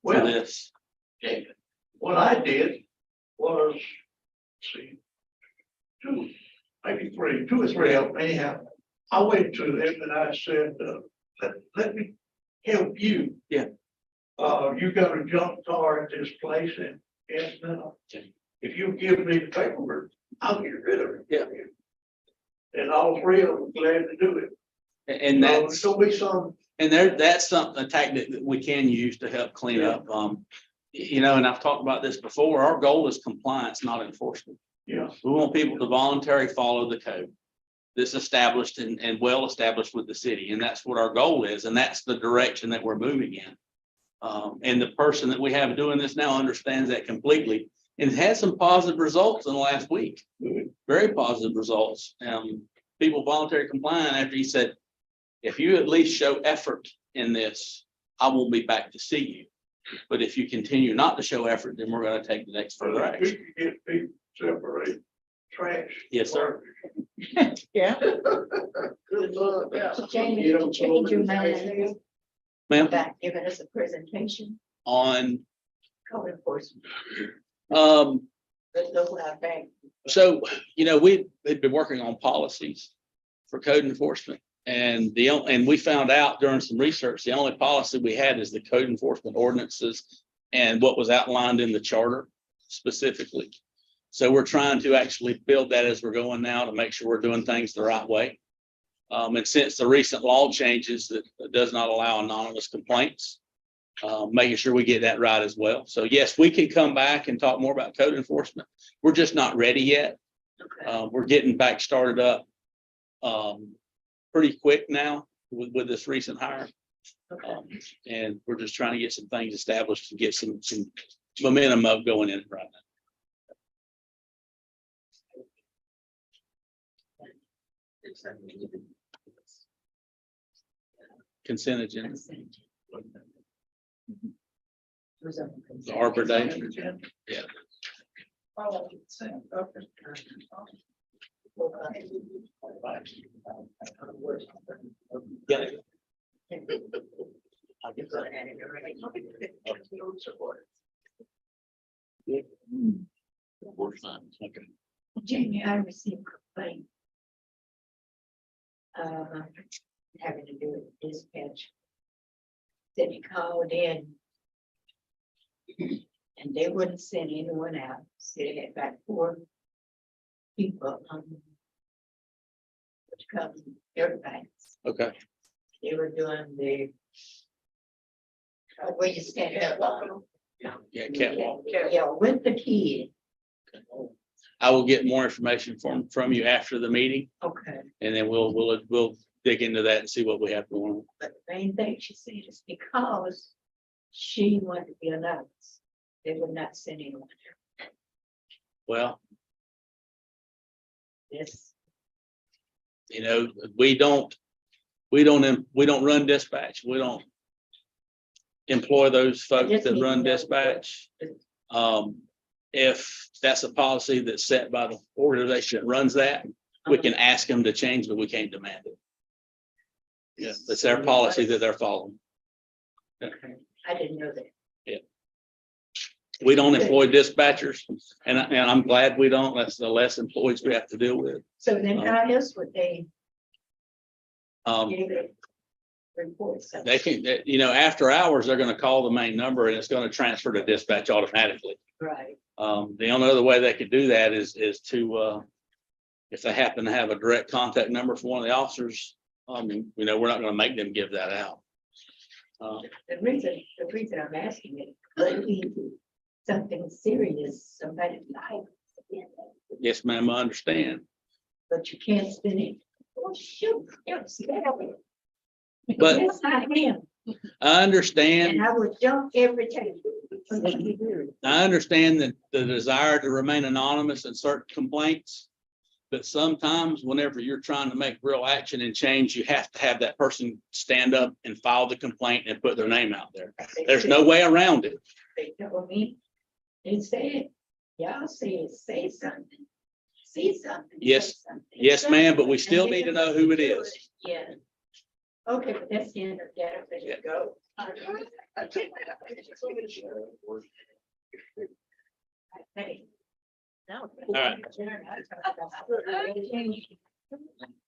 Speaker 10: Well,
Speaker 1: this.
Speaker 10: what I did was, let's see, 2, maybe 3, 2 or 3 of them anyhow. I went to them and I said, let me help you.
Speaker 1: Yeah.
Speaker 10: You got a junk car at this place and, if you give me the paperwork, I'll get rid of it.
Speaker 1: Yeah.
Speaker 10: And all 3 of them glad to do it.
Speaker 1: And that's,
Speaker 10: So be some,
Speaker 1: and that's something, a tactic that we can use to help clean up. You know, and I've talked about this before, our goal is compliance, not enforcement.
Speaker 10: yeah,
Speaker 1: We want people to voluntarily follow the code that's established and well established with the city. And that's what our goal is. And that's the direction that we're moving in. And the person that we have doing this now understands that completely and had some positive results in the last week. Very positive results. People voluntarily complying after he said, if you at least show effort in this, I won't be back to see you. But if you continue not to show effort, then we're going to take the next further
Speaker 10: we
Speaker 1: action.
Speaker 10: could get people separate trash.
Speaker 1: Yes, sir.
Speaker 9: yeah.
Speaker 10: Good luck. Yeah.
Speaker 2: Jamie,
Speaker 10: You
Speaker 2: did
Speaker 10: don't
Speaker 2: you change your
Speaker 10: go to the
Speaker 2: mind
Speaker 1: Ma'am,
Speaker 2: about giving us a presentation?
Speaker 1: on,
Speaker 2: Code enforcement.
Speaker 4: Let's go out back.
Speaker 1: so, you know, we've been working on policies for code enforcement. And and we found out during some research, the only policy we had is the code enforcement ordinances and what was outlined in the charter specifically. So we're trying to actually build that as we're going now to make sure we're doing things the right way. And since the recent law changes that does not allow anonymous complaints, making sure we get that right as well. So yes, we can come back and talk more about code enforcement. We're just not ready yet. We're getting back started up pretty quick now with this recent hire. And we're just trying to get some things established and get some momentum up going in right now. consent agenda.
Speaker 2: consent.
Speaker 1: Arbor Day. Yeah.
Speaker 3: Oh, consent, okay.
Speaker 1: Yeah. Okay.
Speaker 2: Jamie, I received a complaint. Having to do with dispatch. Said he called in. And they wouldn't send anyone out, said they had about 4 people, which comes, everybody,
Speaker 1: Okay.
Speaker 2: they were doing the. Where you stand up.
Speaker 1: Yeah, catwalk.
Speaker 2: Yeah, with the kid,
Speaker 1: I will get more information from you after the meeting,
Speaker 2: okay,
Speaker 1: and then we'll dig into that and see what we have going on.
Speaker 2: but the main thing she said is because she wanted to be announced, they would not send anyone.
Speaker 1: Well,
Speaker 2: Yes,
Speaker 1: you know, we don't run dispatch. We don't employ those folks that run dispatch. If that's a policy that's set by the organization that runs that, we can ask them to change, but we can't demand it. Yeah, that's their policy that they're following.
Speaker 2: I didn't know that.
Speaker 1: We don't employ dispatchers, and I'm glad we don't. That's the less employees we have to deal with.
Speaker 2: So then how else would they
Speaker 1: Um,
Speaker 2: give it? Report something?
Speaker 1: they can, you know, after hours, they're gonna call the main number and it's gonna transfer to dispatch automatically.
Speaker 2: Right,
Speaker 1: The only other way they could do that is to, if they happen to have a direct contact number for one of the officers, you know, we're not gonna make them give that out.
Speaker 2: the reason I'm asking it, could be something serious, somebody's life.
Speaker 1: Yes, ma'am, I understand.
Speaker 2: But you can't spend it. Oh, shoot, it's terrible.
Speaker 1: But-
Speaker 2: That's not him,
Speaker 1: I understand.
Speaker 2: and I would jump every time.
Speaker 1: I understand that the desire to remain anonymous in certain complaints. But sometimes whenever you're trying to make real action and change, you have to have that person stand up and file the complaint and put their name out there. There's no way around it.
Speaker 2: They told me, they said, y'all said, say something. See something. say
Speaker 1: Yes.
Speaker 2: something,
Speaker 1: Yes, ma'am, but we
Speaker 2: something,
Speaker 1: still
Speaker 2: and
Speaker 1: need to
Speaker 2: they
Speaker 1: know who it is.
Speaker 2: Yeah. Okay, but that's the end of that, let it go. Hey. No.
Speaker 1: right.